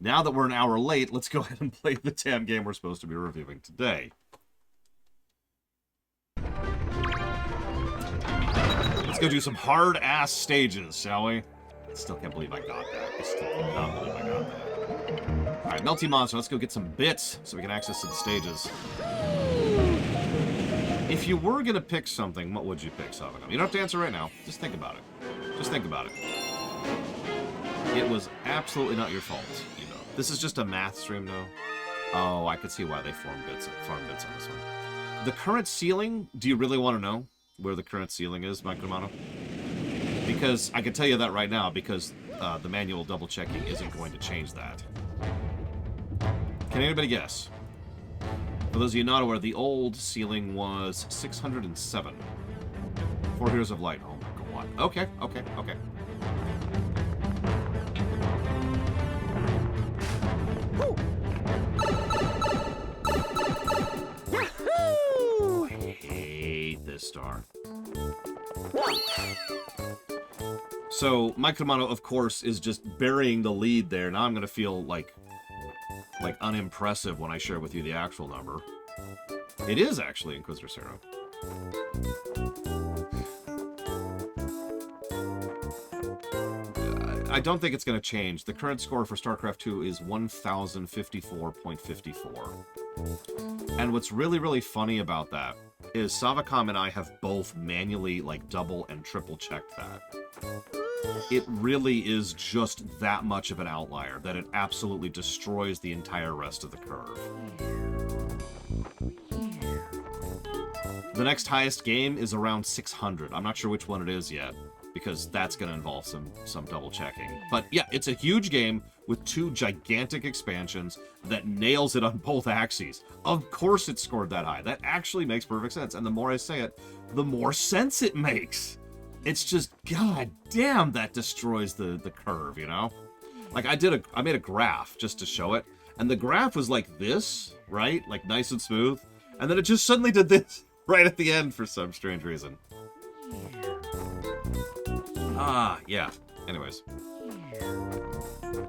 Now that we're an hour late, let's go ahead and play the damn game we're supposed to be reviewing today. Let's go do some hard-ass stages, shall we? I still can't believe I got that. I still cannot believe I got that. Alright, Melty Monster, let's go get some bits so we can access the stages. If you were going to pick something, what would you pick, Savanam? You don't have to answer right now. Just think about it. Just think about it. It was absolutely not your fault, you know. This is just a math stream, though. Oh, I could see why they farm bits on this one. The current ceiling, do you really want to know where the current ceiling is, Micromano? Because I can tell you that right now, because the manual double-checking isn't going to change that. Can anybody guess? For those of you not aware, the old ceiling was 607. 4 Heroes of Light. Oh my god. Okay. Oh, I hate this star. So, Micromano, of course, is just burying the lead there. Now I'm going to feel like unimpressive when I share with you the actual number. It is actually Inquisitor Zero. I don't think it's going to change. The current score for StarCraft 2 is 1054.54. And what's really, really funny about that is Savacom and I have both manually, like, double and triple checked that. It really is just that much of an outlier that it absolutely destroys the entire rest of the curve. The next highest game is around 600. I'm not sure which one it is yet, because that's going to involve some double checking. But yeah, it's a huge game with 2 gigantic expansions that nails it on both axes. Of course it scored that high. That actually makes perfect sense. And the more I say it, the more sense it makes. It's just, god damn, that destroys the curve, you know? Like, I made a graph just to show it, and the graph was like this, right? Like, nice and smooth. And then it just suddenly did this right at the end for some strange reason. Yeah. Anyways.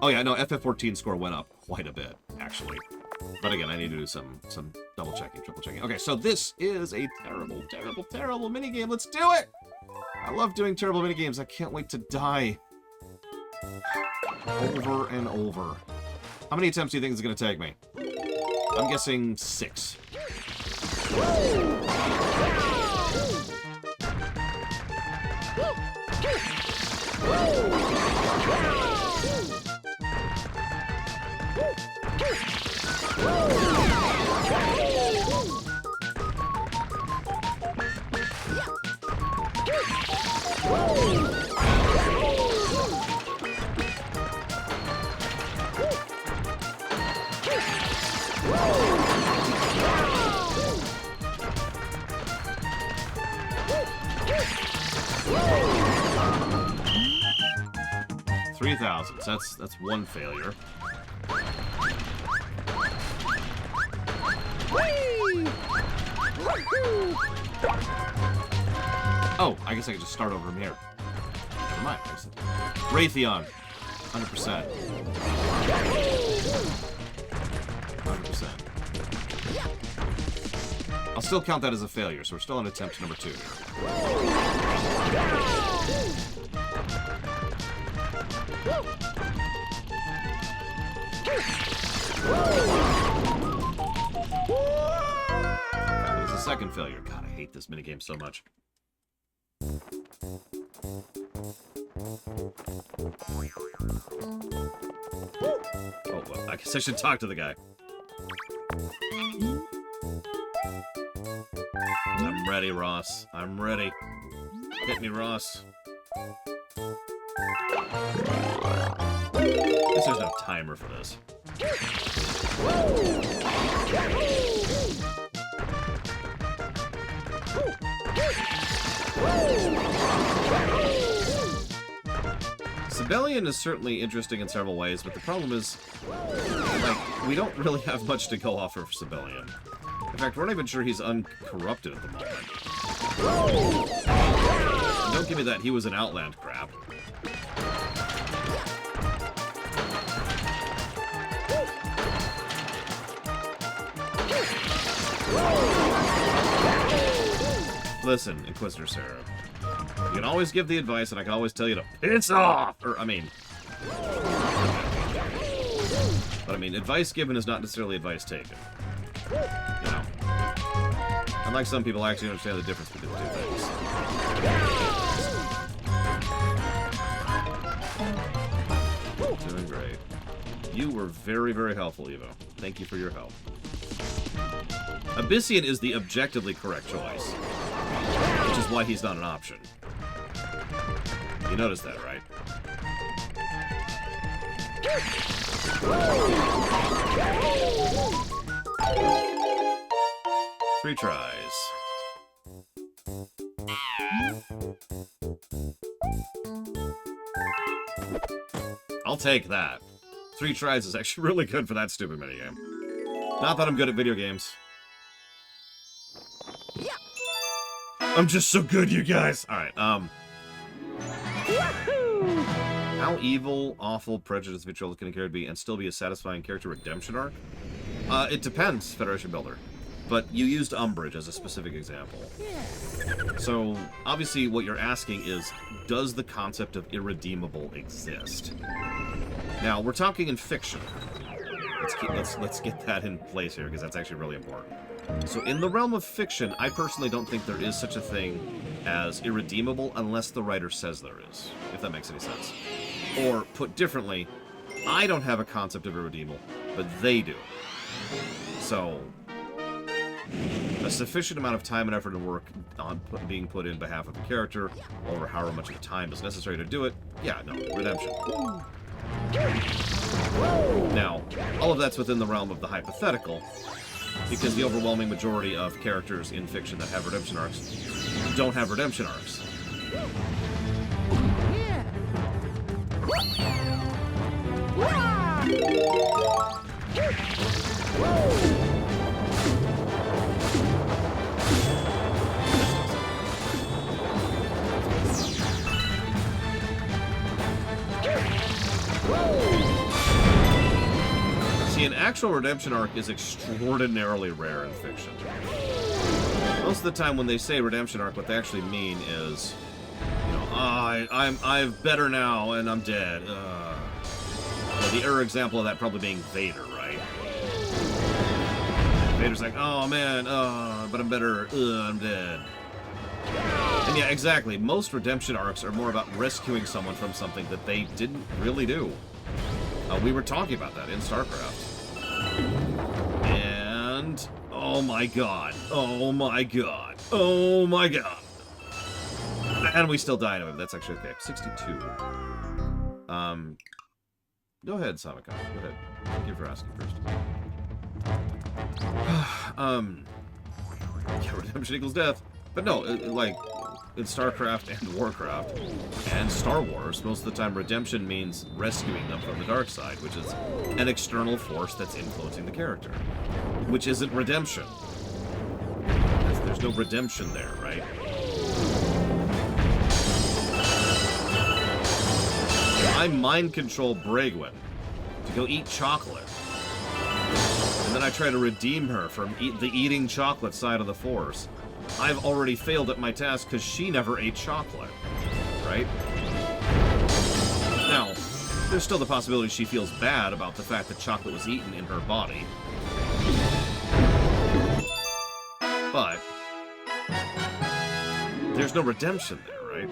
Oh, yeah, no, FF14 score went up quite a bit, actually. But again, I need to do some double checking, triple checking. Okay, so this is a terrible, terrible, terrible minigame. Let's do it! I love doing terrible minigames. I can't wait to die. Over and over. How many attempts do you think it's going to take me? I'm guessing 6. That's one failure. Oh, I guess I could just start over from here. Never mind. Raytheon, 100%. 100%. I'll still count that as a failure, so we're still on attempt number 2 here. That was the second failure. God, I hate this minigame so much. Oh, well, I guess I should talk to the guy. I'm ready, Ross. I'm ready. Hit me, Ross. I guess there's no timer for this. Sibelian is certainly interesting in several ways, but the problem is, like, we don't really have much to go off of Sibelian. In fact, we're not even sure he's uncorrupted at the moment. And don't give me that he was an Outland crap. Listen, Inquisitor Sarah. You can always give the advice, and I can always tell you to piss off! Or, I mean... But, I mean, advice given is not necessarily advice taken. You know? Unlike some people, I actually understand the difference between the two things. Doing great. You were very, very helpful, Evo. Thank you for your help. Abyssian is the objectively correct choice. Which is why he's not an option. You noticed that, right? Three tries. I'll take that. 3 tries is actually really good for that stupid minigame. Not that I'm good at video games. I'm just so good, you guys! Alright, how evil, awful, prejudiced, vitriolic can a character be and still be a satisfying character redemption arc? It depends, Federation Builder. But you used Umbrage as a specific example. So, obviously what you're asking is, does the concept of irredeemable exist? Now, we're talking in fiction. Let's get that in place here, because that's actually really important. So, in the realm of fiction, I personally don't think there is such a thing as irredeemable unless the writer says there is, if that makes any sense. Or, put differently, I don't have a concept of irredeemable, but they do. So, a sufficient amount of time and effort and work on being put in behalf of a character, or however much of the time is necessary to do it, yeah, no, redemption. Now, all of that's within the realm of the hypothetical, because the overwhelming majority of characters in fiction that have redemption arcs don't have redemption arcs. See, an actual redemption arc is extraordinarily rare in fiction. Most of the time when they say redemption arc, what they actually mean is, you know, I'm better now and I'm dead. The error example of that probably being Vader, right? Vader's like, oh man, but I'm better, I'm dead. And yeah, exactly. Most redemption arcs are more about rescuing someone from something that they didn't really do. We were talking about that in StarCraft. And... oh my god. Oh my god. Oh my god. And we still died of it. That's actually okay. 62. Go ahead, Samika. Go ahead. Thank you for asking first. Yeah, redemption equals death. But no, like, in StarCraft and Warcraft and Star Wars, most of the time redemption means rescuing them from the dark side, which is an external force that's influencing the character. Which isn't redemption. There's no redemption there, right? I mind control Braegwyn to go eat chocolate. And then I try to redeem her from the eating chocolate side of the force. I've already failed at my task because she never ate chocolate, right? Now, there's still the possibility she feels bad about the fact that chocolate was eaten in her body. But there's no redemption there, right?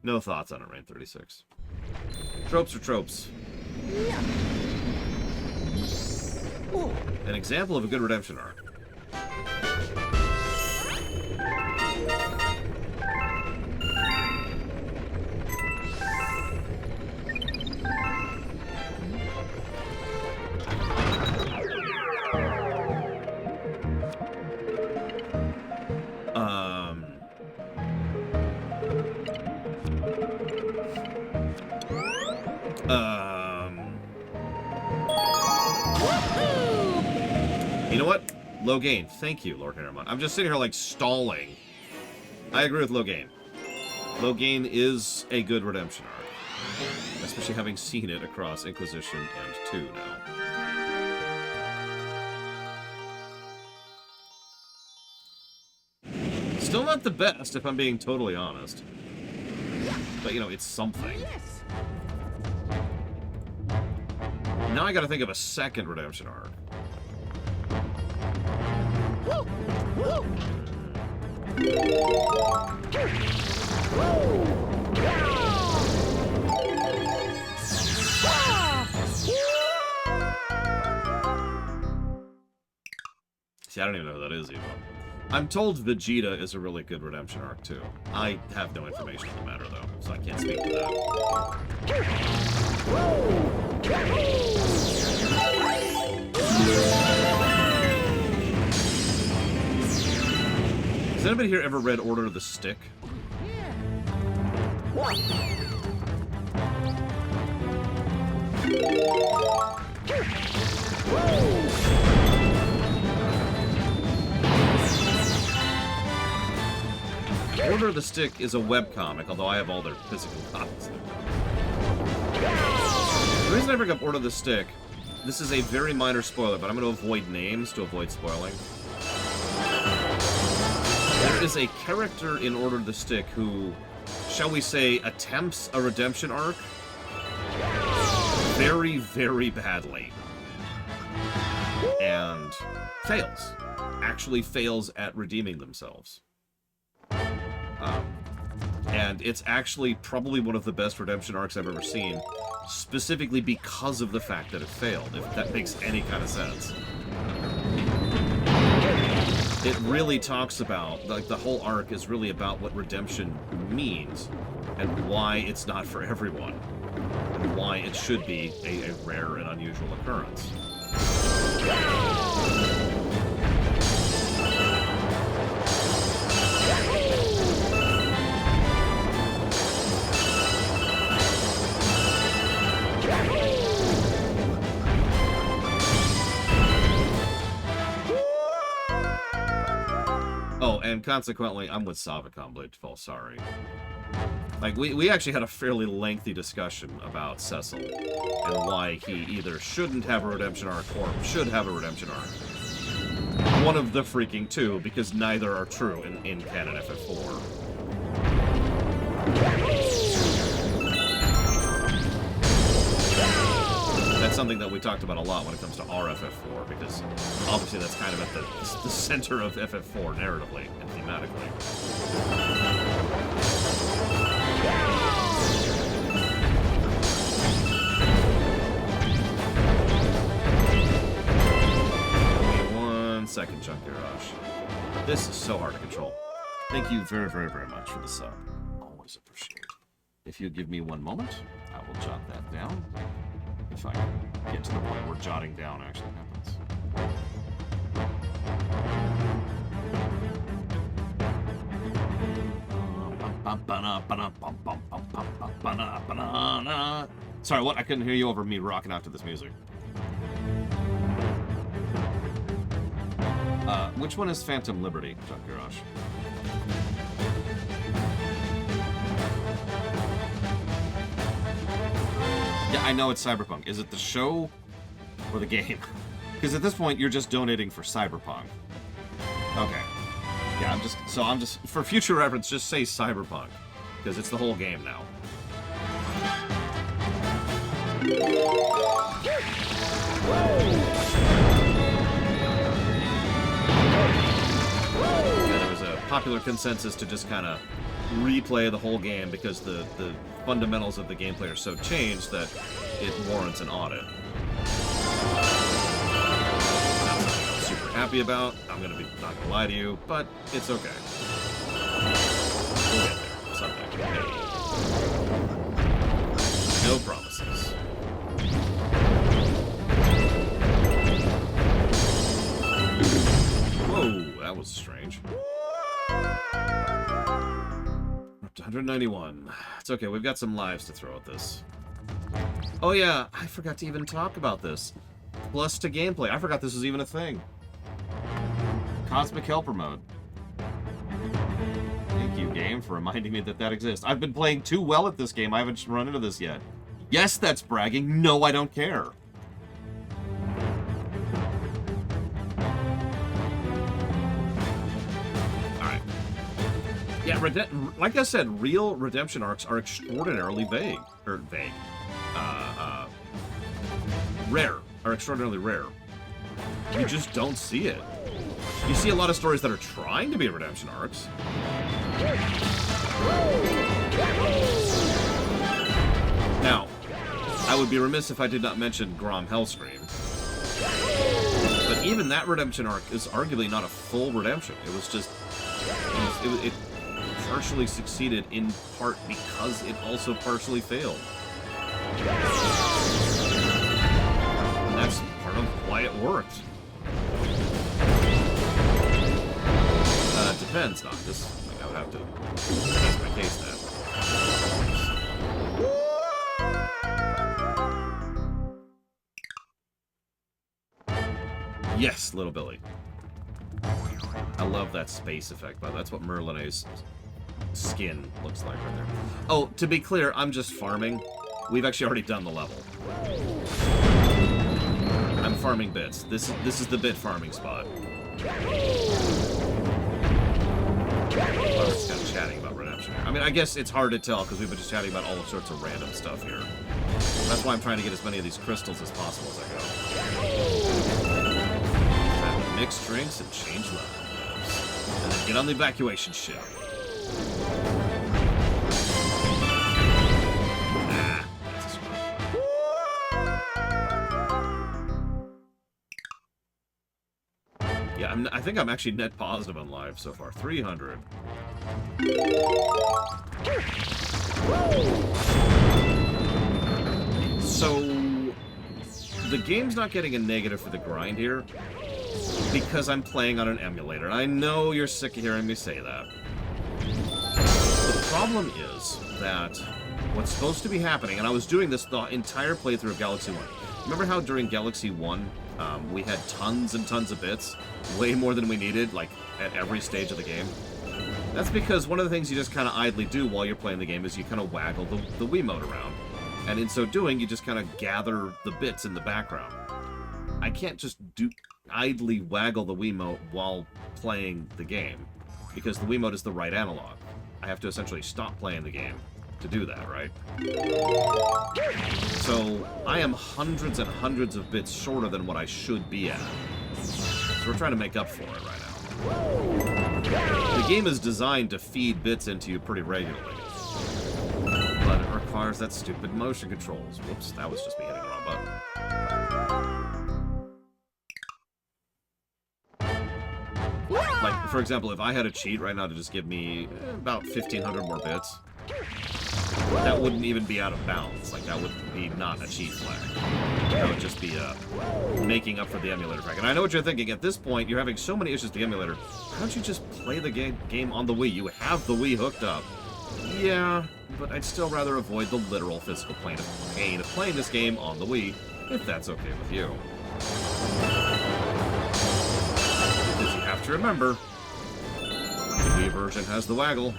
No thoughts on it, Rain 36. Tropes are tropes. An example of a good redemption arc. You know what? Logain. Thank you, Lord Harriman. I'm just sitting here, like, stalling. I agree with Logain. Logain is a good redemption arc. Especially having seen it across Inquisition and 2 now. Still not the best, if I'm being totally honest. But, you know, it's something. Now I gotta think of a second redemption arc. See, I don't even know who that is, even. I'm told Vegeta is a really good redemption arc, too. I have no information on the matter, though, so I can't speak to that. Has anybody here ever read Order of the Stick? Order of the Stick is a webcomic, although I have all their physical copies. The reason I bring up Order of the Stick, this is a very minor spoiler, but I'm going to avoid names to avoid spoiling. There is a character in Order of the Stick who, shall we say, attempts a redemption arc very, very badly. And fails. Actually fails at redeeming themselves. And it's actually probably one of the best redemption arcs I've ever seen, specifically because of the fact that it failed, if that makes any kind of sense. It really talks about, like, the whole arc is really about what redemption means, and why it's not for everyone, and why it should be a rare and unusual occurrence. Oh, and consequently, I'm with Savicom, Blade Fall, sorry. Like, we actually had a fairly lengthy discussion about Cecil, and why he either shouldn't have a redemption arc, or should have a redemption arc. One of the freaking two, because neither are true in canon FF4. That's something that we talked about a lot when it comes to our FF4, because obviously that's kind of at the center of FF4 narratively and thematically. Wait 1 second, Junkie Rush. This is so hard to control. Thank you very, very, very much for the sub. Always appreciate it. If you give me 1 moment, I will jot that down. If I can get to the point where jotting down actually happens. Sorry, what? I couldn't hear you over me rocking out to this music. Which one is Phantom Liberty, Junkie Rush? Yeah, I know it's Cyberpunk. Is it the show or the game? Because at this point, you're just donating for Cyberpunk. Okay. Yeah, I'm just, for future reference, just say Cyberpunk. Because it's the whole game now. Yeah, there was a popular consensus to just kind of replay the whole game because the fundamentals of the gameplay are so changed that it warrants an audit. Not something I'm super happy about. I'm not gonna lie to you, but it's okay. We'll get there someday. Maybe. No promises. Whoa, that was strange. Up to 191. It's okay, we've got some lives to throw at this. Oh yeah, I forgot to even talk about this. Plus to gameplay. I forgot this was even a thing. Cosmic Helper mode. Thank you, game, for reminding me that that exists. I've been playing too well at this game. I haven't run into this yet. Yes, that's bragging. No, I don't care. Alright. Yeah, like I said, real redemption arcs are extraordinarily vague. Or vague. Rare. Are extraordinarily rare. You just don't see it. You see a lot of stories that are trying to be redemption arcs. Now, I would be remiss if I did not mention Grom Hellscream. But even that redemption arc is arguably not a full redemption. It was just... It partially succeeded in part because it also partially failed. And that's part of why it worked. Depends, not this. Like, I would have to case by case that. Yes, Little Billy. I love that space effect, but that's what Merlin's skin looks like right there. Oh, to be clear, I'm just farming. We've actually already done the level. I'm farming bits. This is the bit farming spot. We're just kind of chatting about redemption here. I mean, I guess it's hard to tell because we've been just chatting about all sorts of random stuff here. That's why I'm trying to get as many of these crystals as possible as I go. Time to mix drinks and change lives. And then get on the evacuation ship. Yeah, I think I'm actually net positive on live so far. 300. So, the game's not getting a negative for the grind here because I'm playing on an emulator. And I know you're sick of hearing me say that. The problem is that what's supposed to be happening, and I was doing this the entire playthrough of Galaxy 1. Remember how during Galaxy 1, we had tons and tons of bits? Way more than we needed, like, at every stage of the game? That's because one of the things you just kind of idly do while you're playing the game is you kind of waggle the Wiimote around. And in so doing, you just kind of gather the bits in the background. I can't just idly waggle the Wiimote while playing the game, because the Wiimote is the right analog. I have to essentially stop playing the game to do that, right? So, I am hundreds and hundreds of bits shorter than what I should be at. So we're trying to make up for it right now. The game is designed to feed bits into you pretty regularly. But it requires that stupid motion controls. Whoops, that was just me hitting the wrong button. Like, for example, if I had a cheat right now to just give me about 1,500 more bits, that wouldn't even be out of bounds. Like, that would be not a cheat flag. That would just be making up for the emulator flag. And I know what you're thinking. At this point, you're having so many issues with the emulator. Why don't you just play the game on the Wii? You have the Wii hooked up. Yeah, but I'd still rather avoid the literal physical pain of playing this game on the Wii, if that's okay with you. Because you have to remember, the Wii version has the waggle.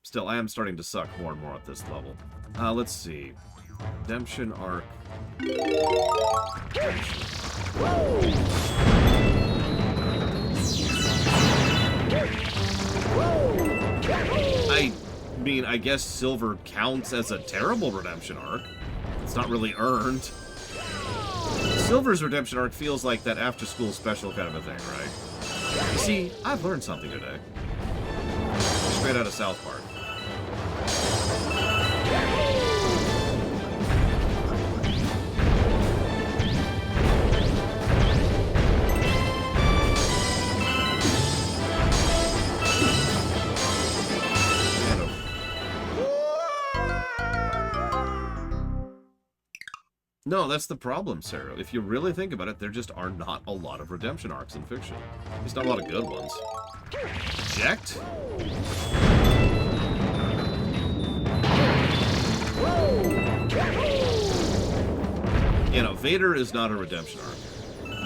Still, I am starting to suck more and more at this level. Let's see. Redemption arc. I mean, I guess Silver counts as a terrible redemption arc. It's not really earned. Silver's redemption arc feels like that after-school special kind of a thing, right? You see, I've learned something today. Straight out of South Park. No, that's the problem, Sarah. If you really think about it, there just are not a lot of redemption arcs in fiction. There's not a lot of good ones. Eject? You know, Vader is not a redemption arc.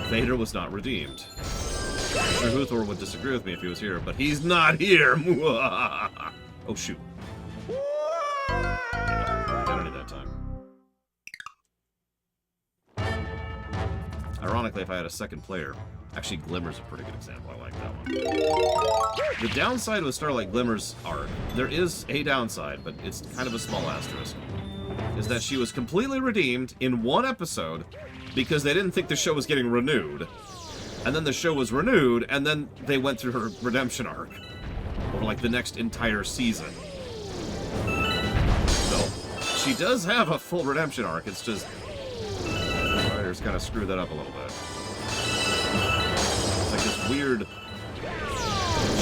Vader was not redeemed. Mr. Huthor would disagree with me if he was here, but he's not here! Oh, shoot. ironically, if I had a second player. Actually, Glimmer's a pretty good example. I like that one. The downside with Starlight Glimmer's arc, there is a downside, but it's kind of a small asterisk, is that she was completely redeemed in one episode because they didn't think the show was getting renewed. And then the show was renewed, and then they went through her redemption arc over, like, the next entire season. So, she does have a full redemption arc, it's just... the writers kind of screwed that up a little bit. It's like this weird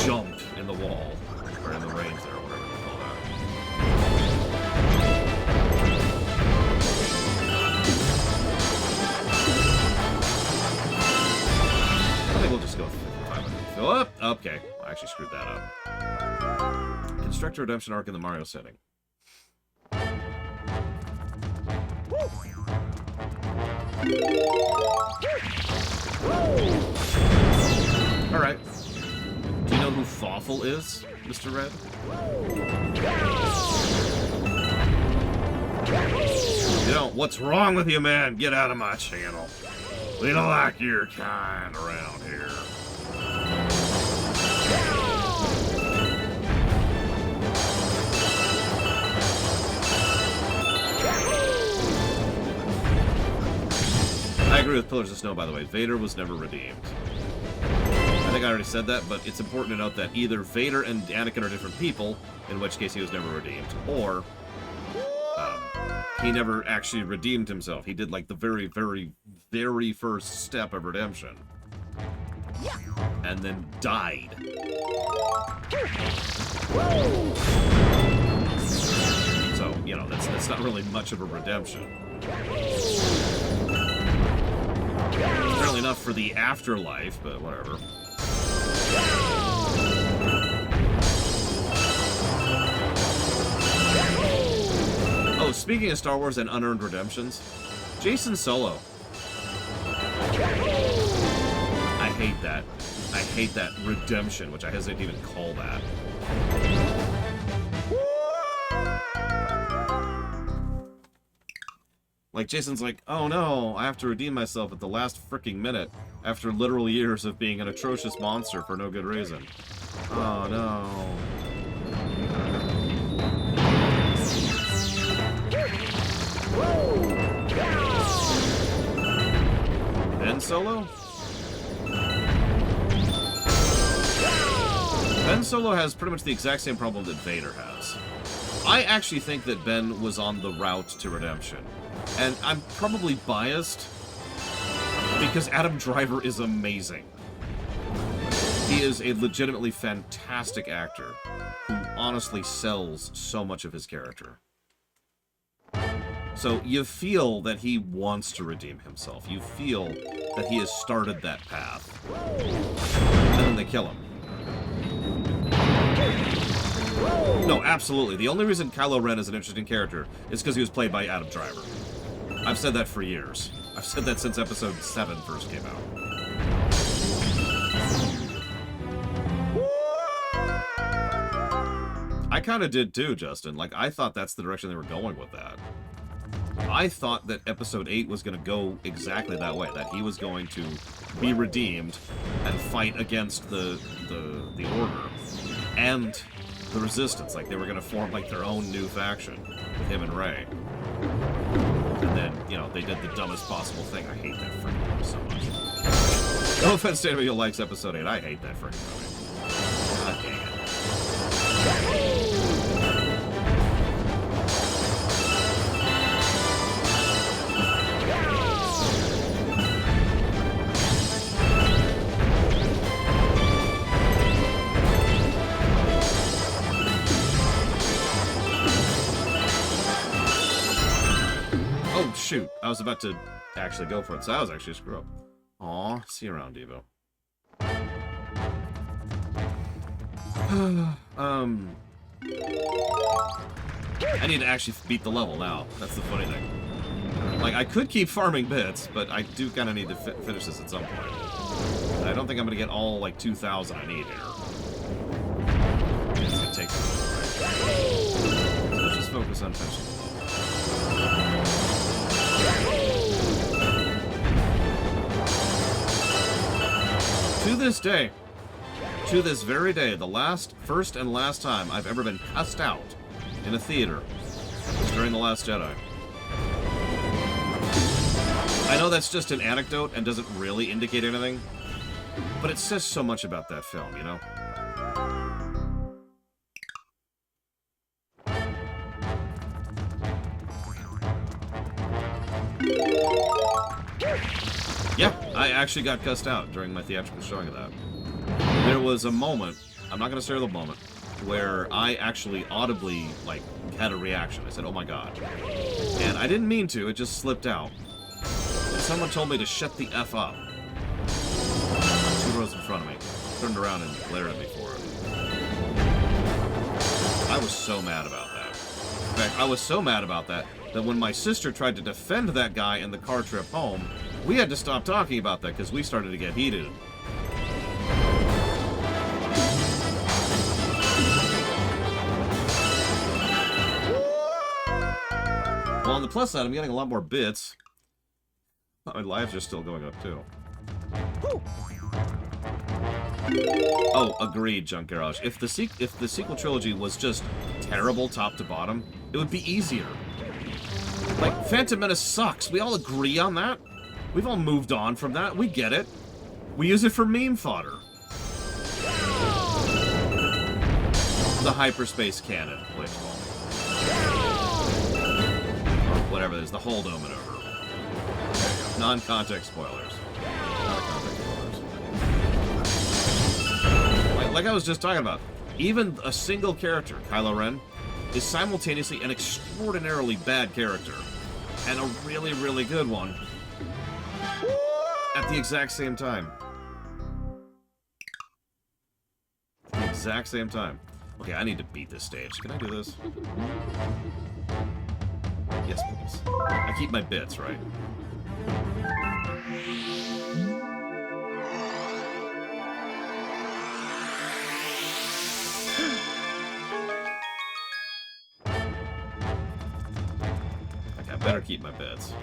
jump in the wall, or in the range there, or whatever you call that. I think we'll just go with 500. Fill up? Okay. I actually screwed that up. Construct a redemption arc in the Mario setting. Alright. Do you know who Fawful is, Mr. Red? You don't. What's wrong with you, man? Get out of my channel. We don't like your kind around here. I agree with Pillars of Snow, by the way. Vader was never redeemed. I think I already said that, but it's important to note that either Vader and Anakin are different people, in which case he was never redeemed, or he never actually redeemed himself. He did, like, the very, very, very first step of redemption. And then died. So, you know, that's not really much of a redemption. Apparently enough for the afterlife, but whatever. Oh, speaking of Star Wars and unearned redemptions, Jason Solo. I hate that. I hate that redemption, which I hesitate to even call that. Like, Jason's like, oh no, I have to redeem myself at the last freaking minute after literal years of being an atrocious monster for no good reason. Oh no. Ben Solo? Ben Solo has pretty much the exact same problem that Vader has. I actually think that Ben was on the route to redemption. And I'm probably biased because Adam Driver is amazing. He is a legitimately fantastic actor who honestly sells so much of his character. So you feel that he wants to redeem himself. You feel that he has started that path. And then they kill him. No, absolutely. The only reason Kylo Ren is an interesting character is because he was played by Adam Driver. I've said that for years. I've said that since Episode 7 first came out. I kind of did too, Justin. Like, I thought that's the direction they were going with that. I thought that Episode 8 was going to go exactly that way. That he was going to be redeemed and fight against the Order and the Resistance. Like, they were going to form, like, their own new faction with him and Rey. And then, you know, they did the dumbest possible thing. I hate that freaking movie so much. No offense to anybody who likes Episode 8. I hate that freaking movie. God dang it. Oh, shoot. I was about to actually go for it, so I was actually a screw up. Aw, see you around, Devo. I need to actually beat the level now. That's the funny thing. Like, I could keep farming bits, but I do kind of need to finish this at some point. I don't think I'm going to get all, like, 2,000 I need here. It's going to take some time. So let's just focus on finishing the level. this day, to this very day, the first and last time I've ever been cussed out in a theater was during The Last Jedi. I know that's just an anecdote and doesn't really indicate anything, but it says so much about that film, you know? Yeah, I actually got cussed out during my theatrical showing of that. There was a moment, I'm not going to say the moment, where I actually audibly, like, had a reaction. I said, oh my god. And I didn't mean to, it just slipped out. And someone told me to shut the F up. 2 rows in front of me. Turned around and glared at me for it. I was so mad about that. In fact, I was so mad about that when my sister tried to defend that guy in the car trip home, we had to stop talking about that because we started to get heated. Well, on the plus side, I'm getting a lot more bits. My lives are still going up, too. Oh, agreed, Junk Garage. If the sequel trilogy was just terrible top to bottom, it would be easier. Like, Phantom Menace sucks. We all agree on that. We've all moved on from that. We get it. We use it for meme fodder. The hyperspace cannon, please call me. Or whatever it is, the holdover maneuver. Non-context spoilers. Non-context spoilers. Like I was just talking about, even a single character, Kylo Ren, is simultaneously an extraordinarily bad character and a really, really good one at the exact same time. At the exact same time. Okay, I need to beat this stage. Can I do this? Yes, please. I keep my bits, right? Okay, I better keep my bits.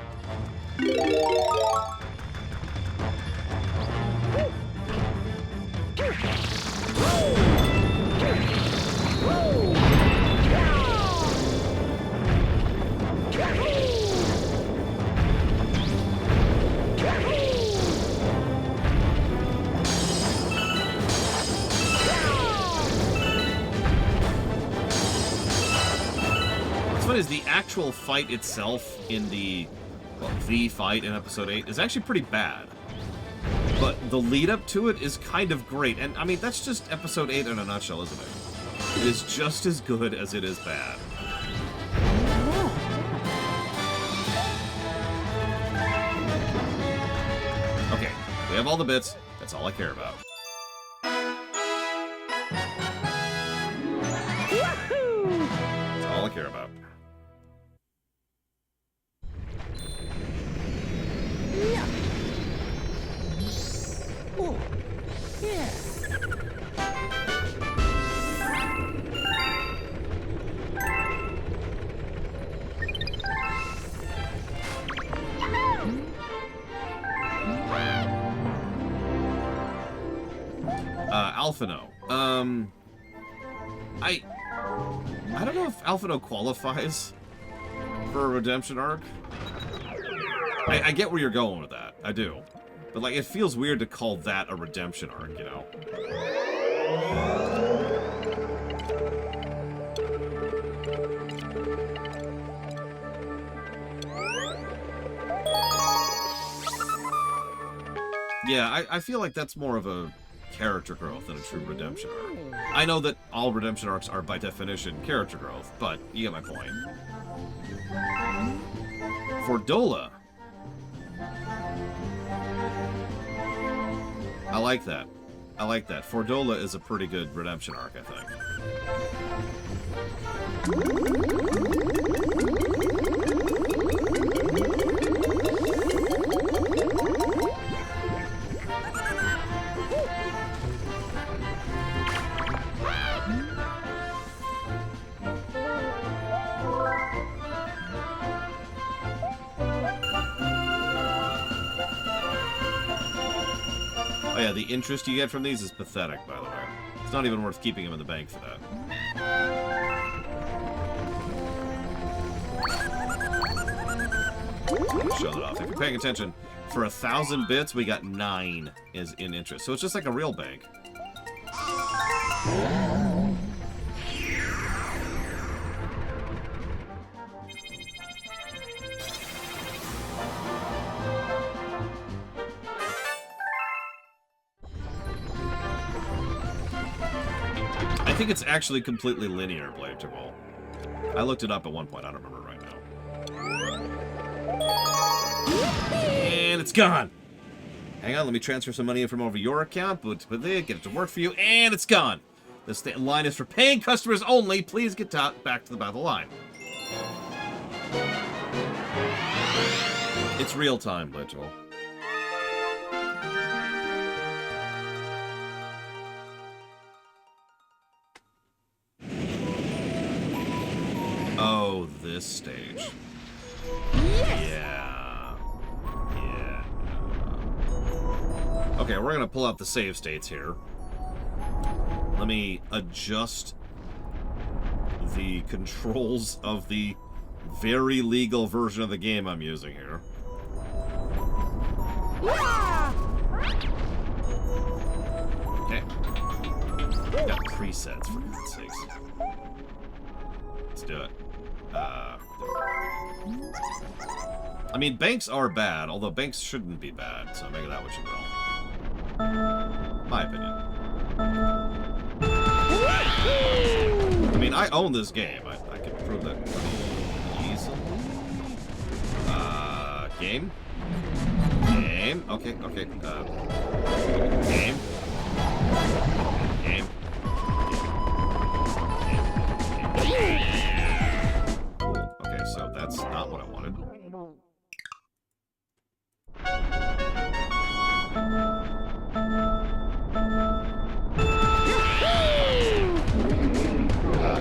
What's funny is the actual fight itself in the fight in Episode 8 is actually pretty bad. But the lead up to it is kind of great. And, I mean, that's just Episode 8 in a nutshell, isn't it? It is just as good as it is bad. Okay, we have all the bits. That's all I care about. That's all I care about. Oh, yeah. Alphino. I don't know if Alphino qualifies for a redemption arc. I get where you're going with that. I do. But, like, it feels weird to call that a redemption arc, you know? Yeah, I feel like that's more of a character growth than a true redemption arc. I know that all redemption arcs are, by definition, character growth, but you get my point. For Dola, I like that. I like that. Fordola is a pretty good redemption arc, I think. yeah, the interest you get from these is pathetic, by the way. It's not even worth keeping them in the bank for that. Show that off. If you're paying attention, for 1,000 bits, we got 9 is in interest. So it's just like a real bank. I think it's actually completely linear, Blade to Ball. I looked it up at one point. I don't remember right now. And it's gone. Hang on, let me transfer some money in from over your account. But get it to work for you, and it's gone. This line is for paying customers only. Please get back to the back of the line. It's real time, Blitchel. Oh, this stage. Yeah. Yeah. Okay, we're gonna pull out the save states here. Let me adjust the controls of the very legal version of the game I'm using here. Okay. Got presets, for God's sakes. Let's do it. I mean, banks are bad, although banks shouldn't be bad, so make that what you will. My opinion. I mean, I own this game. I can prove that pretty easily. Game? Game? Okay, okay. Game? Game? Cool. Okay, so that's not what I wanted.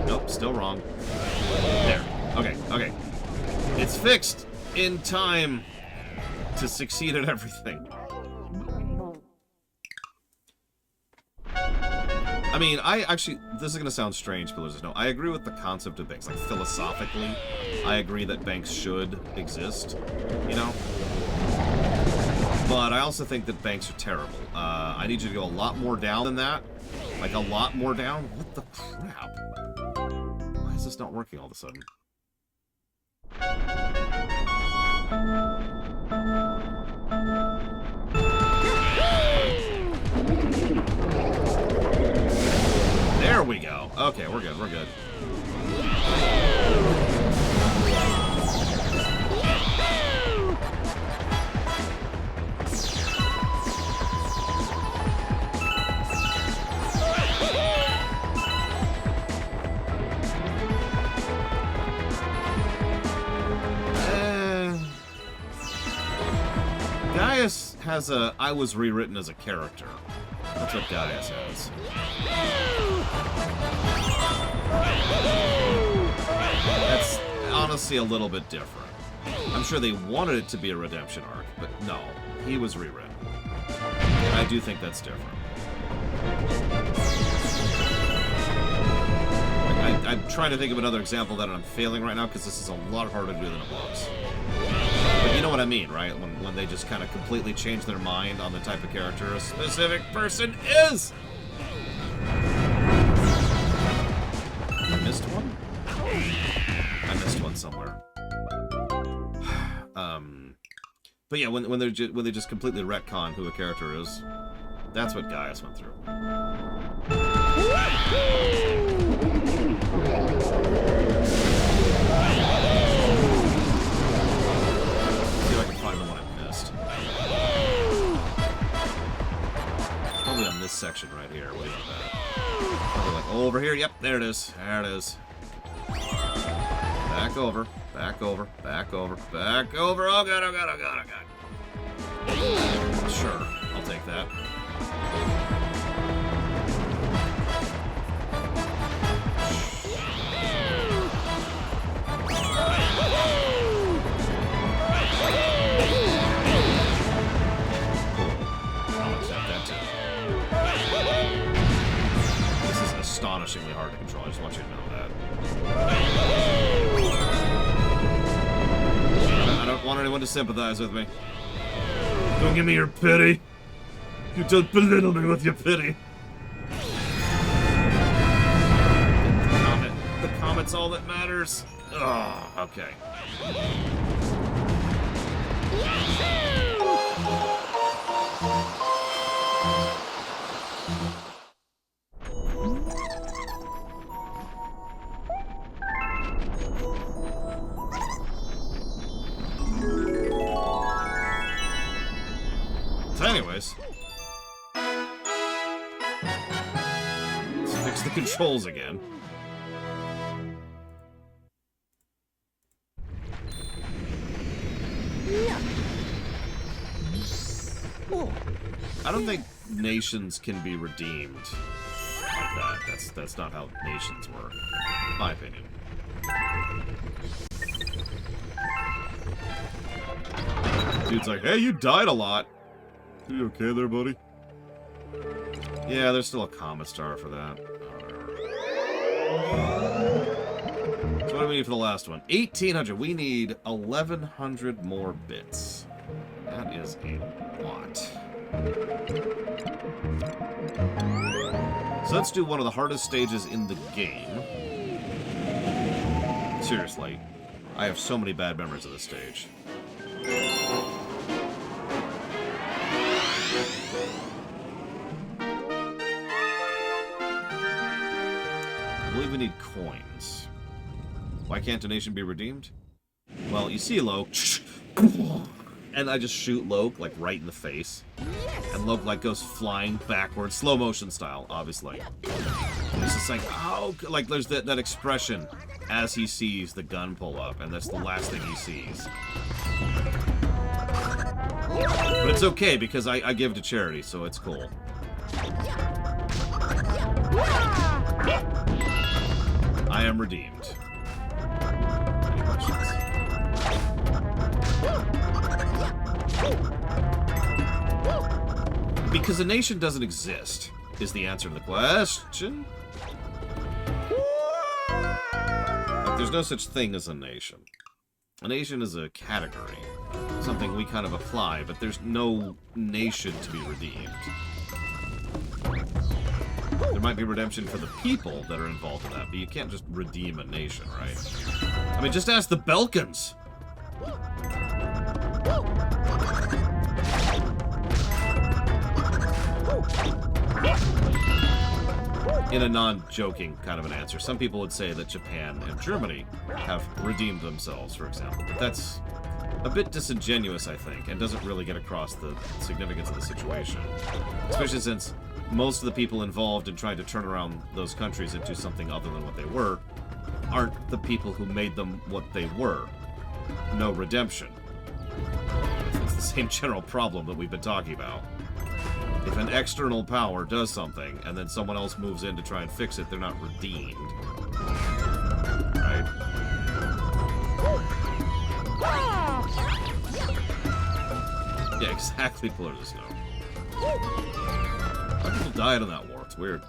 Nope, still wrong. There. Okay, okay. It's fixed in time to succeed at everything. I mean, this is going to sound strange, Pillars of Snow. I agree with the concept of banks. Like, philosophically, I agree that banks should exist, you know? But I also think that banks are terrible. I need you to go a lot more down than that. Like, a lot more down? What the crap? Why is this not working all of a sudden? There we go. Okay, we're good, we're good. Gaius has a I was rewritten as a character. That's what Gaius has. That's honestly a little bit different. I'm sure they wanted it to be a redemption arc, but no, he was rewritten. And I do think that's different. I'm trying to think of another example that I'm failing right now because this is a lot harder to do than it was. But you know what I mean, right? When they just kind of completely change their mind on the type of character a specific person is! I missed one? I missed one somewhere. But yeah, when they just completely retcon who a character is, that's what Gaius went through. See if I can find the one I missed. Probably on this section right here. What do you think? Probably like over here. Yep, there it is. There it is. Back over. Back over. Back over. Back over. Oh god, oh god, oh god, oh god. Sure, I'll take that. I'll accept that too. just want you to know that. I don't want anyone to sympathize with me. Don't give me your pity. You just belittle me with your pity. The comet's all that matters. Oh, okay. So anyways, let's fix the controls again. I don't think nations can be redeemed like that. That's not how nations work. My opinion. Dude's like, hey, you died a lot. You okay there, buddy? Yeah, there's still a comet star for that. So what do we need for the last one? 1,800. We need 1,100 more bits. That is a lot. So let's do one of the hardest stages in the game. Seriously. I have so many bad memories of this stage. I believe we need coins. Why can't a nation be redeemed? Well, you see Loke, and I just shoot Loke, like, right in the face. And Loke, like, goes flying backwards, slow motion style, obviously. And it's just like, oh, like, there's that expression as he sees the gun pull up, and that's the last thing he sees. But it's okay, because I give to charity, so it's cool. I am redeemed. Any questions? Because a nation doesn't exist, is the answer to the question. Like, there's no such thing as a nation. A nation is a category. Something we kind of apply, but there's no nation to be redeemed. There might be redemption for the people that are involved in that, but you can't just redeem a nation, right? I mean, just ask the Belkans! In a non-joking kind of an answer, some people would say that Japan and Germany have redeemed themselves, for example, but that's a bit disingenuous, I think, and doesn't really get across the significance of the situation. Especially since most of the people involved in trying to turn around those countries into something other than what they were aren't the people who made them what they were. No redemption. It's the same general problem that we've been talking about. If an external power does something, and then someone else moves in to try and fix it, they're not redeemed. Right? Yeah, exactly, Pillar of Snow. People died in that war, it's weird.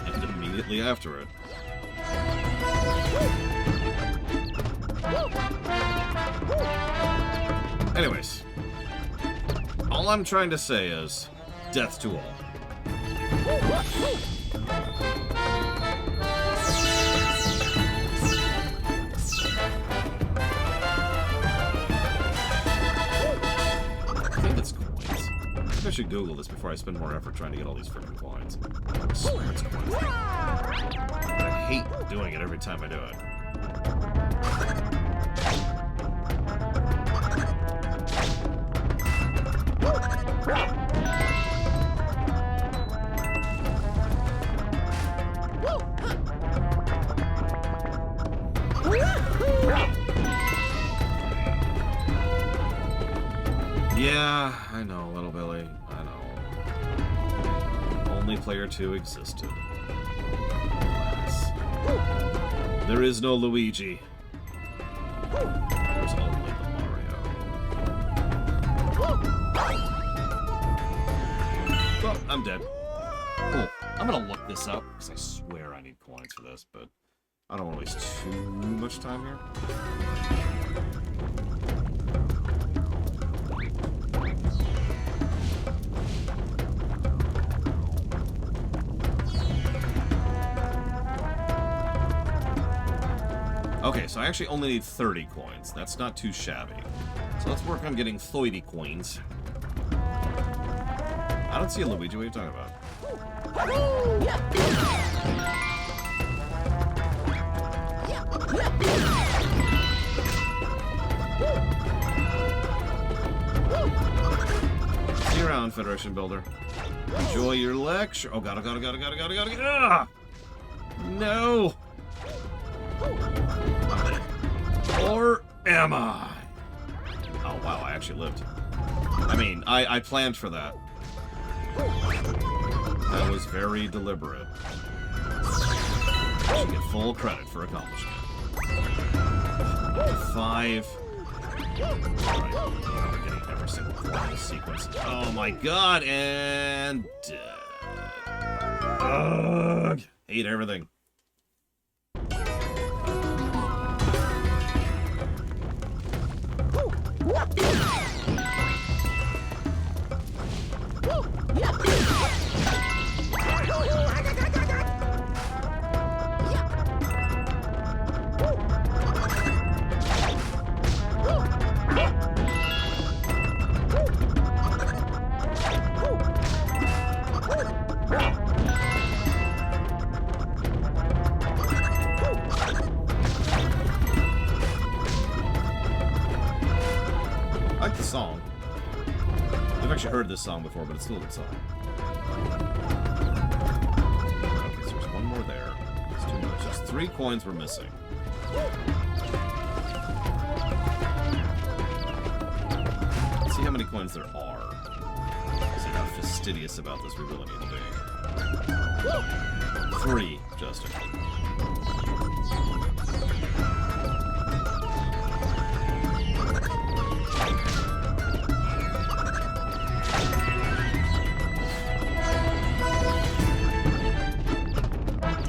And immediately after it. Anyways. All I'm trying to say is, death to all. I think it's coins. I think I should Google this before I spend more effort trying to get all these freaking coins. I swear it's coins. I hate doing it every time I do it. Yeah, I know, Little Billy. I know. Only player 2 existed. Alas. There is no Luigi. There's only the Mario. Well, I'm dead. Cool. I'm gonna look this up, because I swear I need coins for this, but I don't want to waste too much time here. Okay, so I actually only need 30 coins. That's not too shabby. So let's work on getting 30 coins. I don't see a Luigi. What are you talking about? See you around, Federation Builder. Enjoy your lecture. Oh god, ah! No! Or am I? Oh wow, I actually lived. I mean, I planned for that. That was very deliberate. I should get full credit for accomplishing it. 5. Alright, we're getting every single coin in this sequence. Oh my god, and... Ugh, hate everything. I like the song. I've actually heard this song before, but it's still a good song. Okay, so there's one more there. There's 2 more. Just 3 coins we're missing. Let's see how many coins there are. See how fastidious about this we really need to be. 3, Justin.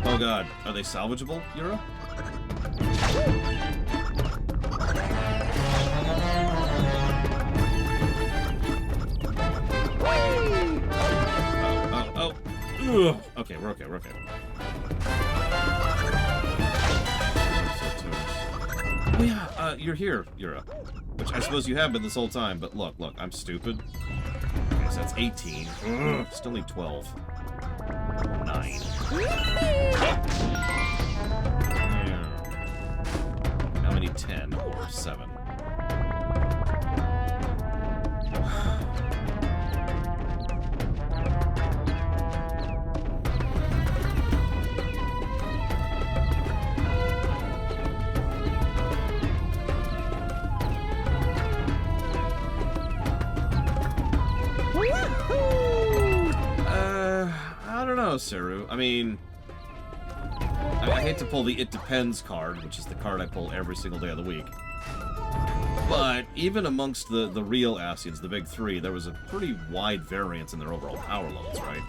Oh god, are they salvageable, Yura? Oh. Ugh. Okay, we're okay, we're okay. Oh yeah, you're here, Yura. Which I suppose you have been this whole time, but look, I'm stupid. Okay, so that's 18. Ugh. Still need 12. 9. Now I need 10 or 7. I don't know, Saru. I mean, I hate to pull the It Depends card, which is the card I pull every single day of the week. But even amongst the real Asians, the big 3, there was a pretty wide variance in their overall power levels, right?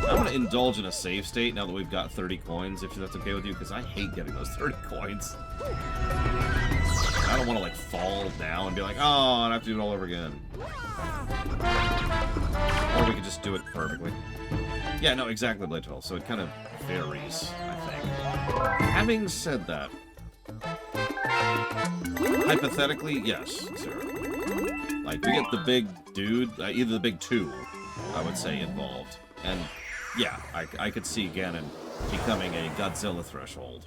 I'm going to indulge in a save state now that we've got 30 coins, if that's okay with you, because I hate getting those 30 coins. I don't want to, like, fall down and be like, oh, I have to do it all over again. Or we could just do it perfectly. Yeah, no, exactly, Blade 12. So it kind of varies, I think. Having said that, hypothetically, yes, Sarah. Like, we get the big dude, either the big 2, I would say, involved. And, yeah, I could see Ganon becoming a Godzilla threshold.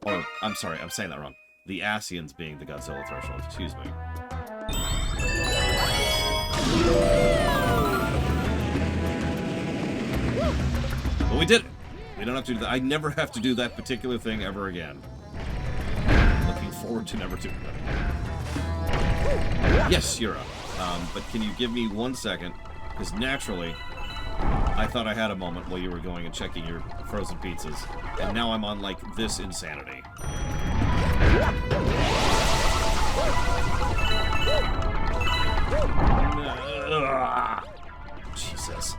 Or, I'm sorry, I'm saying that wrong. The Asians being the Godzilla threshold, excuse me. But we did it! We don't have to do that. I never have to do that particular thing ever again. Looking forward to never doing that. Yes, you're up. But can you give me 1 second? Because naturally, I thought I had a moment while you were going and checking your frozen pizzas. And now I'm on, like, this insanity. Jesus.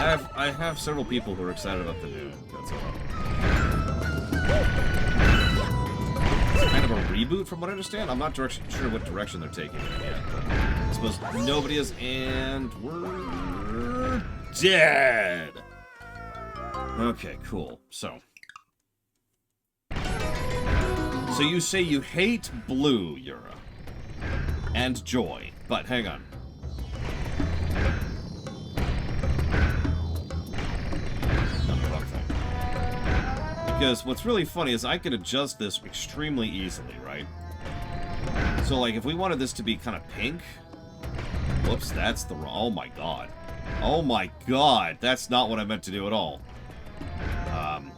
I have several people who are excited about the new Godzilla. It's kind of a reboot, from what I understand. I'm not sure what direction they're taking it yet. But I suppose nobody is, and we're dead. Okay, cool. So you say you hate blue, Yura, and joy, but hang on. Because what's really funny is I could adjust this extremely easily, right? So, like, if we wanted this to be kind of pink... Whoops, that's the wrong... Oh, my God. Oh, my God. That's not what I meant to do at all. Hang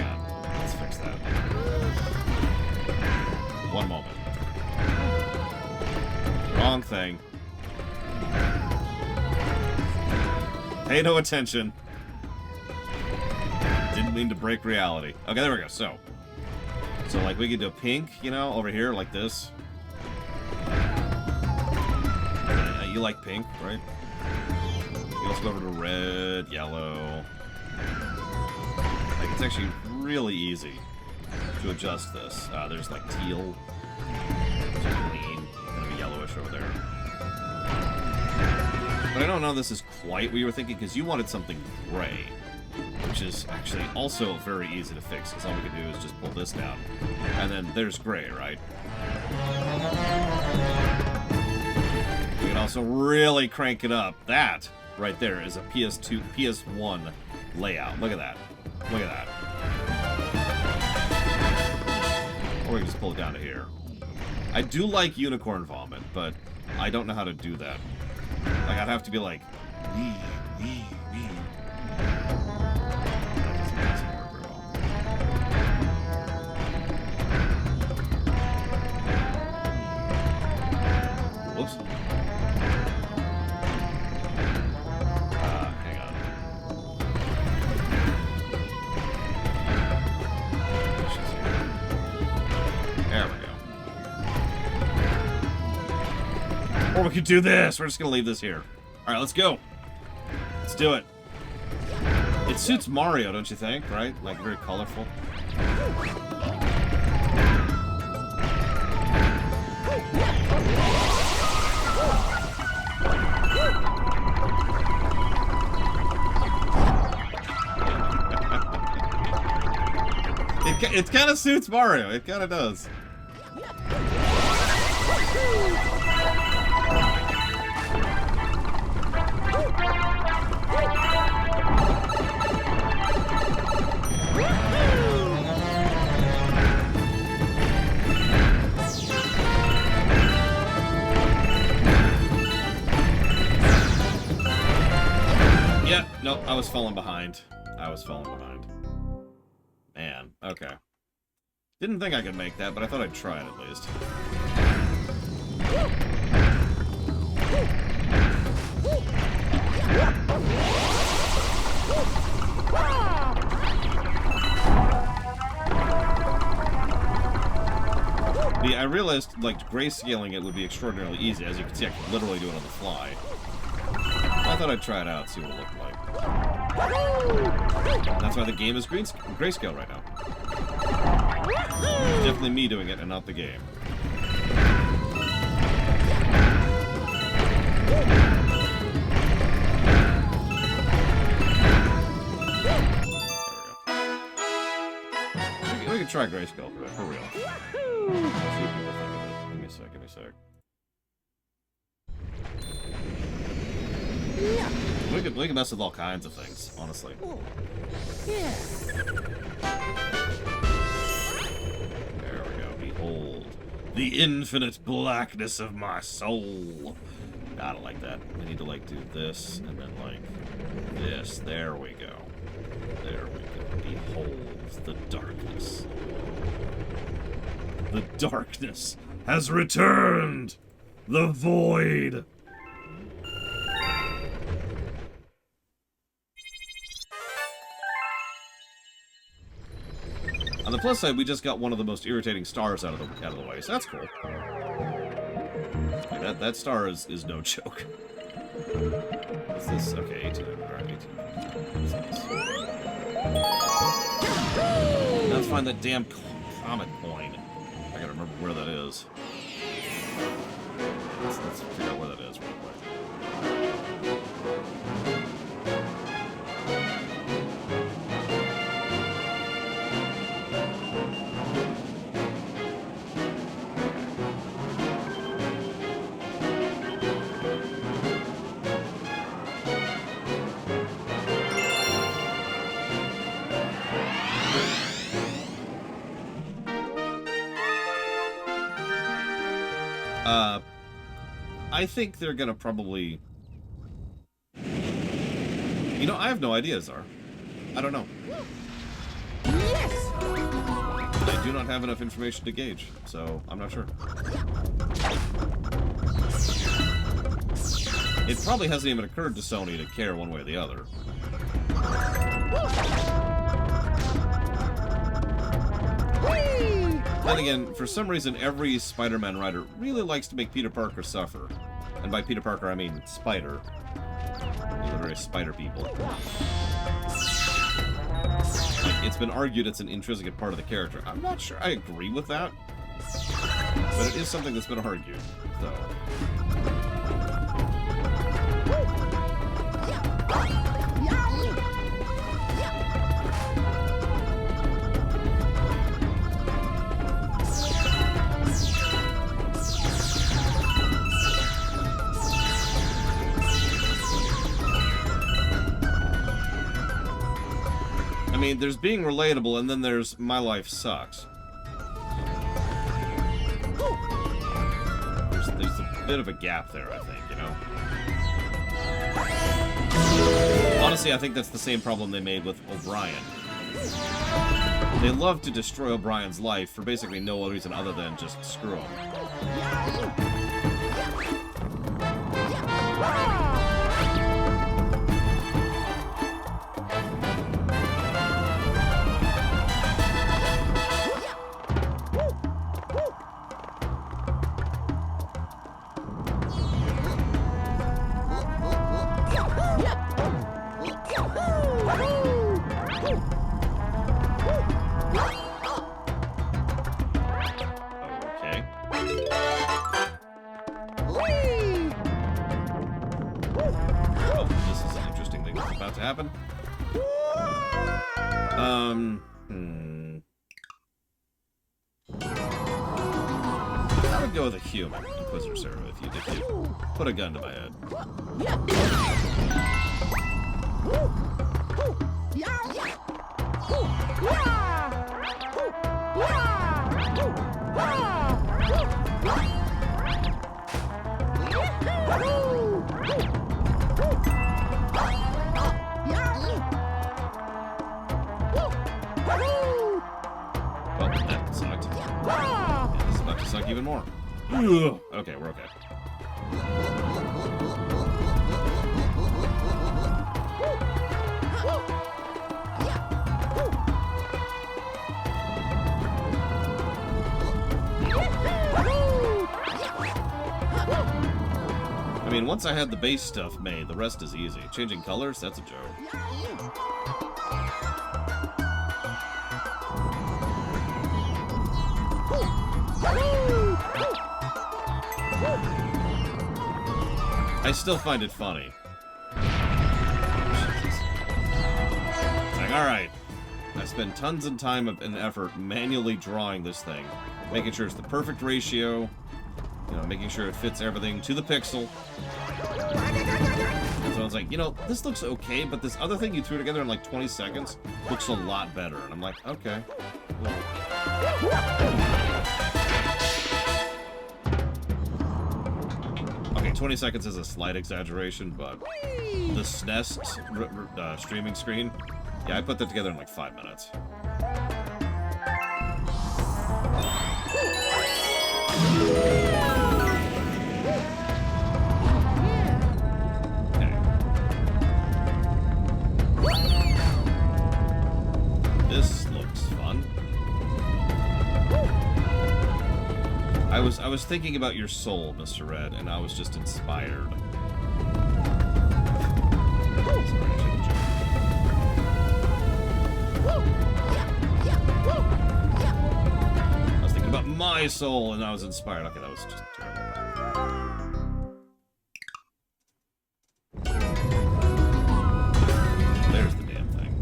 on. Let's fix that. One moment. Wrong thing. Pay no attention. Didn't mean to break reality. Okay, there we go. So, like, we could do pink, you know, over here, like this. You like pink, right? Let's go over to red, yellow. Like, it's actually really easy to adjust this. There's, like, teal, green, kind of yellowish over there. But I don't know this is quite what you were thinking, because you wanted something gray. Which is actually also very easy to fix, because all we can do is just pull this down. And then there's gray, right? We can also really crank it up. That, right there, is a PS2, PS1 layout. Look at that. Look at that. Or we can just pull it down to here. I do like unicorn vomit, but I don't know how to do that. Like, I'd have to be like... Whoops. Hang on. There we go. Or we could do this. We're just gonna leave this here. Alright, let's go. Let's do it. It suits Mario, don't you think? Right? Like, very colorful. It kind of suits Mario. It kind of does. Yeah, nope, I was falling behind. Man, okay. Didn't think I could make that, but I thought I'd try it at least. I realized, like, grayscaling it would be extraordinarily easy. As you can see, I can literally do it on the fly. I thought I'd try it out, see what it looked like. That's why the game is grayscale right now. It's definitely me doing it and not the game. There we go. We can try grayscale for real. Let's see what people think of it. Give me a sec, give me a sec. Yeah. We can mess with all kinds of things, honestly. Oh. Yeah. There we go. Behold, the infinite blackness of my soul. I don't like that. We need to, like, do this, and then, like, this. There we go. There we go. Behold the darkness. The darkness has returned! The void! On the plus side, we just got one of the most irritating stars out of the way, so that's cool. Like, that star is no joke. Is this okay? 18. Alright, 18. Let's find that damn comet coin. I gotta remember where that is. Let's figure out where that is real quick. I think they're gonna probably... You know, I have no idea, Zar. I don't know. Yes! I do not have enough information to gauge, so I'm not sure. It probably hasn't even occurred to Sony to care one way or the other. Then again, for some reason, every Spider-Man writer really likes to make Peter Parker suffer. And by Peter Parker, I mean Spider. The very spider people. It's been argued it's an intrinsic part of the character. I'm not sure I agree with that. But it is something that's been argued, so... I mean, there's being relatable, and then there's my life sucks. There's a bit of a gap there, I think, you know? Honestly, I think that's the same problem they made with O'Brien. They love to destroy O'Brien's life for basically no reason other than just screw him. Happen. I would go with a human Inquisitor Servo if you put a gun to my head. Well, that sucked. Yeah, this is about to suck even more. Okay, we're okay. I mean, once I had the base stuff made, the rest is easy. Changing colors, that's a joke. I still find it funny. Like, alright. I spend tons of time and effort manually drawing this thing. Making sure it's the perfect ratio. You know, making sure it fits everything to the pixel. And so I was like, you know, this looks okay, but this other thing you threw together in like 20 seconds looks a lot better. And I'm like, okay. Cool. Okay, 20 seconds is a slight exaggeration, but the SNES streaming screen, yeah, I put that together in like 5 minutes. Okay. This looks fun. I was thinking about your soul, Mr. Red, and I was just inspired. my soul, and I was inspired. Okay, that was just terrible. There's the damn thing.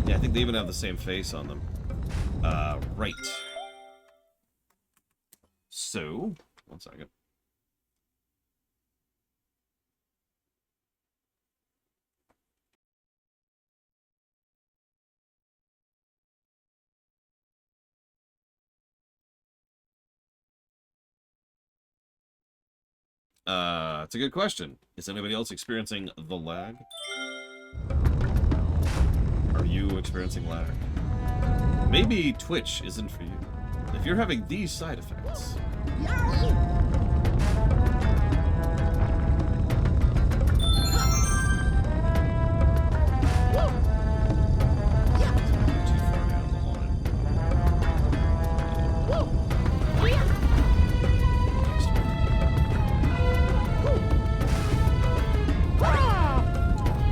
Yeah, I think they even have the same face on them. Right. So, one second. It's a good question. Is anybody else experiencing the lag? Are you experiencing lag? Maybe Twitch isn't for you. If you're having these side effects.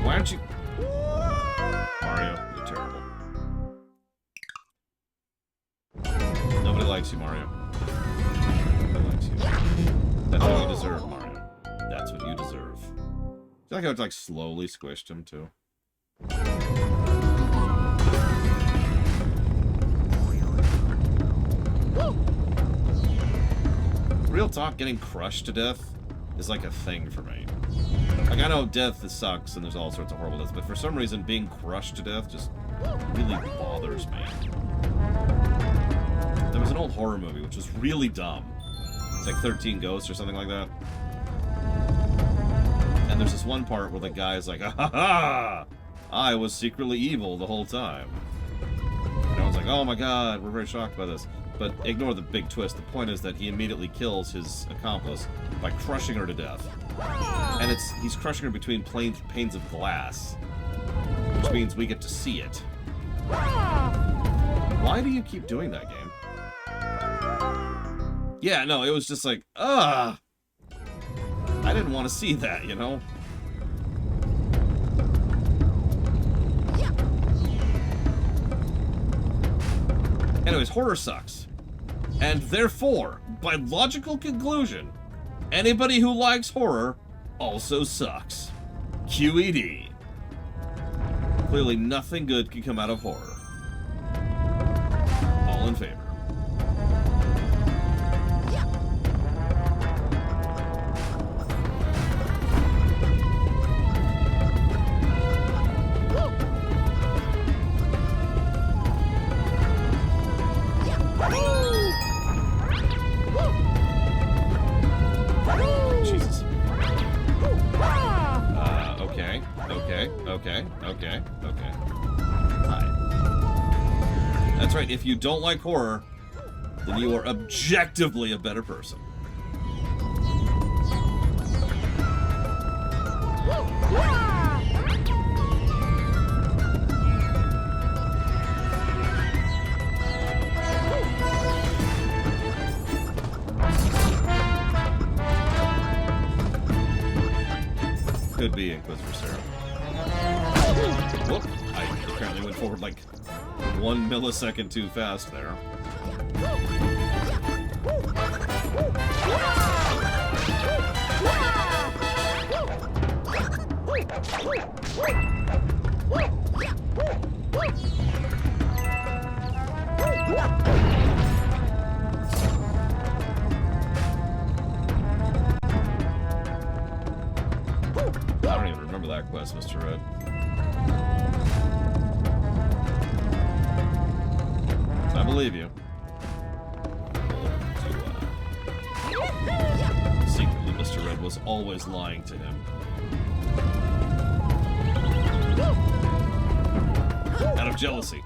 Why aren't you... Mario, you're terrible. Nobody likes you, Mario. Nobody likes you. That's what you deserve, Mario. That's what you deserve. I feel like I would, like, slowly squished him, too. Real talk, getting crushed to death is like a thing for me. Like, I know death sucks and there's all sorts of horrible deaths, but for some reason being crushed to death just really bothers me. There was an old horror movie which was really dumb. It's like 13 Ghosts or something like that. And there's this one part where the guy's like, ah, ha, ha! I was secretly evil the whole time. And I was like, oh my god, we're very shocked by this. But ignore the big twist. The point is that he immediately kills his accomplice by crushing her to death. And he's crushing her between panes of glass. Which means we get to see it. Why do you keep doing that, game? Yeah, no, it was just like, ugh! I didn't want to see that, you know? Anyways, horror sucks. And therefore, by logical conclusion, anybody who likes horror also sucks. QED. Clearly nothing good can come out of horror. All in favor. Okay. Hi. That's right, if you don't like horror, then you are objectively a better person. Could be Inquisitor Sarah. Whoop! I apparently went forward like 1 millisecond too fast there. I don't even remember that quest, Mr. Red. I believe you. Secretly, Mr. Red was always lying to him. Out of jealousy.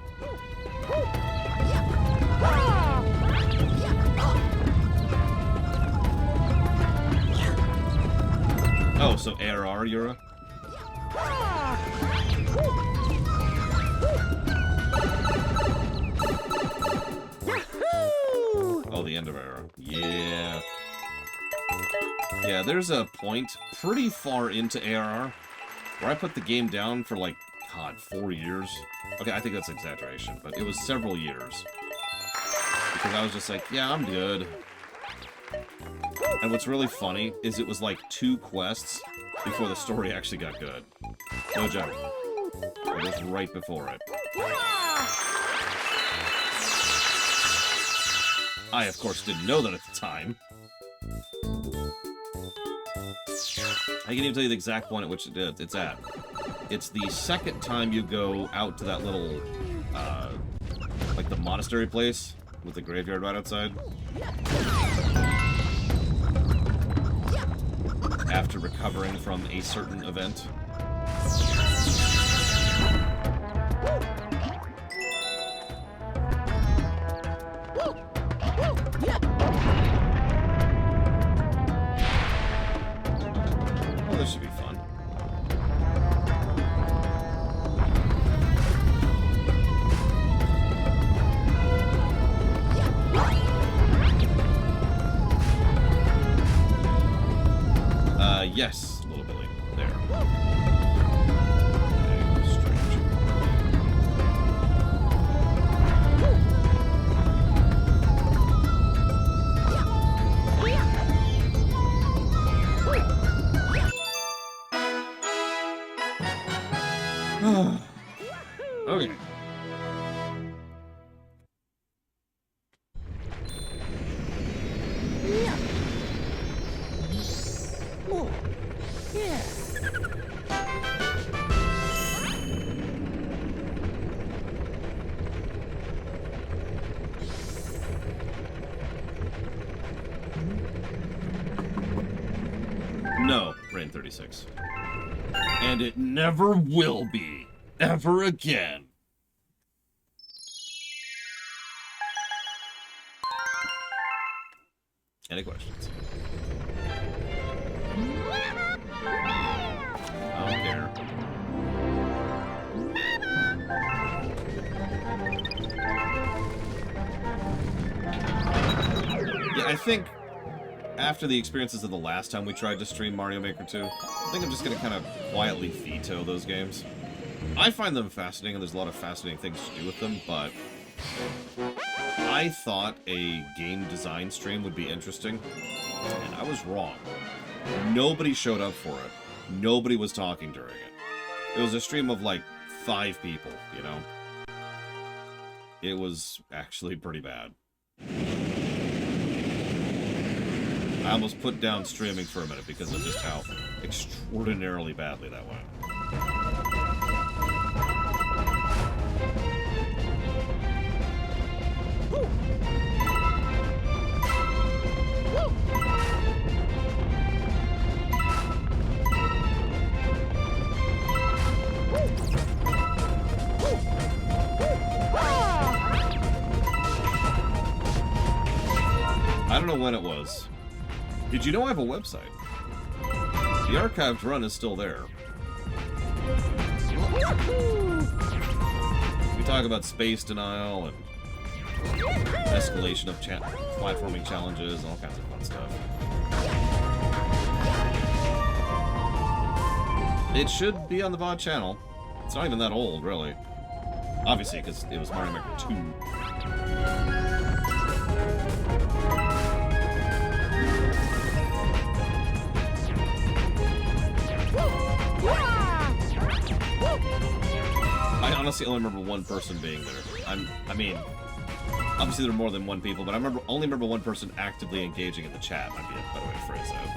Oh, so ARR, Yura? Oh, the end of ARR. Yeah. Yeah, there's a point pretty far into ARR where I put the game down for like, God, 4 years. Okay, I think that's an exaggeration, but it was several years. Because I was just like, yeah, I'm good. And what's really funny is it was like 2 quests before the story actually got good. No joke. It was right before it. I, of course, didn't know that at the time. I can even tell you the exact point at which it's at. It's the second time you go out to that little, like the monastery place with the graveyard right outside. After recovering from a certain event. Well, this should be fun. Yes, little Billy. There. Okay, strange. Okay. Yeah. Oh. Yeah. No, Brain 36. And it never will be. Ever again. Any questions? I don't care. Yeah, I think after the experiences of the last time we tried to stream Mario Maker 2, I think I'm just going to kind of quietly veto those games. I find them fascinating, and there's a lot of fascinating things to do with them, but I thought a game design stream would be interesting, and I was wrong. Nobody showed up for it. Nobody was talking during it. It was a stream of like 5 people, you know? It was actually pretty bad. I almost put down streaming for a minute because of just how extraordinarily badly that went. I don't know when it was. Did you know I have a website? The archived run is still there. We talk about space denial and escalation of platforming challenges and all kinds of fun stuff. It should be on the VOD channel. It's not even that old, really. Obviously, because it was Mario Maker 2. I honestly only remember one person being there. I mean, obviously there were more than one people, but I only remember one person actively engaging in the chat. Might be a better way to phrase that.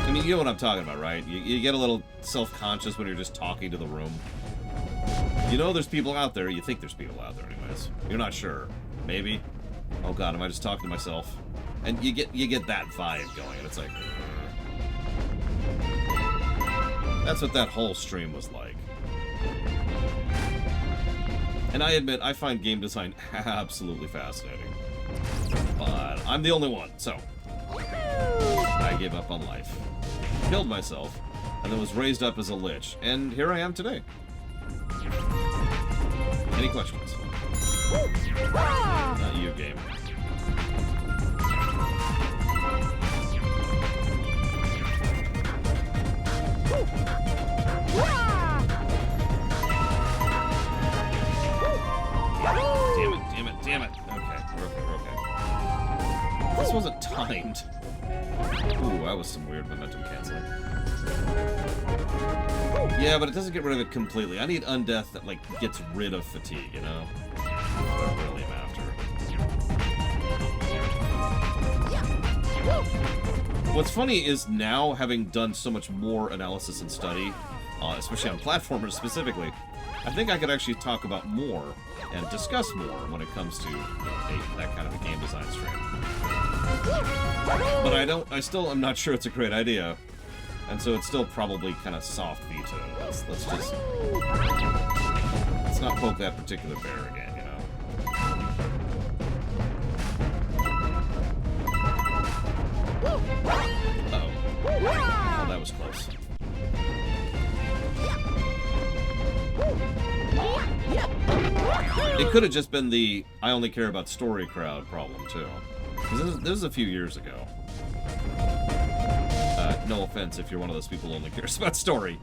I mean, you know what I'm talking about, right? You get a little self-conscious when you're just talking to the room. You know there's people out there. You think there's people out there anyways. You're not sure. Maybe. Oh god, am I just talking to myself? And you get that vibe going, and it's like... That's what that whole stream was like. And I admit, I find game design absolutely fascinating. But I'm the only one, so... I gave up on life. Killed myself, and then was raised up as a lich. And here I am today. Any questions? Not you, game. We're okay. This wasn't timed. Ooh, that was some weird momentum canceling. Yeah, but it doesn't get rid of it completely. I need Undeath that, like, gets rid of fatigue, you know? That's what I really am after. What's funny is now, having done so much more analysis and study, especially on platformers specifically, I think I could actually talk about more and discuss more when it comes to, you know, that kind of a game design stream. But I still am not sure it's a great idea. And so it's still probably kind of soft veto. Let's not poke that particular bear again, you know? Uh-oh. Oh, that was close. It could have just been the I only care about story crowd problem, too. Because this is a few years ago. No offense if you're one of those people who only cares about story.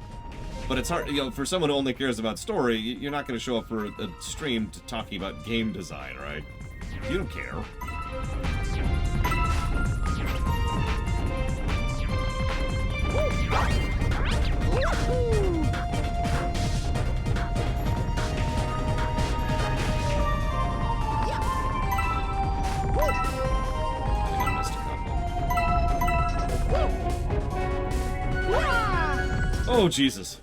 But it's hard, you know, for someone who only cares about story, you're not going to show up for a stream talking about game design, right? You don't care. Oh, Jesus.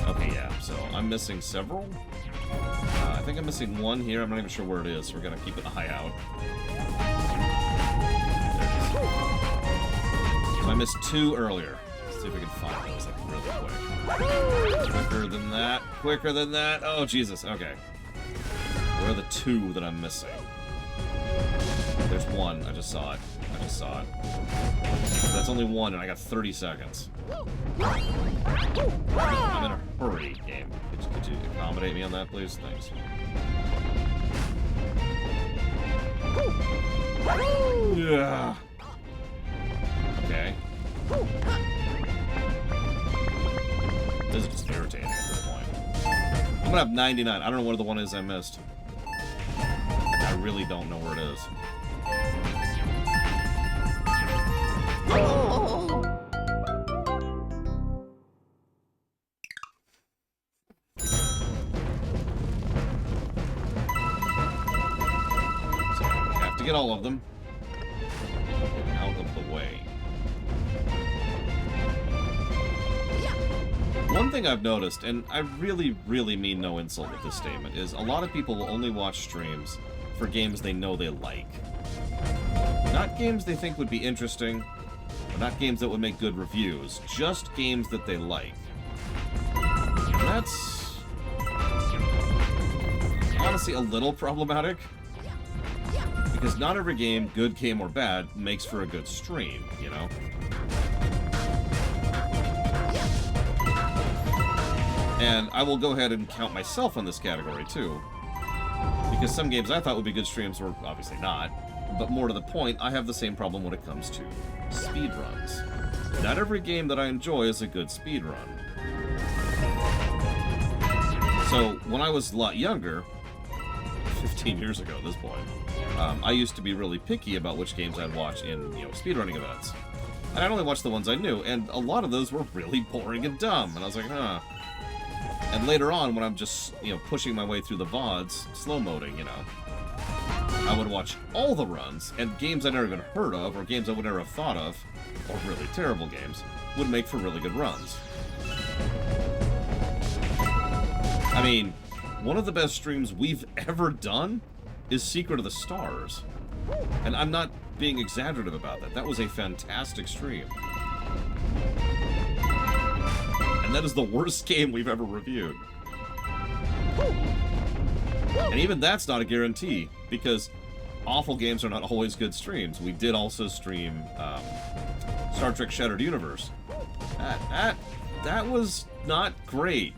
Okay, yeah, so I'm missing several. I think I'm missing one here. I'm not even sure where it is, so we're going to keep an eye out. So I missed two earlier. Let's see if we can find those, like, really quick. Quicker than that. Quicker than that. Oh, Jesus. Okay. Where are the two that I'm missing? There's one. I just saw it. I just saw it. That's only one, and I got 30 seconds. I'm in a hurry, game. Could you accommodate me on that, please? Thanks. Yeah. Okay. This is just irritating at this point. I'm gonna have 99. I don't know where the one is I missed. I really don't know where it is. So we have to get all of them out of the way. One thing I've noticed, and I really, really mean no insult with this statement, is a lot of people will only watch streams for games they know they like. Not games they think would be interesting, or not games that would make good reviews, just games that they like. And that's honestly a little problematic, because not every game, good game or bad, makes for a good stream, you know? And I will go ahead and count myself on this category, too. Because some games I thought would be good streams were obviously not. But more to the point, I have the same problem when it comes to speedruns. Not every game that I enjoy is a good speedrun. So, when I was a lot younger, 15 years ago at this point, I used to be really picky about which games I'd watch in, you know, speedrunning events. And I'd only watch the ones I knew, and a lot of those were really boring and dumb. And I was like, huh. And later on, when I'm just, you know, pushing my way through the VODs, slow-moding, you know, I would watch all the runs, and games I never even heard of, or games I would never have thought of, or really terrible games, would make for really good runs. I mean, one of the best streams we've ever done is Secret of the Stars. And I'm not being exaggerative about that. That was a fantastic stream. And that is the worst game we've ever reviewed. And even that's not a guarantee, because awful games are not always good streams. We did also stream Star Trek Shattered Universe. That was not great.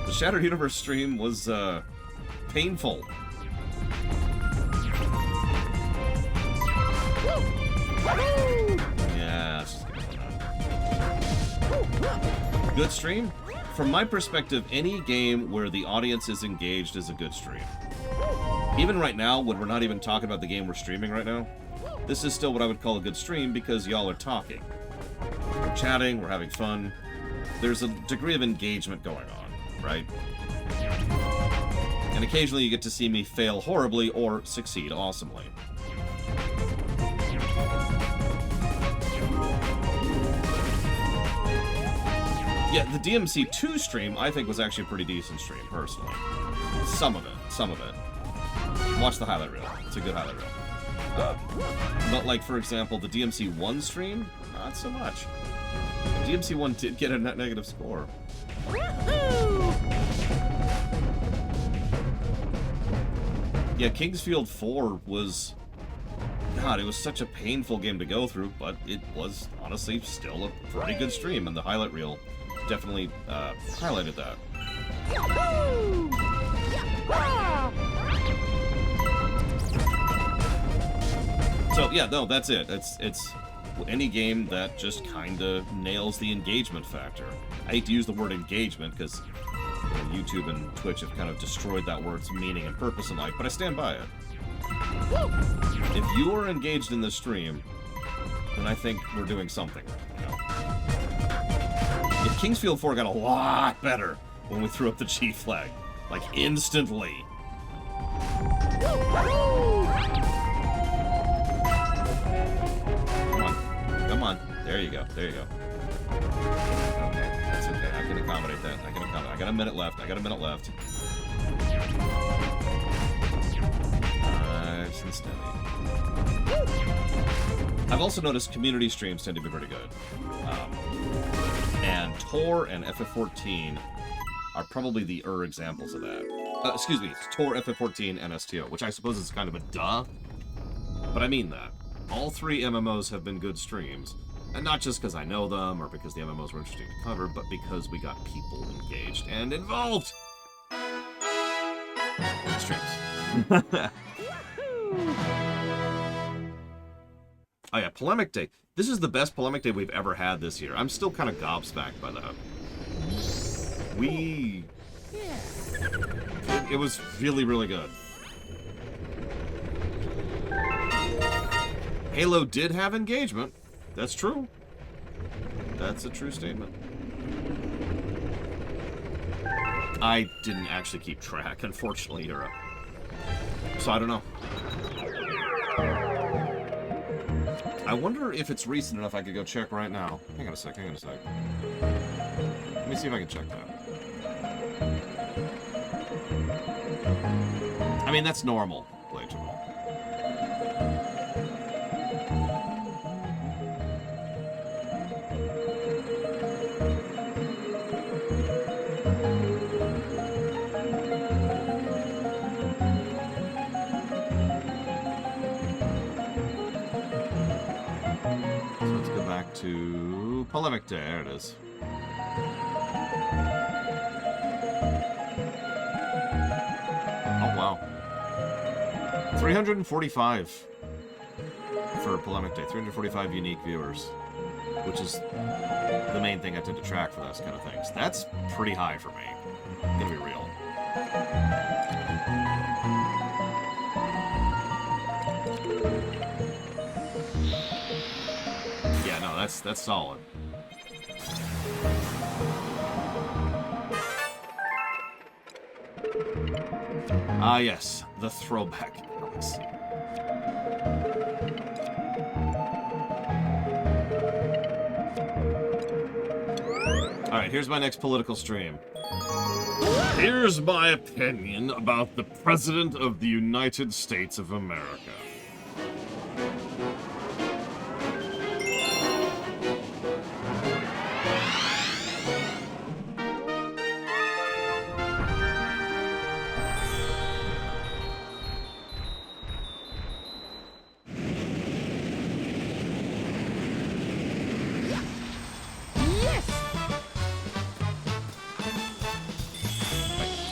The Shattered Universe stream was painful. Good stream? From my perspective, any game where the audience is engaged is a good stream. Even right now, when we're not even talking about the game we're streaming right now, this is still what I would call a good stream because y'all are talking. We're chatting, we're having fun. There's a degree of engagement going on, right? And occasionally you get to see me fail horribly or succeed awesomely. Yeah, the DMC2 stream, I think, was actually a pretty decent stream, personally. Some of it. Watch the highlight reel. It's a good highlight reel. But, like, for example, the DMC1 stream, not so much. The DMC1 did get a net negative score. Yeah, Kingsfield 4 was... God, it was such a painful game to go through, but it was, honestly, still a pretty good stream, and the highlight reel definitely highlighted that. So yeah, no, that's it. It's any game that just kind of nails the engagement factor. I hate to use the word engagement because YouTube and Twitch have kind of destroyed that word's meaning and purpose in life, but I stand by it. If you are engaged in this stream, then I think we're doing something right, you know? If Kingsfield 4 got a lot better when we threw up the G flag, like instantly. Come on. There you go. Okay, that's okay. I can accommodate that. I got a minute left. Nice and steady. I've also noticed community streams tend to be pretty good. And Tor and FF14 are probably the examples of that. Excuse me, it's Tor, FF14, and STO, which I suppose is kind of a duh, but I mean that. All three MMOs have been good streams, and not just because I know them or because the MMOs were interesting to cover, but because we got people engaged and involved. Streams. Oh yeah, Polemic Day. This is the best Polemic Day we've ever had this year. I'm still kind of gobsmacked by that. It was really, really good. Halo did have engagement. That's true. That's a true statement. I didn't actually keep track, unfortunately, Yura. So I don't know. I wonder if it's recent enough I could go check right now. Hang on a sec. Let me see if I can check that. I mean, that's normal, Blade Jamal. So let's go back to Polemic Day. There it is. Oh, wow. 345 for Polemic Day. 345 unique viewers, which is the main thing I tend to track for those kind of things. That's pretty high for me. I'm gonna be real. Yeah, no, that's solid. Ah, yes, the throwback galaxy. Alright, here's my next political stream. Here's my opinion about the President of the United States of America.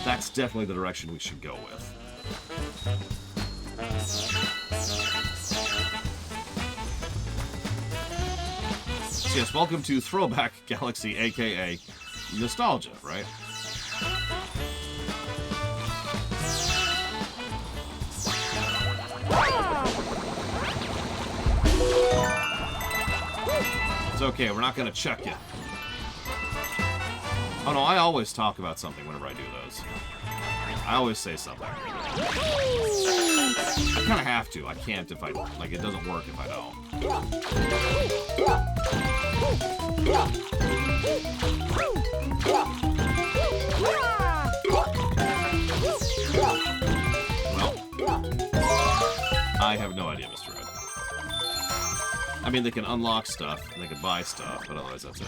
That's definitely the direction we should go with. So yes, welcome to Throwback Galaxy, aka nostalgia, right? It's okay, we're not gonna check you. Oh no, I always talk about something whenever I do those. I always say something. I kind of have to. I can't if I... Like, it doesn't work if I don't. Well, I have no idea, Mr. Red. I mean, they can unlock stuff, and they can buy stuff, but otherwise that's it.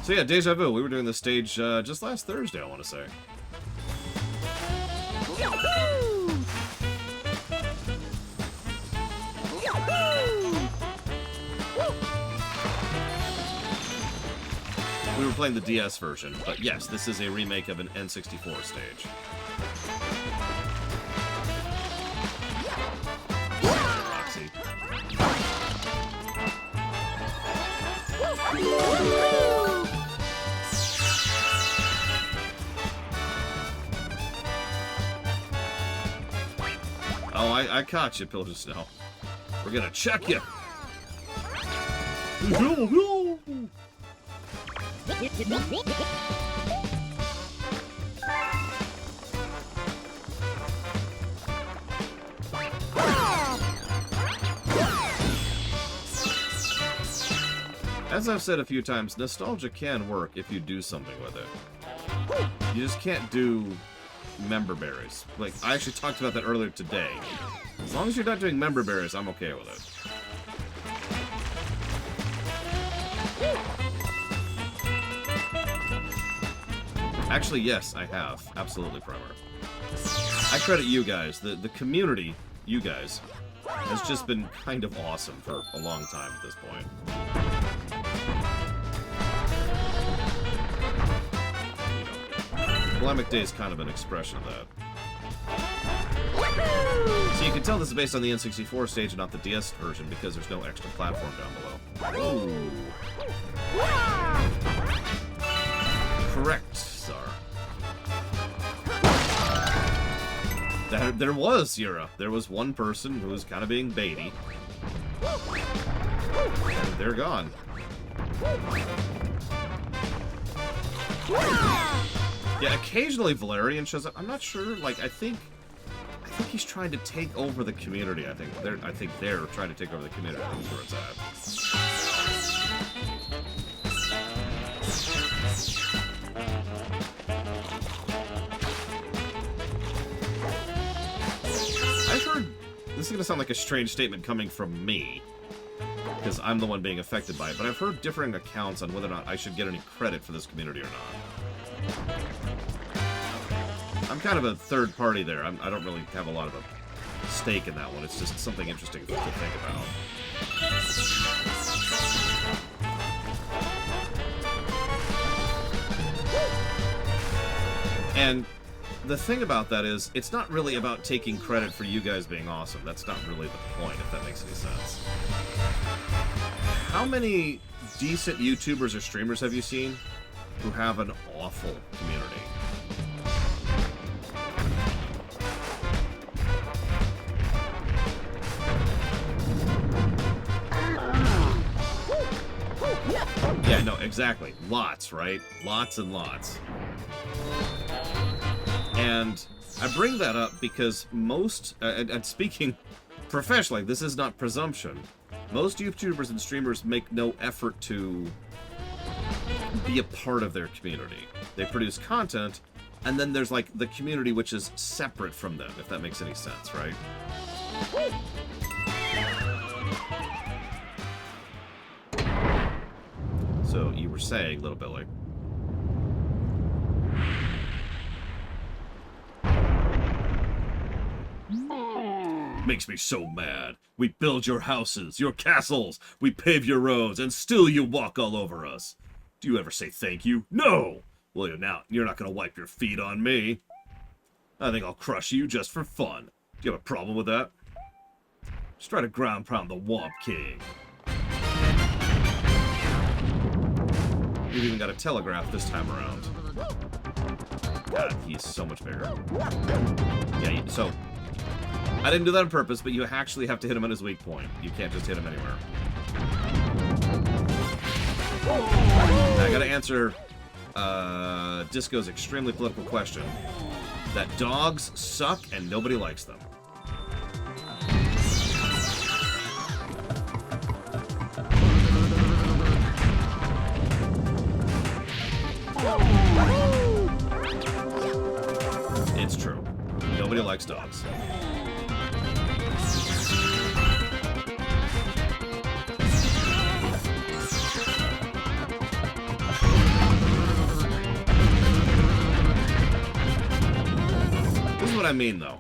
So yeah, Deja Vu. We were doing this stage just last Thursday, I want to say. We were playing the DS version, but yes, this is a remake of an N64 stage. Roxy. Oh, I caught you, Pillar Snow. We're gonna check you. As I've said a few times, nostalgia can work if you do something with it. You just can't do member berries. Like, I actually talked about that earlier today. As long as you're not doing member berries, I'm okay with it. Actually, yes, I have. Absolutely, Primer. I credit you guys. The community, you guys, has just been kind of awesome for a long time at this point. Polemic Day is kind of an expression of that. So you can tell this is based on the N64 stage and not the DS version because there's no extra platform down below. Ooh. Correct, Czar. There was, Yura. There was one person who was kind of being baity. And they're gone. Yeah, occasionally Valerian shows up. I'm not sure. Like, I think he's trying to take over the community. I think they're trying to take over the community. I think that's where it's at. I've heard. This is gonna sound like a strange statement coming from me, because I'm the one being affected by it. But I've heard differing accounts on whether or not I should get any credit for this community or not. I'm kind of a third party there. I don't really have a lot of a stake in that one. It's just something interesting to think about. And the thing about that is, it's not really about taking credit for you guys being awesome. That's not really the point, if that makes any sense. How many decent YouTubers or streamers have you seen who have an awful community? Yeah, no, exactly. Lots, right? Lots and lots. And I bring that up because most, and speaking professionally, this is not presumption, most YouTubers and streamers make no effort to be a part of their community. They produce content, and then there's like the community which is separate from them, if that makes any sense, right? So you were saying, Little Billy. Makes me so mad. We build your houses, your castles, we pave your roads, and still you walk all over us. Do you ever say thank you? No! Well, you're not gonna wipe your feet on me. I think I'll crush you just for fun. Do you have a problem with that? Just try to ground pound the Womp King. We've even got a telegraph this time around. God, he's so much bigger. Yeah, so... I didn't do that on purpose, but you actually have to hit him at his weak point. You can't just hit him anywhere. I gotta answer Disco's extremely political question. That dogs suck and nobody likes them. It's true. Nobody likes dogs. This is what I mean, though.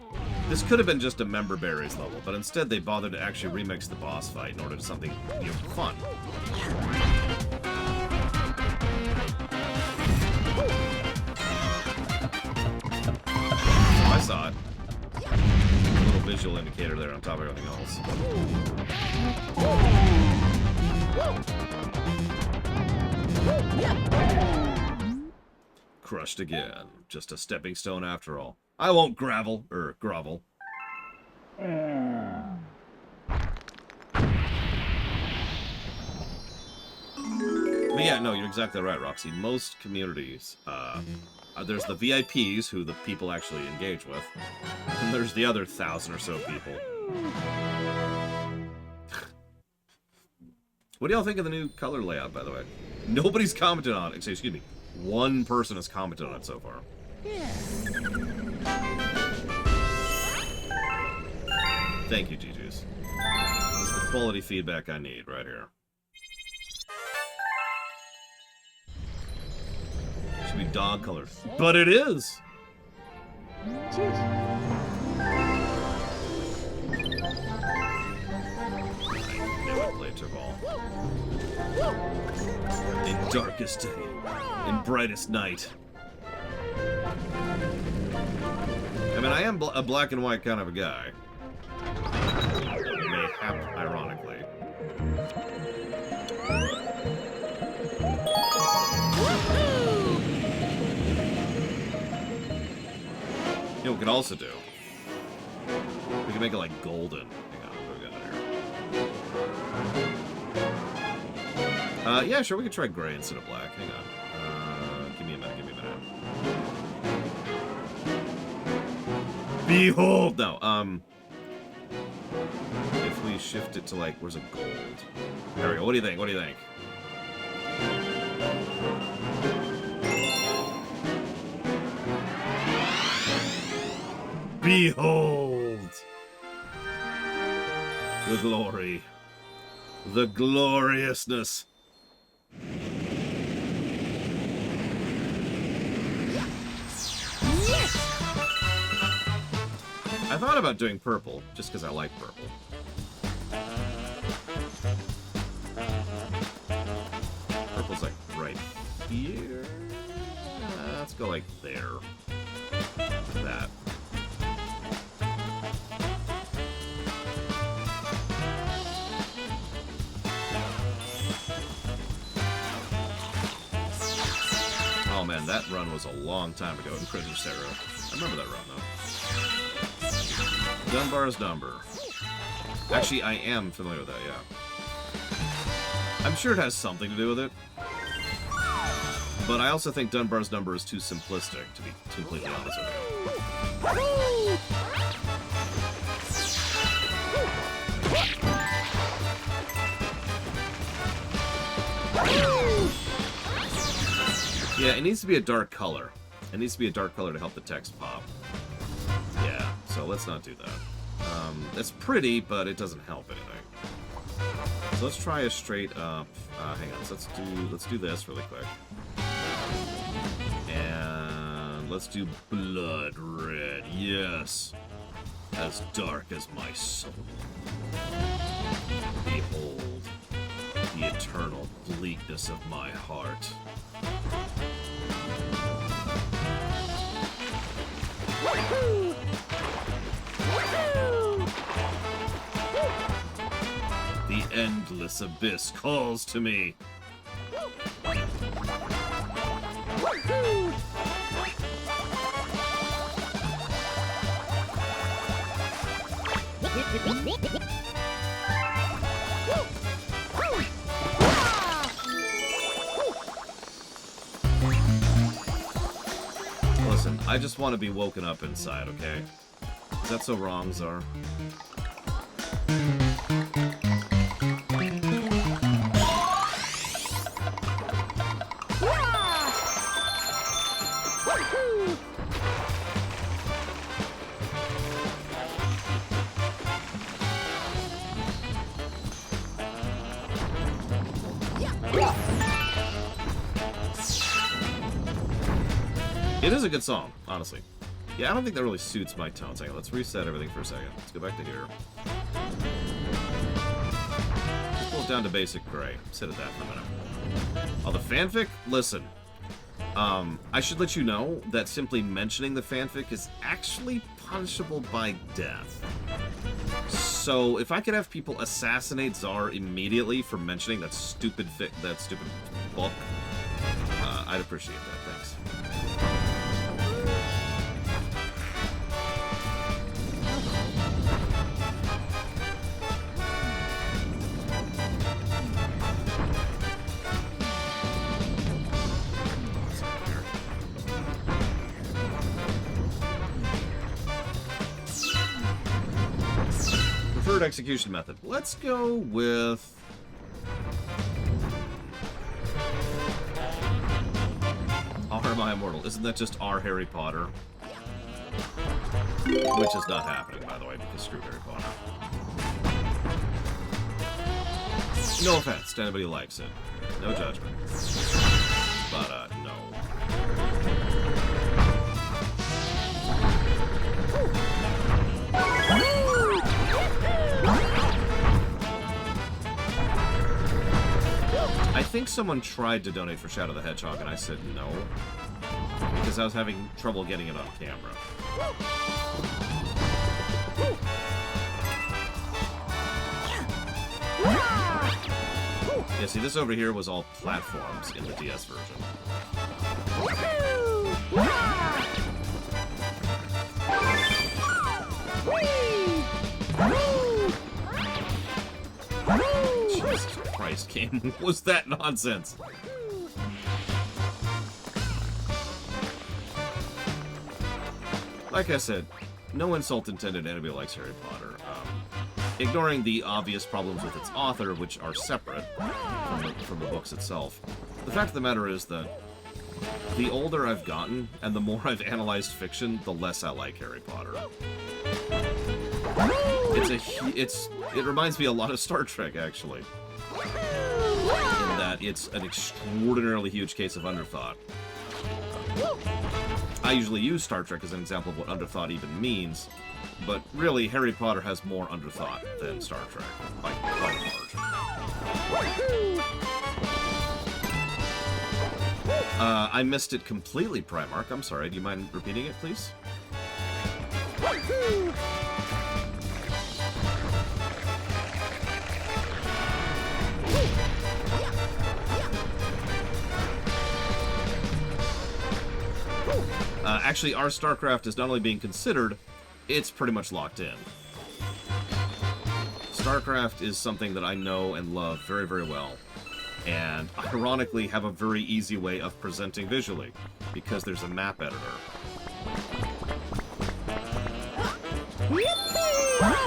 This could have been just a Member Berries level, but instead they bothered to actually remix the boss fight in order to something, you know, fun. I saw it. A little visual indicator there on top of everything else. Crushed again. Just a stepping stone after all. I won't grovel. But yeah, no, you're exactly right, Roxy. Most communities, there's the VIPs, who the people actually engage with, and there's the other 1,000 or so people. What do y'all think of the new color layout, by the way? Nobody's commented on it. Excuse me. One person has commented on it so far. Yeah. Thank you, GG's. This is the quality feedback I need right here. Should be dog color. But it is! Never play Turval. In darkest day, in brightest night. I mean, I am a black and white kind of a guy. Mayhap, ironically. You know what we could also do? We can make it like golden. Hang on, what do we got here? Yeah, sure, we could try gray instead of black. Hang on. Give me a minute. Behold! No, if we shift it to, like, where's a gold? There we go. What do you think? Behold! The glory. The gloriousness. I thought about doing purple, just because I like purple. Purple's like right here. Let's go like there. Like that. Oh man, that run was a long time ago in Crimson Zero. I remember that run though. Dunbar's number. Actually, I am familiar with that, yeah. I'm sure it has something to do with it. But I also think Dunbar's number is too simplistic, to be completely honest with you. Yeah, it needs to be a dark color. It needs to be a dark color to help the text pop. Yeah, so let's not do that. It's pretty, but it doesn't help anything. So let's try a straight up. Hang on, so let's do this really quick. And let's do blood red. Yes, as dark as my soul. Behold the eternal bleakness of my heart. bottomless abyss calls to me. Listen, I just want to be woken up inside, okay? Is that so wrong, Czar? It is a good song, honestly. Yeah, I don't think that really suits my tone. Hang on, let's reset everything for a second. Let's go back to here. Let's pull it down to basic gray. Sit at that for a minute. Oh, the fanfic? Listen. I should let you know that simply mentioning the fanfic is actually punishable by death. So, if I could have people assassinate Czar immediately for mentioning that stupid book, I'd appreciate that. Thanks. Preferred execution method. Let's go with... Are Am I Immortal? Isn't that just our Harry Potter? Which is not happening, by the way, because screw Harry Potter. No offense to anybody who likes it. No judgment. But, no. I think someone tried to donate for Shadow the Hedgehog, and I said no. Because I was having trouble getting it on camera. Yeah, see, this over here was all platforms in the DS version. Jesus Christ, game. What was that nonsense? Like I said, no insult intended to anybody who likes Harry Potter. Ignoring the obvious problems with its author, which are separate from the books itself. The fact of the matter is that the older I've gotten, and the more I've analyzed fiction, the less I like Harry Potter. It reminds me a lot of Star Trek, actually. In that it's an extraordinarily huge case of underthought. I usually use Star Trek as an example of what underthought even means, but really, Harry Potter has more underthought than Star Trek, by quite a margin. I missed it completely, Primark. I'm sorry. Do you mind repeating it, please? Actually, our StarCraft is not only being considered, it's pretty much locked in. StarCraft is something that I know and love very, very well, and ironically have a very easy way of presenting visually, because there's a map editor.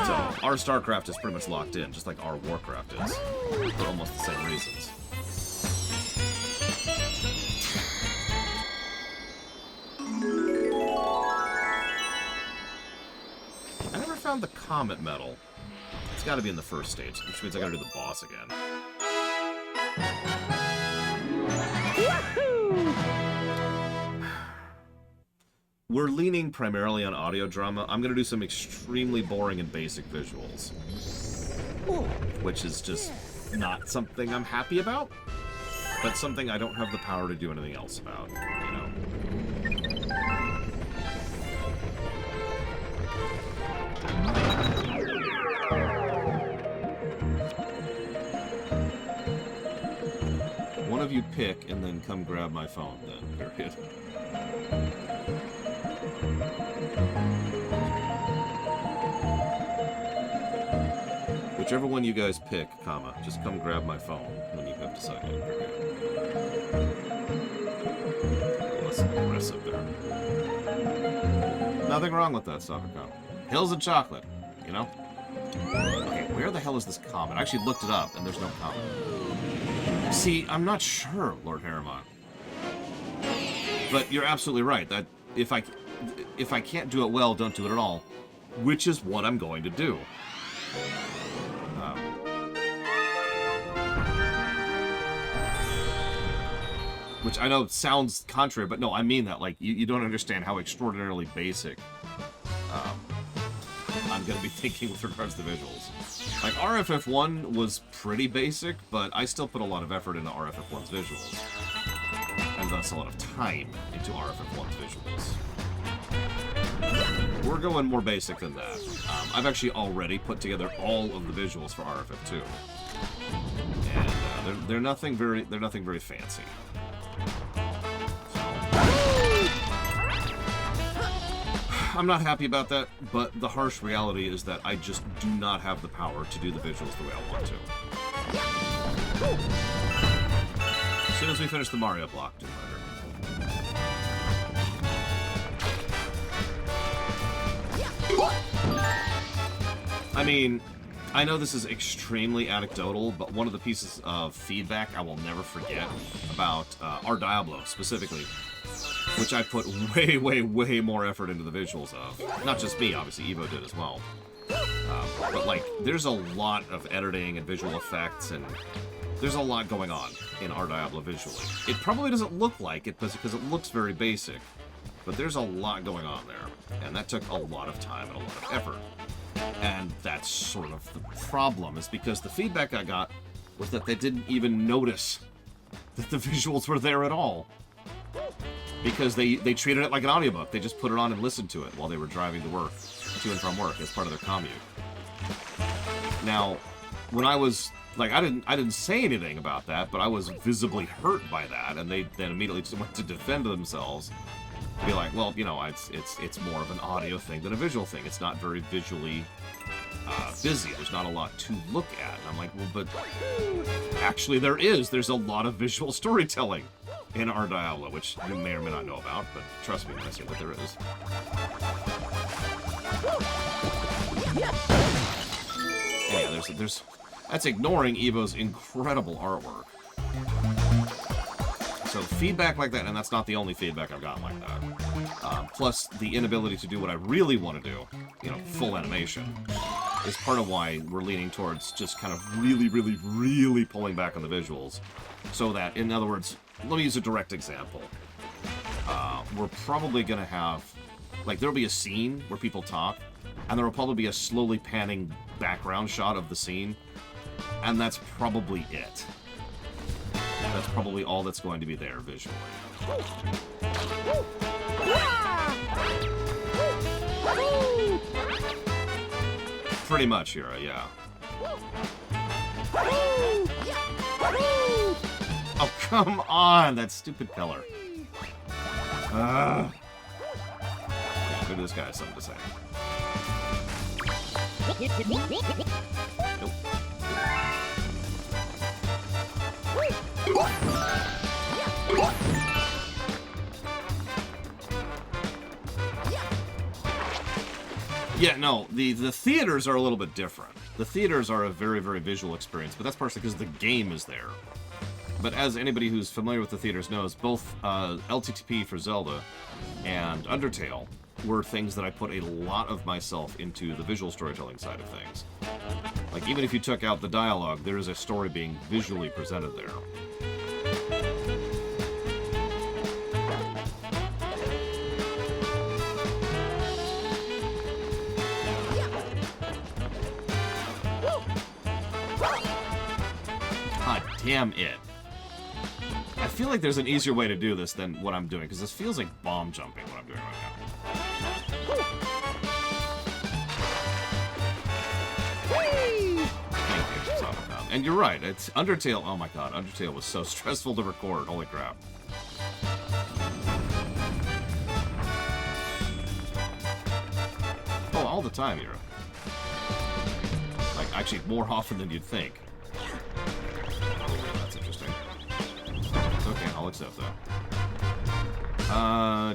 So, our StarCraft is pretty much locked in, just like our Warcraft is, for almost the same reasons. I never found the Comet Medal. It's got to be in the first stage, which means I got to do the boss again. We're leaning primarily on audio drama. I'm going to do some extremely boring and basic visuals, which is just not something I'm happy about, but something I don't have the power to do anything else about, you know? you pick and then come grab my phone then, period. Whichever one you guys pick, comma, just come grab my phone when you have decided, period. Less aggressive there. Nothing wrong with that, Sakako. Hills of chocolate, you know? Okay, where the hell is this comment? I actually looked it up, and there's no comment. See, I'm not sure, Lord Harriman. But you're absolutely right, that if I can't do it well, don't do it at all. Which is what I'm going to do. Which I know sounds contrary, but no, I mean that. Like, you don't understand how extraordinarily basic I'm going to be thinking with regards to visuals. Like, RFF1 was pretty basic, but I still put a lot of effort into RFF1's visuals. And thus a lot of time into RFF1's visuals. We're going more basic than that. I've actually already put together all of the visuals for RFF2. And they're nothing very fancy. I'm not happy about that, but the harsh reality is that I just do not have the power to do the visuals the way I want to. As soon as we finish the Mario block, do better. I mean, I know this is extremely anecdotal, but one of the pieces of feedback I will never forget about our Diablo specifically, which I put way, way, way more effort into the visuals of. Not just me, obviously, Evo did as well. But, like, there's a lot of editing and visual effects, and there's a lot going on in our Diablo visually. It probably doesn't look like it because it looks very basic, but there's a lot going on there, and that took a lot of time and a lot of effort. And that's sort of the problem, is because the feedback I got was that they didn't even notice that the visuals were there at all. Because they treated it like an audiobook. They just put it on and listened to it while they were driving to work, to and from work, as part of their commute. Now, when I was, like, I didn't say anything about that, but I was visibly hurt by that, and they then immediately just went to defend themselves. Be like, well, you know, it's more of an audio thing than a visual thing. It's not very visually busy. There's not a lot to look at. And I'm like, well, but actually there is. There's a lot of visual storytelling in our Diablo, which you may or may not know about, but trust me when I say that there is. And yeah, there's that's ignoring Evo's incredible artwork. So feedback like that, and that's not the only feedback I've gotten like that, plus the inability to do what I really want to do, you know, full animation, is part of why we're leaning towards just kind of really, really, really pulling back on the visuals. So that, in other words, let me use a direct example. We're probably going to have, like, there'll be a scene where people talk, and there will probably be a slowly panning background shot of the scene, and that's probably it. That's probably all that's going to be there visually. Pretty much, Hira, yeah. Oh, come on! That stupid pillar. Yeah, maybe this guy has something to say. Nope. Yeah, no, the theaters are a little bit different. The theaters are a very, very visual experience, but that's partially because the game is there. But as anybody who's familiar with the theaters knows, both LTTP for Zelda and Undertale were things that I put a lot of myself into the visual storytelling side of things. Like, even if you took out the dialogue, there is a story being visually presented there. God damn it. I feel like there's an easier way to do this than what I'm doing, because this feels like bomb jumping, what I'm doing right now. Thank you, Sakako. And you're right. It's Undertale. Oh my god, Undertale was so stressful to record. Holy crap. Oh, all the time, Ira. Like, actually, more often than you'd think. That's interesting. It's okay, I'll accept that.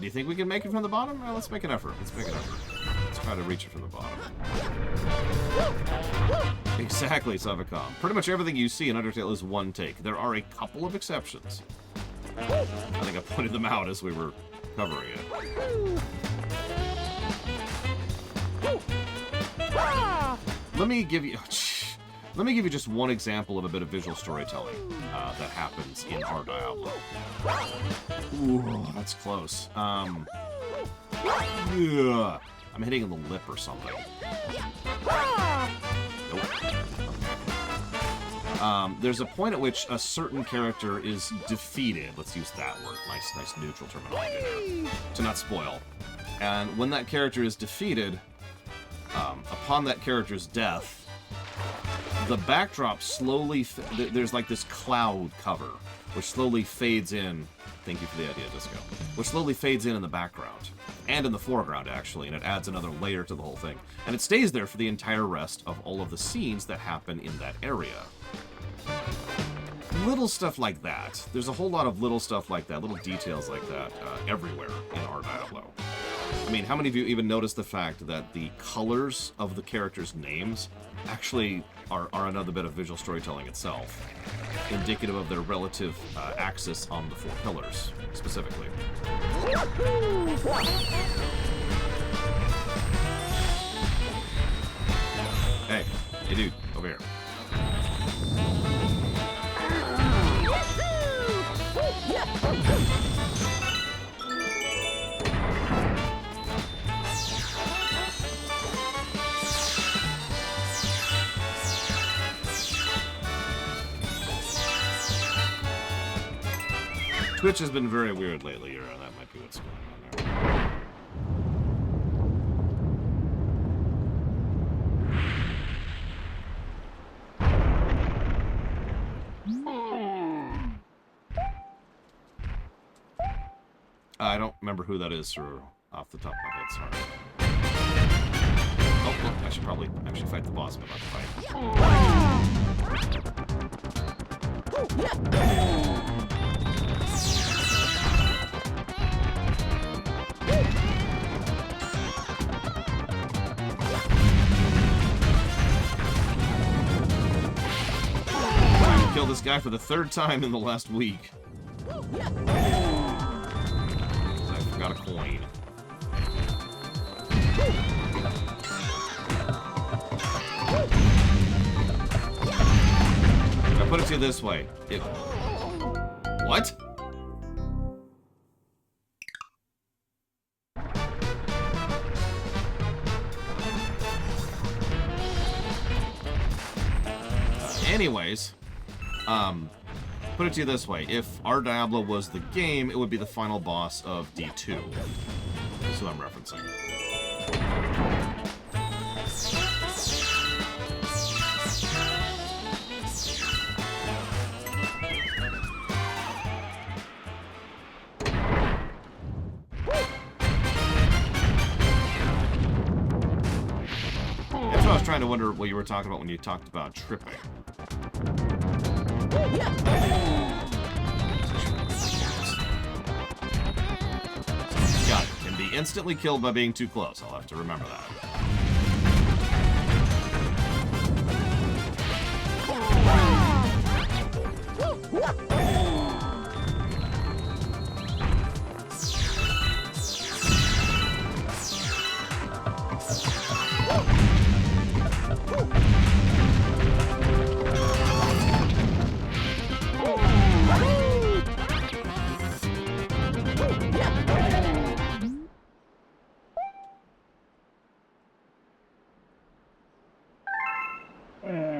Do you think we can make it from the bottom? Well, let's make an effort. Let's make an effort. Let's try to reach it from the bottom. Exactly, Savacom. Pretty much everything you see in Undertale is one take. There are a couple of exceptions. I think I pointed them out as we were covering it. Let me give you just one example of a bit of visual storytelling that happens in our Diablo. Ooh, that's close. Yeah. I'm hitting the lip or something. Nope. There's a point at which a certain character is defeated. Let's use that word. Nice neutral terminology there. To not spoil. And when that character is defeated, upon that character's death, the backdrop slowly... there's like this cloud cover, which slowly fades in. Thank you for the idea, Disco. Which slowly fades in the background. And in the foreground, actually, and it adds another layer to the whole thing. And it stays there for the entire rest of all of the scenes that happen in that area. Little stuff like that. There's a whole lot of little stuff like that, little details like that, everywhere in our Diablo. I mean, how many of you even noticed the fact that the colors of the characters' names actually are another bit of visual storytelling itself, indicative of their relative axis on the four pillars, specifically. Hey, dude, over here. Twitch has been very weird lately, Ira. That might be what's going on there. I don't remember who that is, sir, off the top of my head, sorry. Oh, look, I should probably actually fight the boss I'm about to fight. Kill this guy for the third time in the last week. I forgot a coin. I put it to you this way. What? Anyways, put it to you this way. If our Diablo was the game, it would be the final boss of D2. That's who I'm referencing. That's what I was trying to wonder what you were talking about when you talked about tripping. Got it. Can be instantly killed by being too close. I'll have to remember that.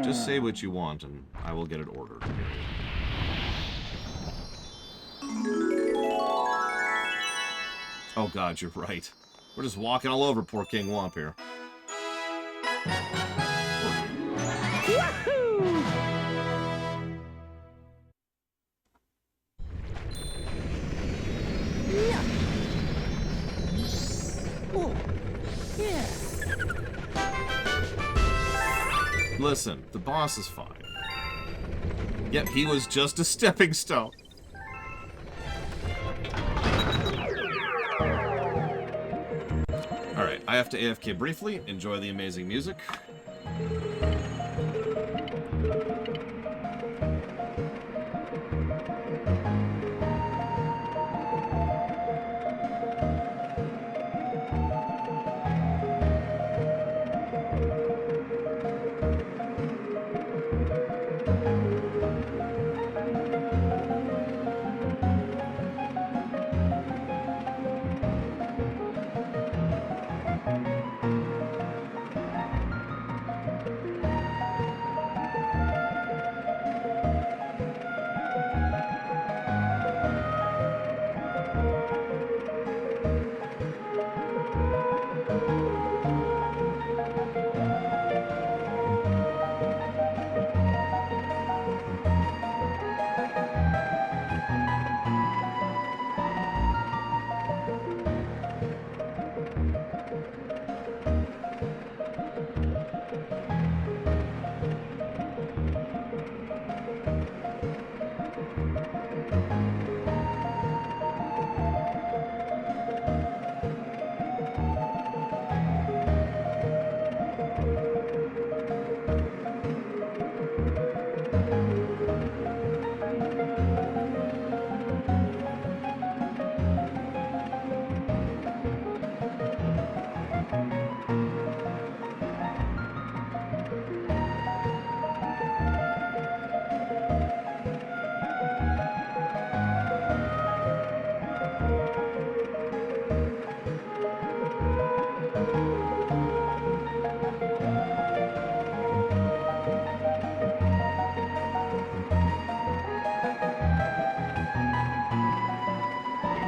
Just say what you want, and I will get it ordered. Oh god, you're right. We're just walking all over poor King Womp here. Listen, the boss is fine. Yep, he was just a stepping stone. Alright, I have to AFK briefly. Enjoy the amazing music.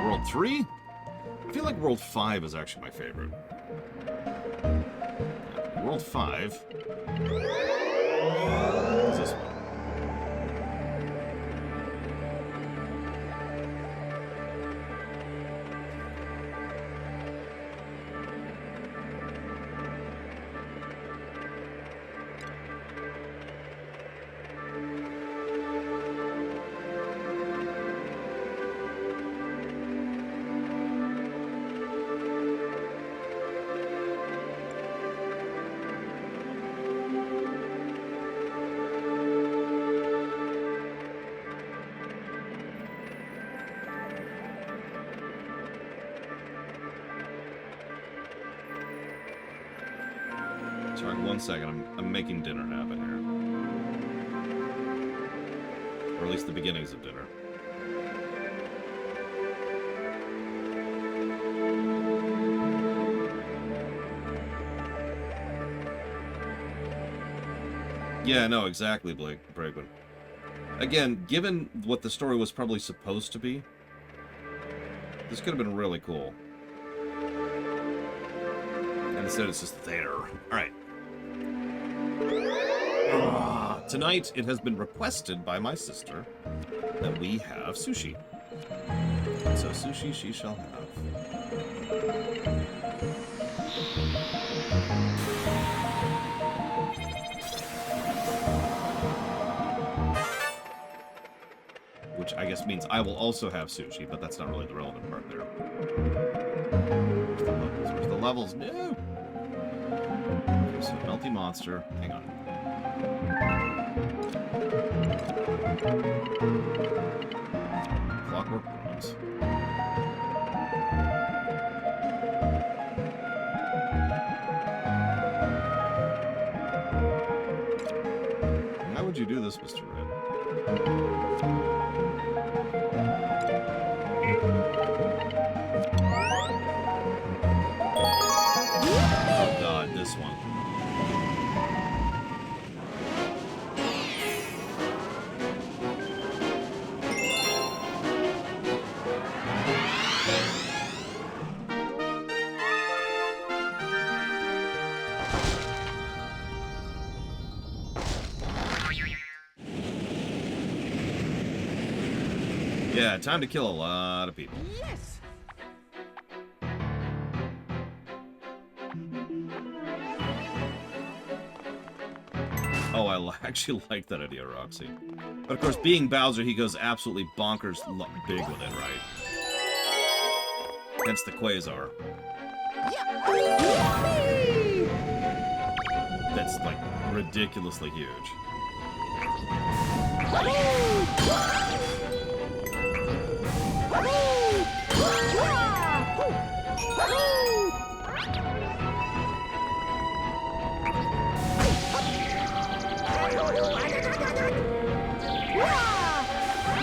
World 3? I feel like World 5 is actually my favorite. World 5 is this one. Sorry, 1 second. I'm making dinner happen here. Or at least the beginnings of dinner. Yeah, no, exactly, Bregman. Again, given what the story was probably supposed to be, this could have been really cool. And instead it's just there. Alright. Tonight, it has been requested by my sister that we have sushi. And so sushi she shall have. Which I guess means I will also have sushi, but that's not really the relevant part there. Where's the levels? Where's the levels? No! Okay, so Melty Monster. Hang on. Clockwork Ruins. Why would you do this, Mr. Red? Oh god, this one. Yeah, time to kill a lot of people. Yes! Oh, actually like that idea, Roxy. But of course, being Bowser, he goes absolutely bonkers big with it, right? Hence the Quasar. That's, like, ridiculously huge.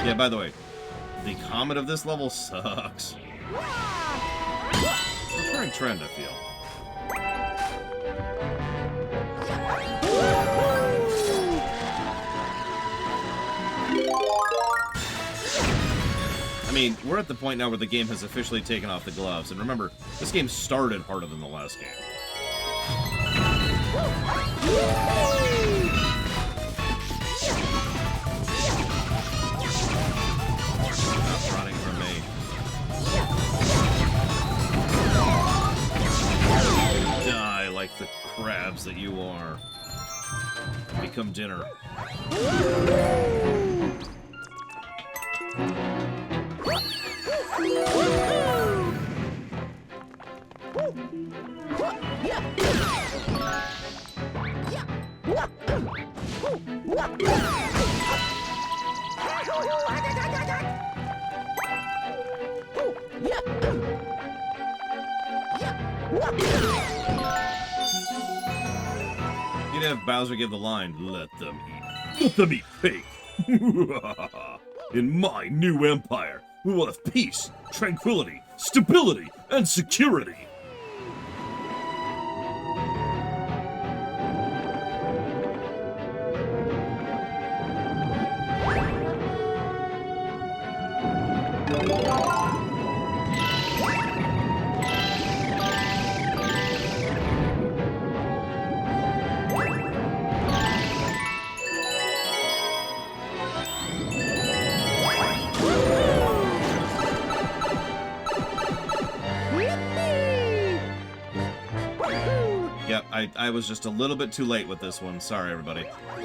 Yeah, by the way, the comet of this level sucks. Recurring trend, I feel. I mean, we're at the point now where the game has officially taken off the gloves. And remember, this game started harder than the last game. Not running from me. Die like the crabs that you are. Become dinner. You'd have Bowser give the line, "Let them eat. Let them eat fake." In my new empire, we will have peace, tranquility, stability, and security. Yep, I was just a little bit too late with this one. Sorry, everybody. God, I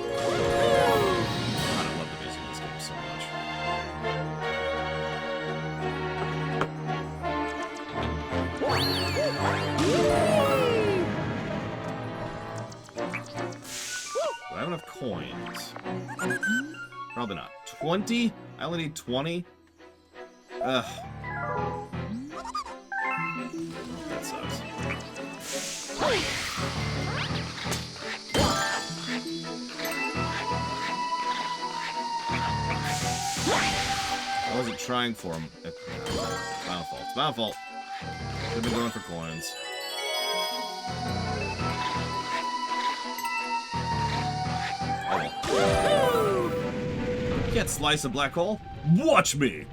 love the music in this game so much. Do I have enough coins? Probably not. 20? I only need 20? Ugh. That sucks. I wasn't trying for him. It's my fault. It's my fault. Should have been going for coins. Oh well. You can't slice a black hole. Watch me!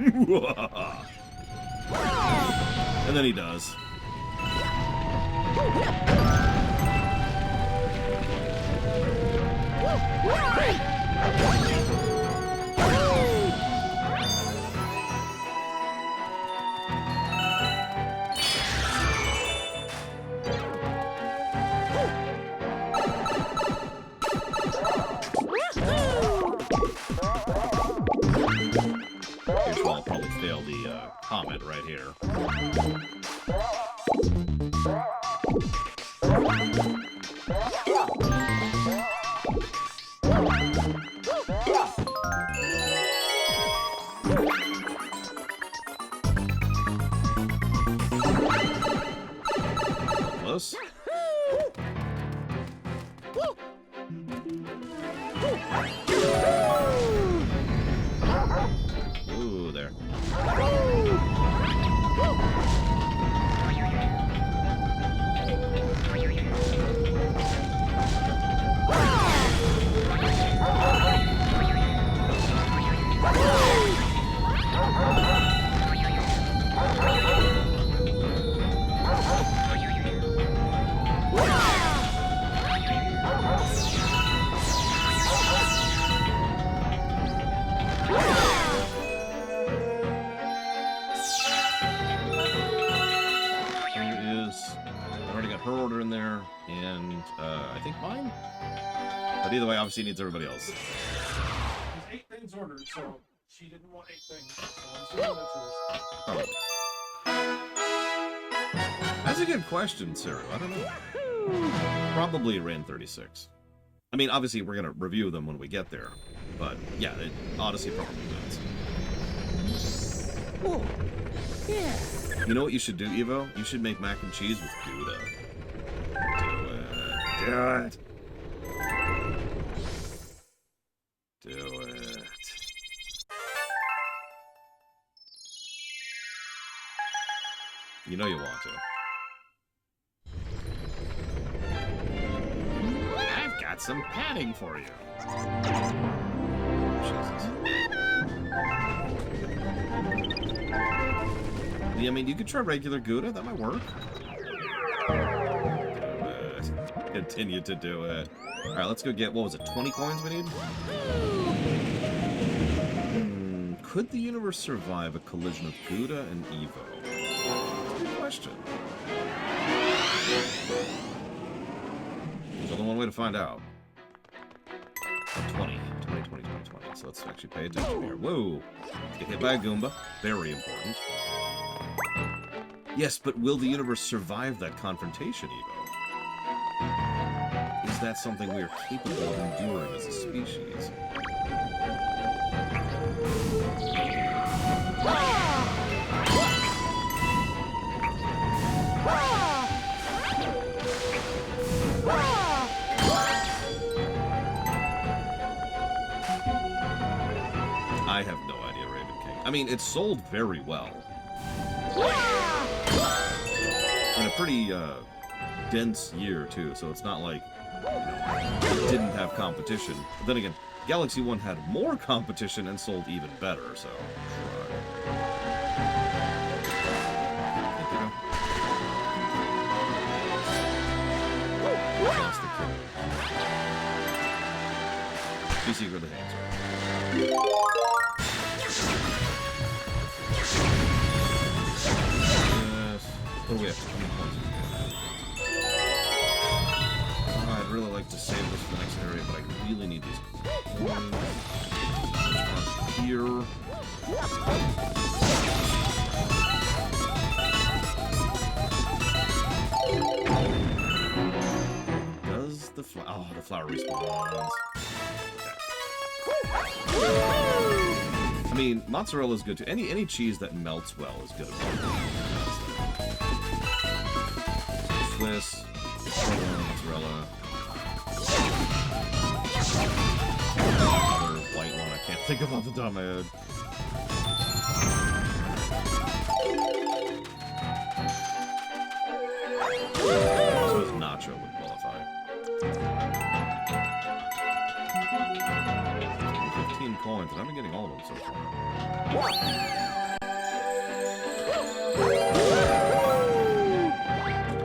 And then he does. Here's where I'll probably fail the comet right here. Close. Ooh, there. Her order in there, and I think mine? But either way, obviously he needs everybody else. There's 8 things ordered, so she didn't want 8 things. So I'm assuming that's yours. Probably. That's a good question, Sarah. I don't know. Probably ran 36. I mean, obviously we're gonna review them when we get there, but yeah, Odyssey probably wins. Oh, yeah. You know what you should do, Evo? You should make mac and cheese with Gouda. Do it. Do it. Do it. You know you want to. I've got some padding for you. Jesus. Yeah, I mean, you could try regular Gouda. That might work. Do it. Continue to do it. All right, let's go get, what was it, 20 coins we need? Could the universe survive a collision of Gouda and Evo? That's a good question. There's only one way to find out. 20. So let's actually pay attention here. Whoa! Let's get hit by a Goomba. Very important. Yes, but will the universe survive that confrontation, Evo? Is that something we are capable of enduring as a species? I have no idea, Raven King. I mean, it sold very well. In a pretty dense year, too, so it's not like, you know, it didn't have competition. But then again, Galaxy 1 had more competition and sold even better, so... Lost the kid. She secretly hates her. Yes. What do we have? I'd really like to save this for the next area, but I really need these coins. Here. Does the flower... Oh, the flower respawns. I mean, mozzarella is good too. Any cheese that melts well is good. Swiss, mozzarella. Another white one I can't think of off the top of my head. So his nacho would qualify. 15 coins, and I've been getting all of them so far.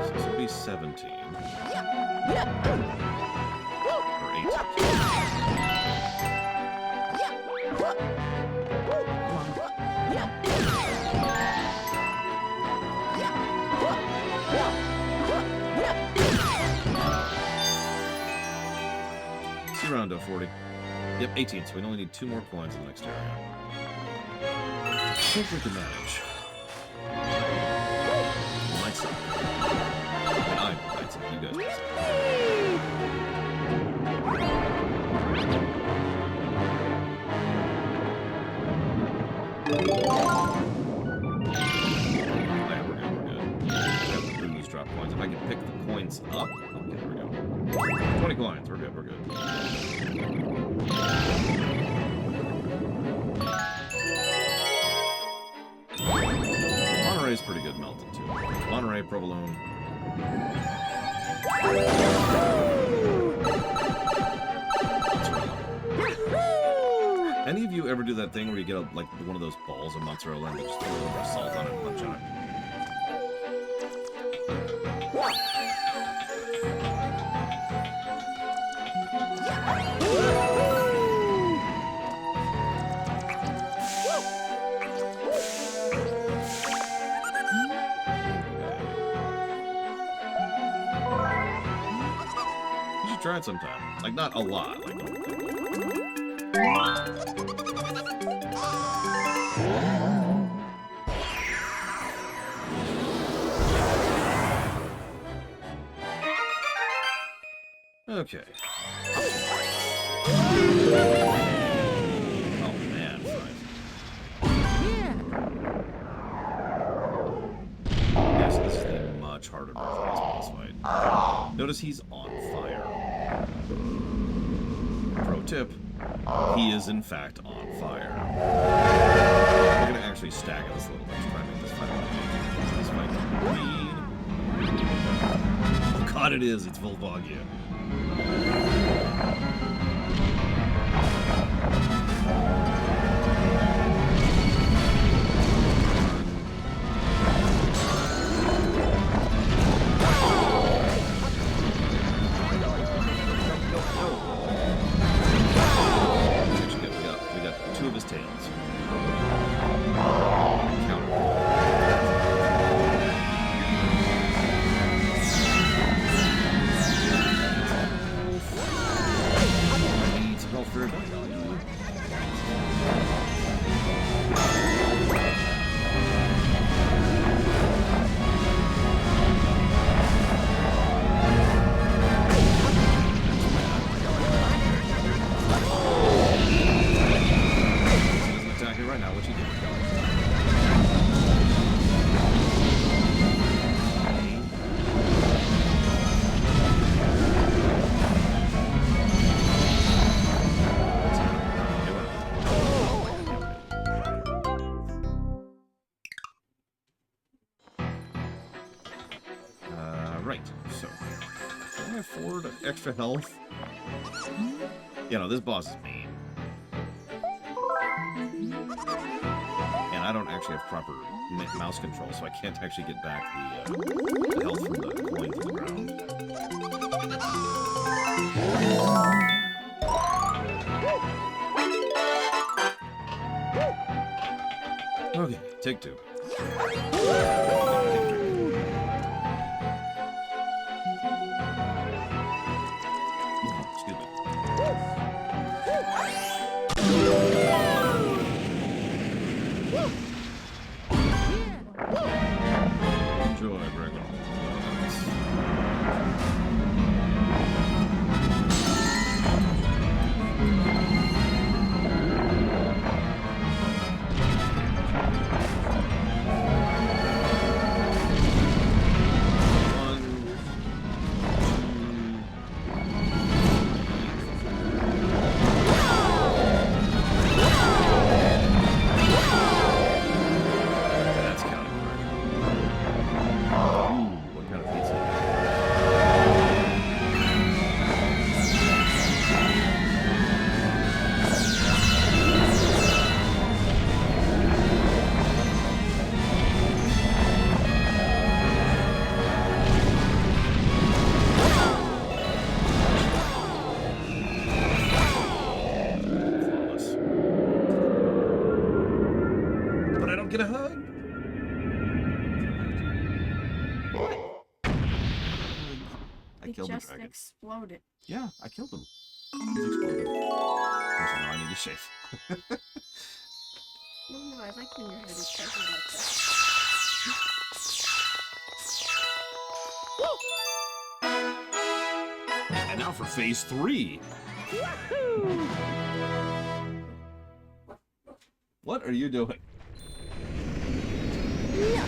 So this will be 17. Or 18. See around 40. Yep, 18, so we only need 2 more coins in the next area. I think we can manage. Might suck. I might suck, you guys might suck. Alright, we're good. I have the booze drop coins. If I can pick the coins up. Okay, there we go. 20 coins, we're good. Monterey's pretty good melted too. Monterey, provolone. Any of you ever do that thing where you get like one of those balls of mozzarella and just put a little bit of salt on it and punch on it? Try quite some time. Like, not a lot. Like, okay. Oh, man. Yeah. Yes, this is the much harder version of this boss fight. Notice he's on fire. Pro tip, he is in fact on fire. We're gonna actually stagger this a little bit to try to make this fight green. Oh god, it is. It's Volvagia. We got two of his tails. Counter. Need some health for everybody. Attacking right now, what you right, so can I afford extra health? You know, this boss is mean. And I don't actually have proper mouse control, so I can't actually get back the health from the coin to the ground. Okay, take two. Excuse me. Enjoy, Gregor. That's counting, Gregor. Ooh, what kind of pizza? Flawless. But I don't get a hug. I It killed the just dragon. exploded. Yeah, I killed him. He's exploded. So now I need to shave. No, I like when your head is covered like that. And now for phase 3. What are you doing? Yeah.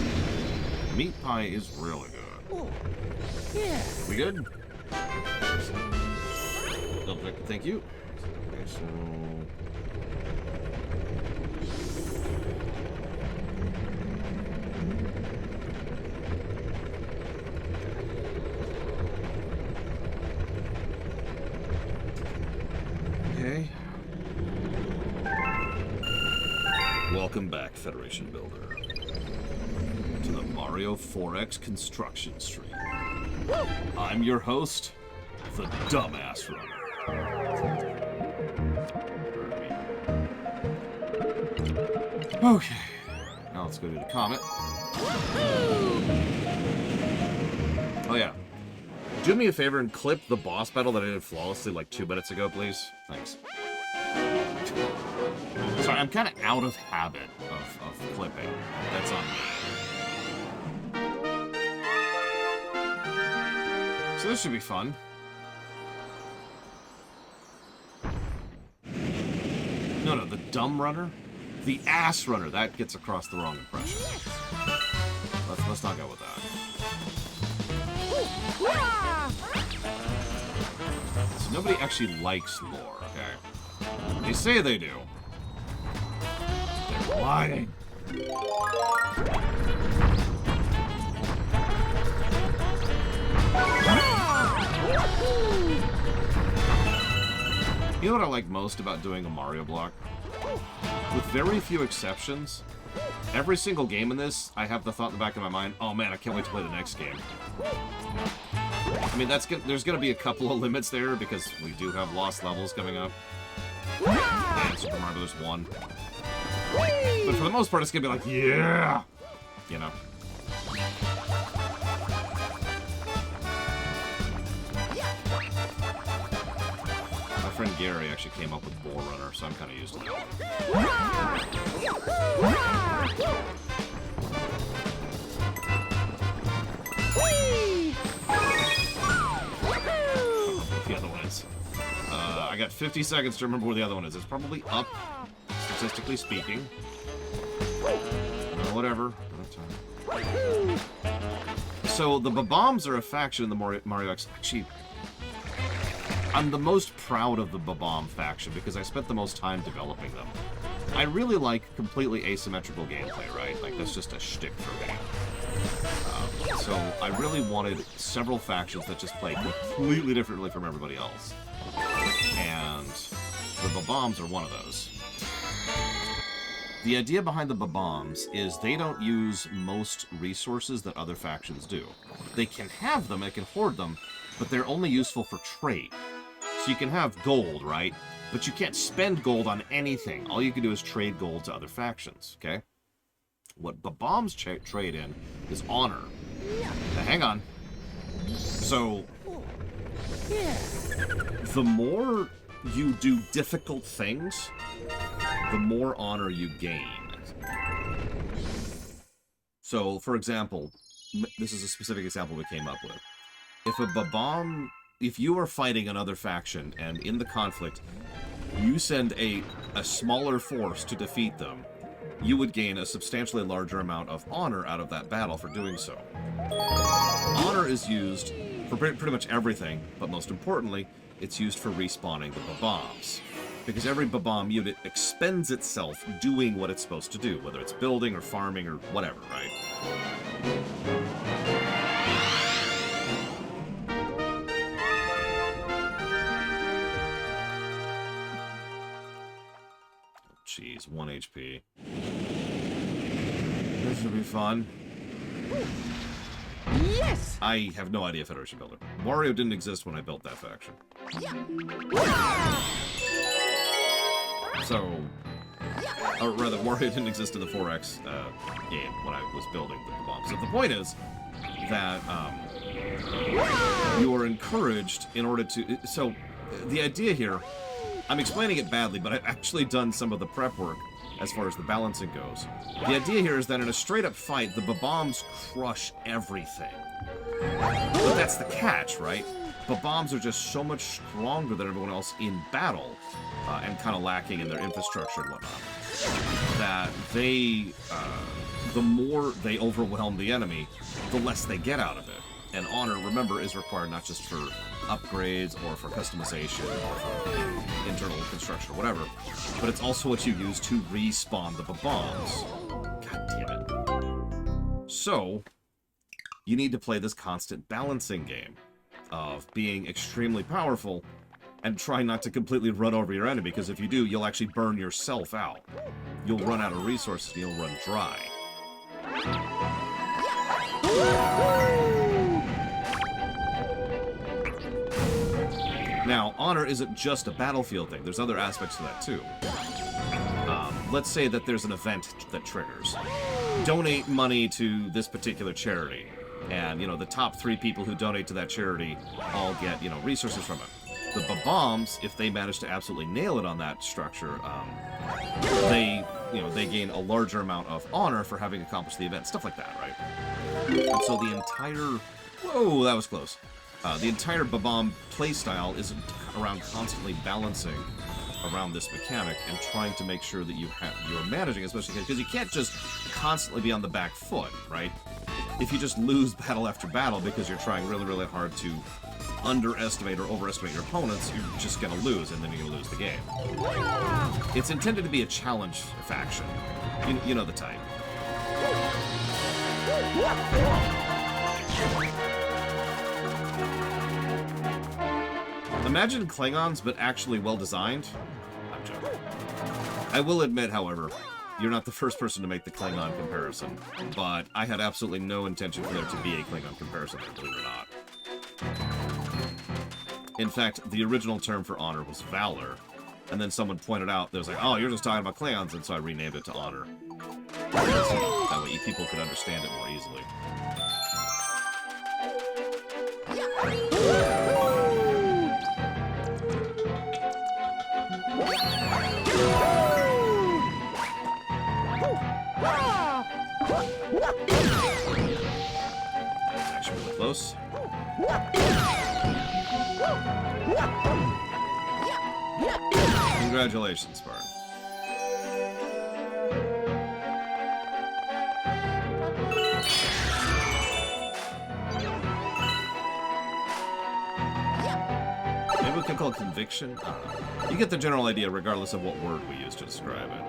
Meat pie is really good. Oh. Yeah. We good? Double check. Thank you. Okay, so okay. Welcome back, Federation Builder, to the Mario 4X construction stream. I'm your host, the Dumbass Runner. Okay, now let's go to the comet. Oh yeah, Do me a favor and clip the boss battle that I did flawlessly like 2 minutes ago, please. Thanks. Sorry, I'm kind of out of habit of clipping. That's on me. So this should be fun. No, the dumb runner? The ass runner. That gets across the wrong impression. Let's not go with that. So nobody actually likes lore, okay? They say they do. They're lying. You know what I like most about doing a Mario block? With very few exceptions, every single game in this, I have the thought in the back of my mind, oh man, I can't wait to play the next game. I mean, there's going to be a couple of limits there, because we do have lost levels coming up. And Super Mario Bros. 1. But for the most part, it's going to be like, yeah! You know? My friend Gary actually came up with Bull Runner, so I'm kind of used to that one. The other one is. I got 50 seconds to remember where the other one is. It's probably up, statistically speaking. Whatever. So the Bob-ombs are a faction in the Mario X. Actually, I'm the most proud of the Bob-omb faction because I spent the most time developing them. I really like completely asymmetrical gameplay, right? Like, that's just a shtick for me. So I really wanted several factions that just play completely differently from everybody else. And the Bob-ombs are one of those. The idea behind the Bob-ombs is they don't use most resources that other factions do. They can have them, they can hoard them, but they're only useful for trade. So you can have gold, right? But you can't spend gold on anything. All you can do is trade gold to other factions, okay? What Bob-ombs trade in is honor. Now, hang on. So, the more you do difficult things, the more honor you gain. So, for example, this is a specific example we came up with. If a Bob-omb, if you are fighting another faction, and in the conflict, you send a smaller force to defeat them, you would gain a substantially larger amount of honor out of that battle for doing so. Honor is used for pretty much everything, but most importantly, it's used for respawning the Bob-ombs. Because every Bob-omb unit expends itself doing what it's supposed to do, whether it's building or farming or whatever, right? Jeez, 1 HP. This should be fun. Yes! I have no idea Federation Builder. Wario didn't exist when I built that faction. So, or rather, Wario didn't exist in the 4X game when I was building the Bob-omb. So the point is that you are encouraged in order to... So, the idea here, I'm explaining it badly, but I've actually done some of the prep work as far as the balancing goes. The idea here is that in a straight-up fight, the Bob-ombs crush everything. But that's the catch, right? Bob-ombs are just so much stronger than everyone else in battle, and kind of lacking in their infrastructure and whatnot, that they, the more they overwhelm the enemy, the less they get out of it. And honor, remember, is required not just for upgrades or for customization or for internal construction or whatever, but it's also what you use to respawn the Bob-ombs. God damn it. So, you need to play this constant balancing game of being extremely powerful and try not to completely run over your enemy, because if you do, you'll actually burn yourself out. You'll run out of resources and you'll run dry. Now, honor isn't just a battlefield thing. There's other aspects to that, too. Let's say that there's an event that triggers. Donate money to this particular charity. And, you know, the top 3 people who donate to that charity all get, you know, resources from it. The Bob-ombs, if they manage to absolutely nail it on that structure, they gain a larger amount of honor for having accomplished the event. Stuff like that, right? And so the entire... Whoa, that was close. The entire Bob-omb playstyle is around constantly balancing around this mechanic and trying to make sure that you're managing, especially because you can't just constantly be on the back foot, right? If you just lose battle after battle because you're trying really, really hard to underestimate or overestimate your opponents, you're just gonna lose, and then you're gonna lose the game. It's intended to be a challenge faction. You know the type. Imagine Klingons, but actually well-designed. I'm joking. I will admit, however, you're not the first person to make the Klingon comparison, but I had absolutely no intention for there to be a Klingon comparison there, believe it or not. In fact, the original term for honor was valor, and then someone pointed out, they was like, oh, you're just talking about Klingons, and so I renamed it to honor. That way people could understand it more easily. That's actually really close. Congratulations, Spartan. Maybe we can call it conviction? I don't know. You get the general idea regardless of what word we use to describe it.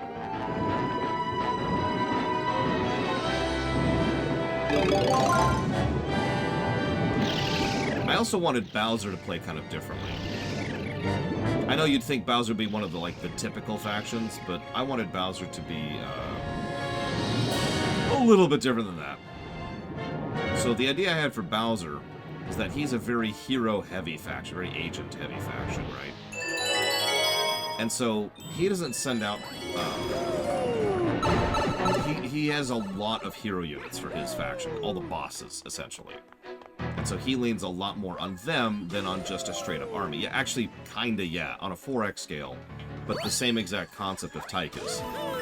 I also wanted Bowser to play kind of differently. I know you'd think Bowser would be one of the typical factions, but I wanted Bowser to be a little bit different than that. So the idea I had for Bowser is that he's a very hero-heavy faction, very agent-heavy faction, right? And so he doesn't send out... he has a lot of hero units for his faction, all the bosses, essentially. And so he leans a lot more on them than on just a straight-up army. Yeah, actually, kinda, yeah, on a 4X scale, but the same exact concept of Tychus.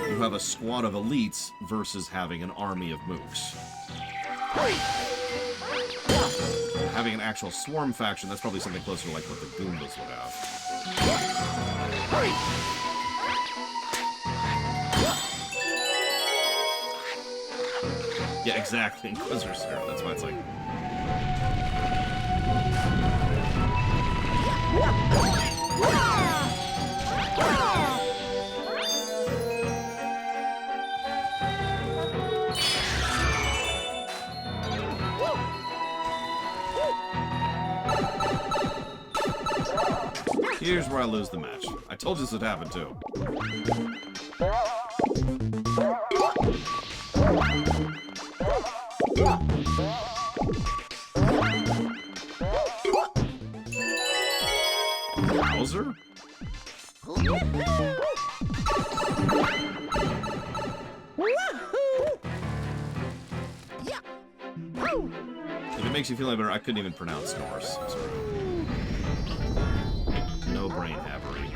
You have a squad of elites versus having an army of mooks. Having an actual swarm faction, that's probably something closer to like what the Goombas would have. Yeah, exactly. Inquisitor's Spirit. That's why it's like... Here's where I lose the match. I told you this would happen, too. Bowser? If it makes you feel any better, I couldn't even pronounce Norse. I'm sorry. No brain havery.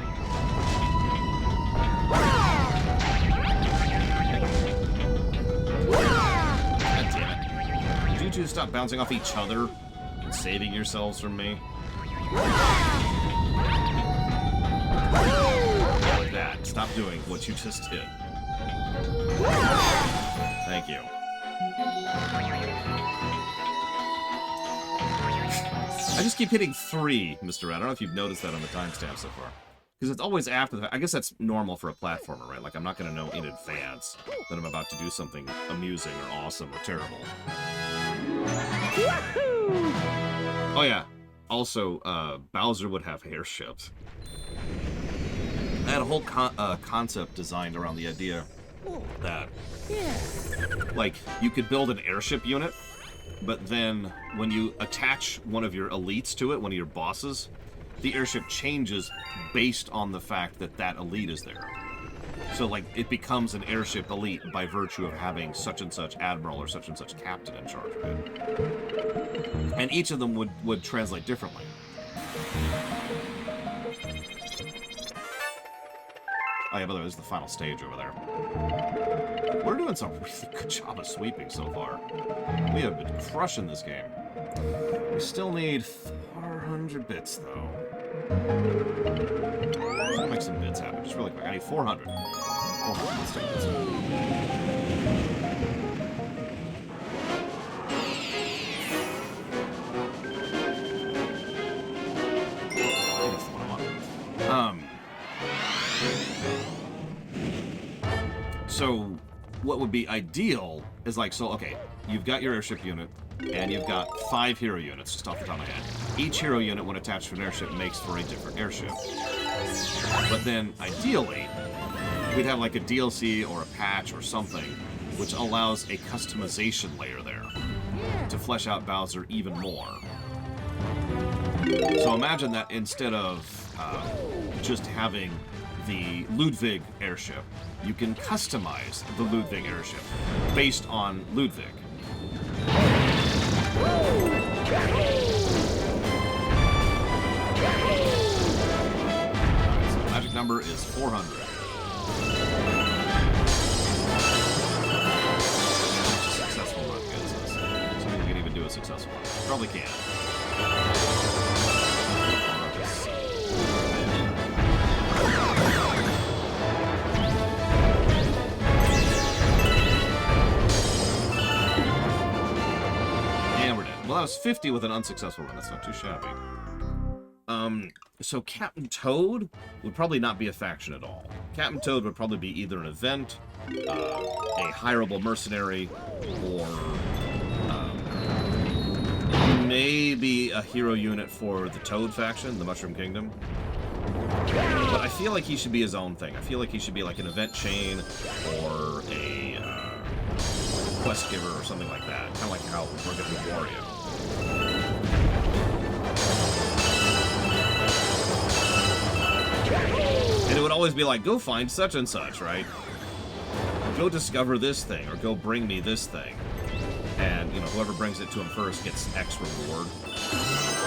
God damn it. Did you two stop bouncing off each other and saving yourselves from me? Like that. Stop doing what you just did. Thank you. I just keep hitting 3, Mr. Red. I don't know if you've noticed that on the timestamp so far. Because it's always after the fact. I guess that's normal for a platformer, right? Like, I'm not going to know in advance that I'm about to do something amusing or awesome or terrible. Oh, yeah. Also, Bowser would have airships. I had a whole concept designed around the idea that, like, you could build an airship unit, but then when you attach one of your elites to it, one of your bosses, the airship changes based on the fact that that elite is there. So, like, it becomes an airship elite by virtue of having such and such admiral or such and such captain in charge of it. And each of them would translate differently. Oh, yeah, by the way, this is the final stage over there. We're doing some really good job of sweeping so far. We have been crushing this game. We still need 400 bits, though. Let's make some bits happen, just really quick. I need 400. 400. Let's take this So, what would be ideal is like, so, okay, you've got your airship unit, and you've got 5 hero units, just off the top of my head. Each hero unit, when attached to an airship, makes for a different airship. But then, ideally, we'd have like a DLC or a patch or something, which allows a customization layer there to flesh out Bowser even more. So imagine that instead of just having the Ludwig airship, you can customize the Ludwig airship based on Ludwig. So the magic number is 400. Successful run gets us. So we can even do a successful run. Probably can. Well, that was 50 with an unsuccessful run. That's not too shabby. So Captain Toad would probably not be a faction at all. Captain Toad would probably be either an event, a hireable mercenary, or maybe a hero unit for the Toad faction, the Mushroom Kingdom. But I feel like he should be his own thing. I feel like he should be like an event chain or a quest giver or something like that. Kind of like how we're going to Wario. And it would always be like, go find such and such, right? Go discover this thing, or go bring me this thing. And, you know, whoever brings it to him first gets X reward.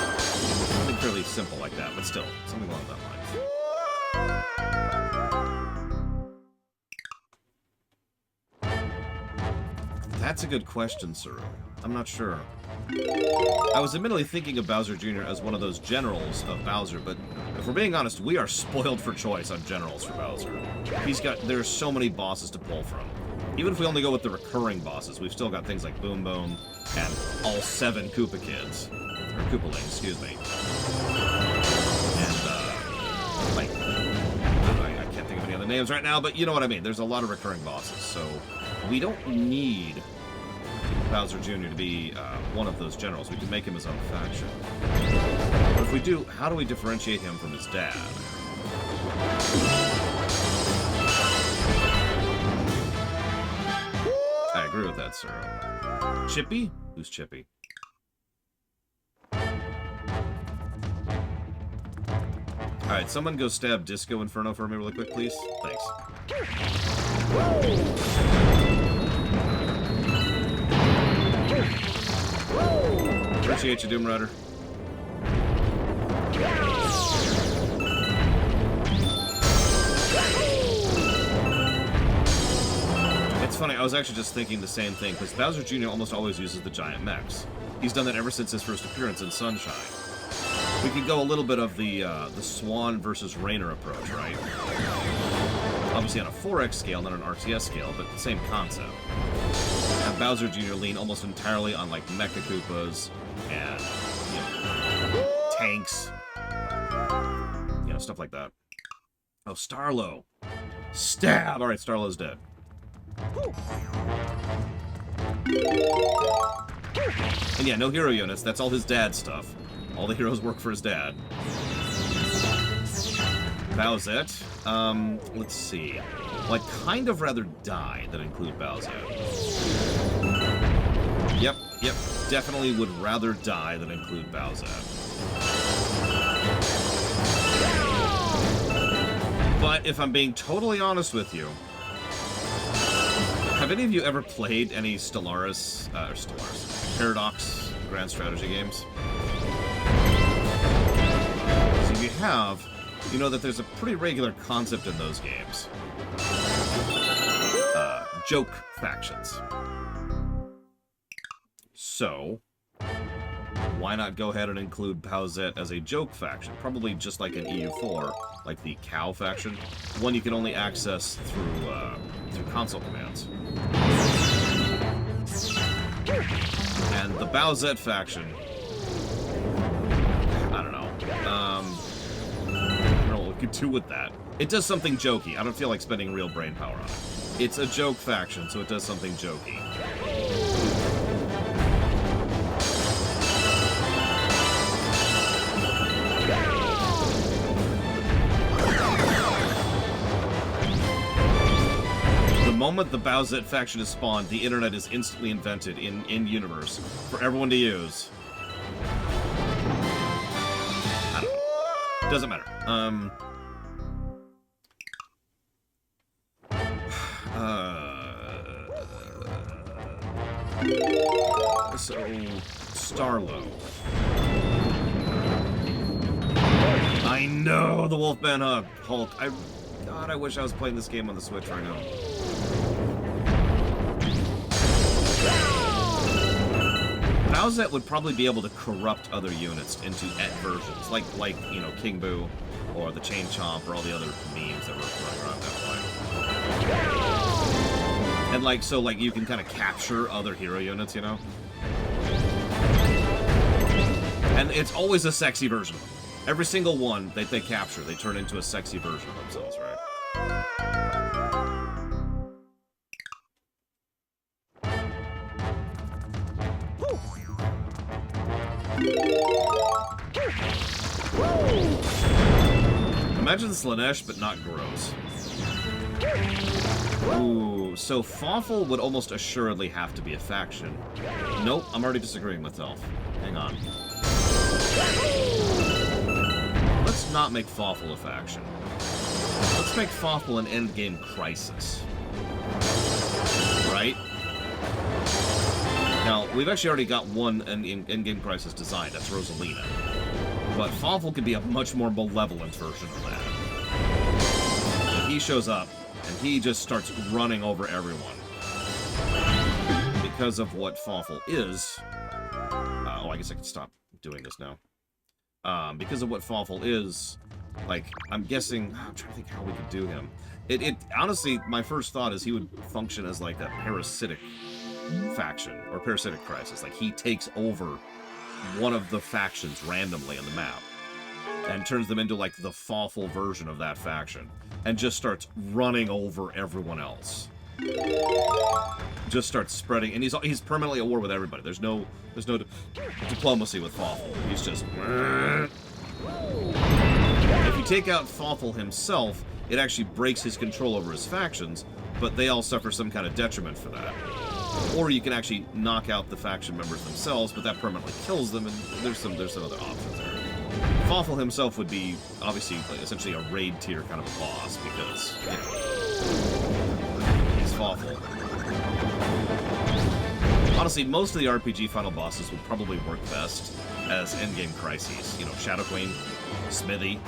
Something fairly simple like that, but still, something along that line. That's a good question, sir. I'm not sure. I was admittedly thinking of Bowser Jr. as one of those generals of Bowser, but if we're being honest, we are spoiled for choice on generals for Bowser. There's so many bosses to pull from. Even if we only go with the recurring bosses, we've still got things like Boom Boom and all 7 Koopa Kids. Or Koopalings, excuse me. And, like, I can't think of any other names right now, but you know what I mean. There's a lot of recurring bosses, so we don't need Bowser Jr. to be one of those generals. We can make him his own faction. But if we do, how do we differentiate him from his dad? I agree with that, sir. Chippy? Who's Chippy? Alright, someone go stab Disco Inferno for me really quick, please. Thanks. Appreciate you, Doom Rider. It's funny, I was actually just thinking the same thing, because Bowser Jr. almost always uses the giant mechs. He's done that ever since his first appearance in Sunshine. We could go a little bit of the Swan versus Rainer approach, right? Obviously on a 4X scale, not an RTS scale, but the same concept. Have Bowser Jr. lean almost entirely on, like, Mecha Koopas and, you know, tanks. You know, stuff like that. Oh, Starlo. Stab! Alright, Starlo's dead. And yeah, no hero units. That's all his dad's stuff. All the heroes work for his dad. Bowsette. Let's see. Well, I'd kind of rather die than include Bowsette. Yep, definitely would rather die than include Bowsette. But if I'm being totally honest with you, have any of you ever played any Stellaris, Paradox Grand Strategy games? So if you have, you know that there's a pretty regular concept in those games. Joke factions. So, why not go ahead and include Bowsette as a joke faction? Probably just like an EU4, like the Cow faction. One you can only access through console commands. And the Bowsette faction, I don't know. I don't know what we could do with that. It does something jokey. I don't feel like spending real brain power on it. It's a joke faction, so it does something jokey. The moment the Bowsette faction is spawned, the internet is instantly invented in-universe for everyone to use. I don't know. Doesn't matter. So, Starlo. I know the Wolfman Hulk. God, I wish I was playing this game on the Switch right now. Bowsette would probably be able to corrupt other units into ET versions, like you know, King Boo, or the Chain Chomp, or all the other memes that were running around that point. And like, so like you can kind of capture other hero units, you know? And it's always a sexy version of them. Every single one that they capture, they turn into a sexy version of themselves, right? Imagine Slaanesh, but not gross. Ooh, so Fawful would almost assuredly have to be a faction. Nope, I'm already disagreeing with myself. Hang on. Let's not make Fawful a faction. Let's make Fawful an endgame crisis. Right? Now, we've actually already got one endgame crisis designed. That's Rosalina. But Fawful could be a much more malevolent version of that. He shows up, and he just starts running over everyone. Because of what Fawful is... oh, I guess I can stop doing this now. Because of what Fawful is, like, I'm guessing... I'm trying to think how we could do him. Honestly, my first thought is he would function as, like, a parasitic faction, or parasitic crisis. Like, he takes over one of the factions randomly on the map, and turns them into, like, the Fawful version of that faction, and just starts running over everyone else. Just starts spreading, and he's permanently at war with everybody. There's no diplomacy with Fawful. He's just... If you take out Fawful himself, it actually breaks his control over his factions, but they all suffer some kind of detriment for that. Or you can actually knock out the faction members themselves, but that permanently kills them, and there's some other options there. Fawful himself would be, obviously, like, essentially a raid tier kind of a boss, because, you know, he's Fawful. Honestly, most of the RPG final bosses would probably work best as endgame crises. You know, Shadow Queen, Smithy.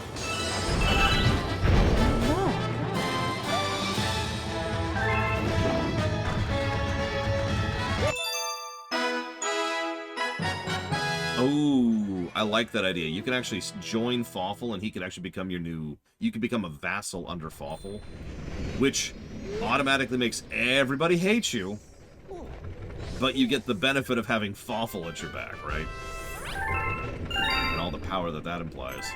Oh, I like that idea. You can actually join Fawful, and he could actually become your new... You can become a vassal under Fawful, which automatically makes everybody hate you, but you get the benefit of having Fawful at your back, right? And all the power that implies.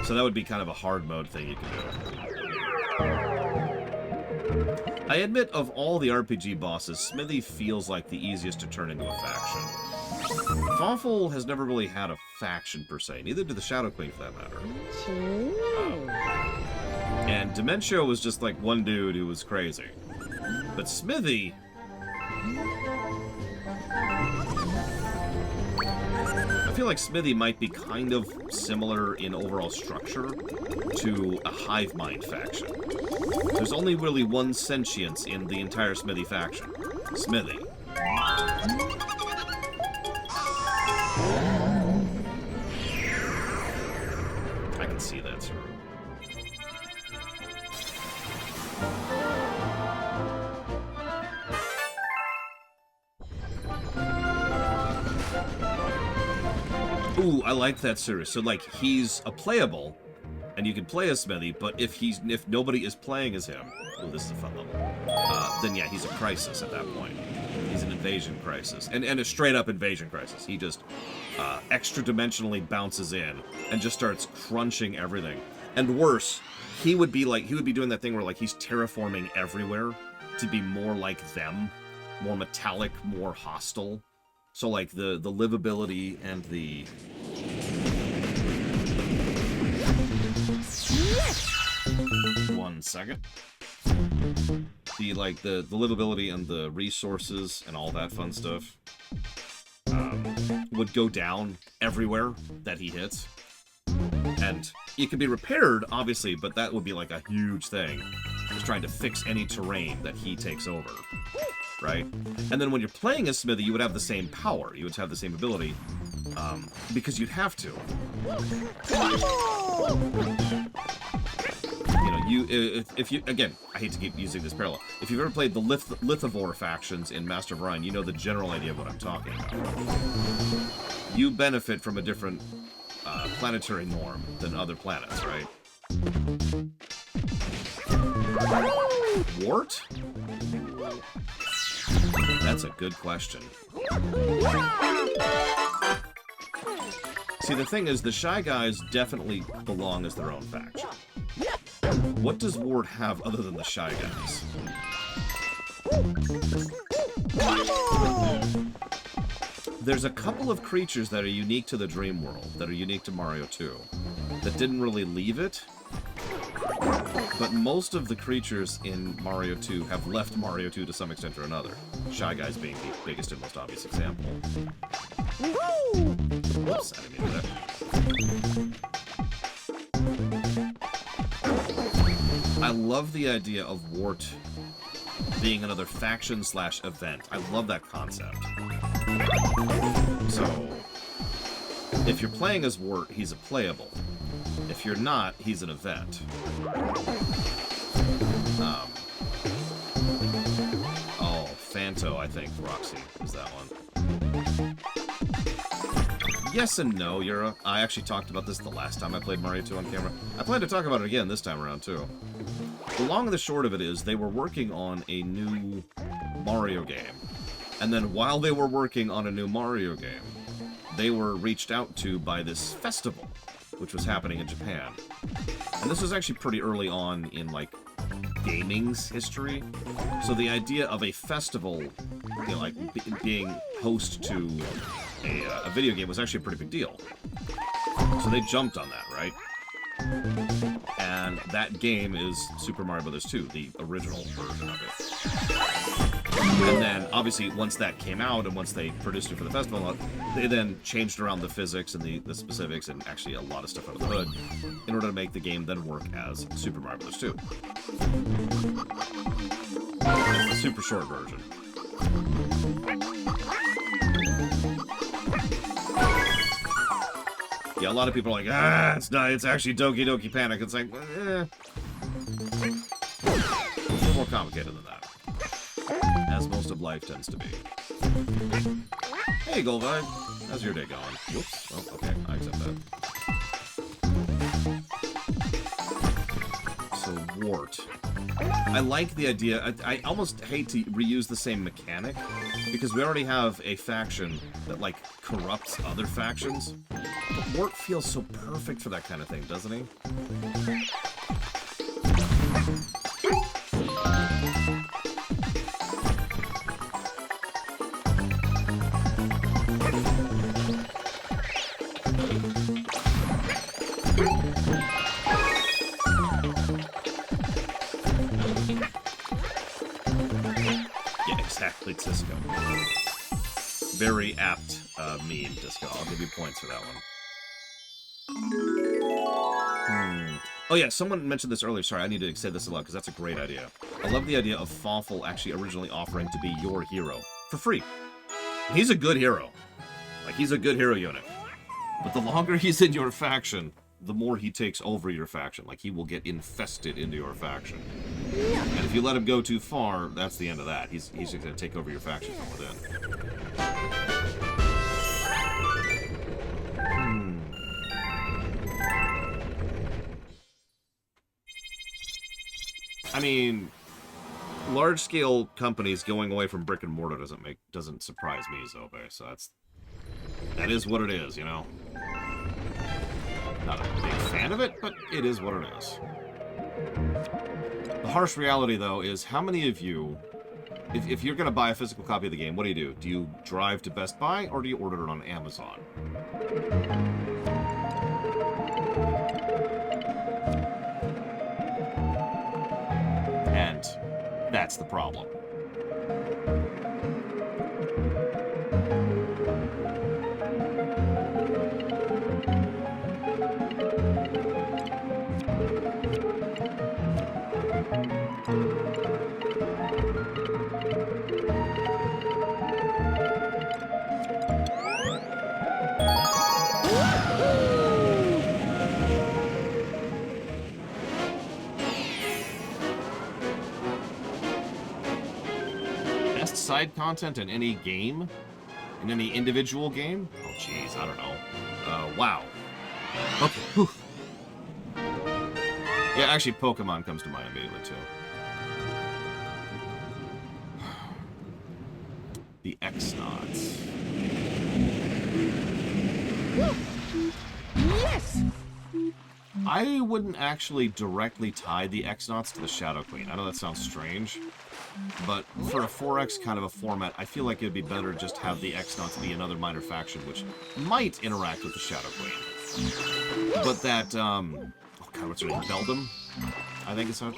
So that would be kind of a hard mode thing you can do. I admit, of all the RPG bosses, Smithy feels like the easiest to turn into a faction. Fawful has never really had a faction, per se. Neither did the Shadow Queen, for that matter. And Dementio was just like one dude who was crazy. But Smithy... I feel like Smithy might be kind of similar in overall structure to a Hive Mind faction. There's only really one sentience in the entire Smithy faction. Smithy. I can see that, sir. Ooh, I like that, sir. So, like, he's a playable, and you can play as Smithy, but if nobody is playing as him, oh, this is a fun level, then yeah, he's a crisis at that point. He's an invasion crisis, and a straight-up invasion crisis. He just extra-dimensionally bounces in and just starts crunching everything. And worse, he would be doing that thing where, like, he's terraforming everywhere to be more like them, more metallic, more hostile. So, like, the livability and the... One second. The livability and the resources and all that fun stuff would go down everywhere that he hits. And it can be repaired, obviously, but that would be, like, a huge thing. Just trying to fix any terrain that he takes over. Right? And then when you're playing as Smithy, you would have the same power. You would have the same ability. Because you'd have to. You know, if you... Again, I hate to keep using this parallel. If you've ever played the Lithivore factions in Master of Orion, you know the general idea of what I'm talking about. You benefit from a different planetary norm than other planets, right? Wart? That's a good question. See, the thing is, the Shy Guys definitely belong as their own faction. What does Wart have other than the Shy Guys? There's a couple of creatures that are unique to the Dream World, that are unique to Mario 2, that didn't really leave it. But most of the creatures in Mario 2 have left Mario 2 to some extent or another. Shy Guys being the biggest and most obvious example. Whoops, I didn't mean that. I love the idea of Wart being another faction/event. I love that concept. So, if you're playing as Wart, he's a playable. If you're not, he's an event. Oh, Phanto, I think, Roxy, is that one. Yes and no, Yura. I actually talked about this the last time I played Mario 2 on camera. I plan to talk about it again this time around, too. The long and the short of it is, they were working on a new Mario game. And then while they were working on a new Mario game, they were reached out to by this festival, which was happening in Japan. And this was actually pretty early on in, like, gaming's history. So the idea of a festival, you know, like, being host to a video game was actually a pretty big deal. So they jumped on that, right? And that game is Super Mario Bros. 2, the original version of it. And then, obviously, once that came out, and once they produced it for the festival, they then changed around the physics and the specifics, and actually a lot of stuff under the hood, in order to make the game then work as Super Mario Bros. 2. It's the super short version. Yeah, a lot of people are like, it's not, it's actually Doki Doki Panic. It's like, it's more complicated than that. As most of life tends to be. Hey, Goldvine. How's your day going? Whoops. Oh, okay. I accept that. So, Wart. I like the idea. I almost hate to reuse the same mechanic, because we already have a faction that, like, corrupts other factions. But Wart feels so perfect for that kind of thing, doesn't he? Exactly, Cisco. Very apt mean, Disco. I'll give you points for that one. Oh yeah, someone mentioned this earlier. Sorry, I need to say this aloud because that's a great idea. I love the idea of Fawful actually originally offering to be your hero for free. He's a good hero. Like, he's a good hero unit. But the longer he's in your faction, the more he takes over your faction. Like, he will get infested into your faction. And if you let him go too far, that's the end of that. He's just going to take over your faction from within. I mean, large-scale companies going away from brick and mortar doesn't surprise me, Zobe. So that is what it is, you know. Not a big fan of it, but it is what it is. The harsh reality, though, is how many of you, if you're going to buy a physical copy of the game, what do? Do you drive to Best Buy, or do you order it on Amazon? And that's the problem. Side content in any game? In any individual game? Oh, jeez, I don't know. Wow. Okay. Whew. Yeah, actually, Pokemon comes to mind immediately, too. The X-Nauts. Yes! I wouldn't actually directly tie the X-Nauts to the Shadow Queen. I know that sounds strange. But for a 4X kind of a format, I feel like it'd be better to just have the X-Nauts be another minor faction, which might interact with the Shadow Queen. But that, oh god, what's her name? Beldum? I think it's how...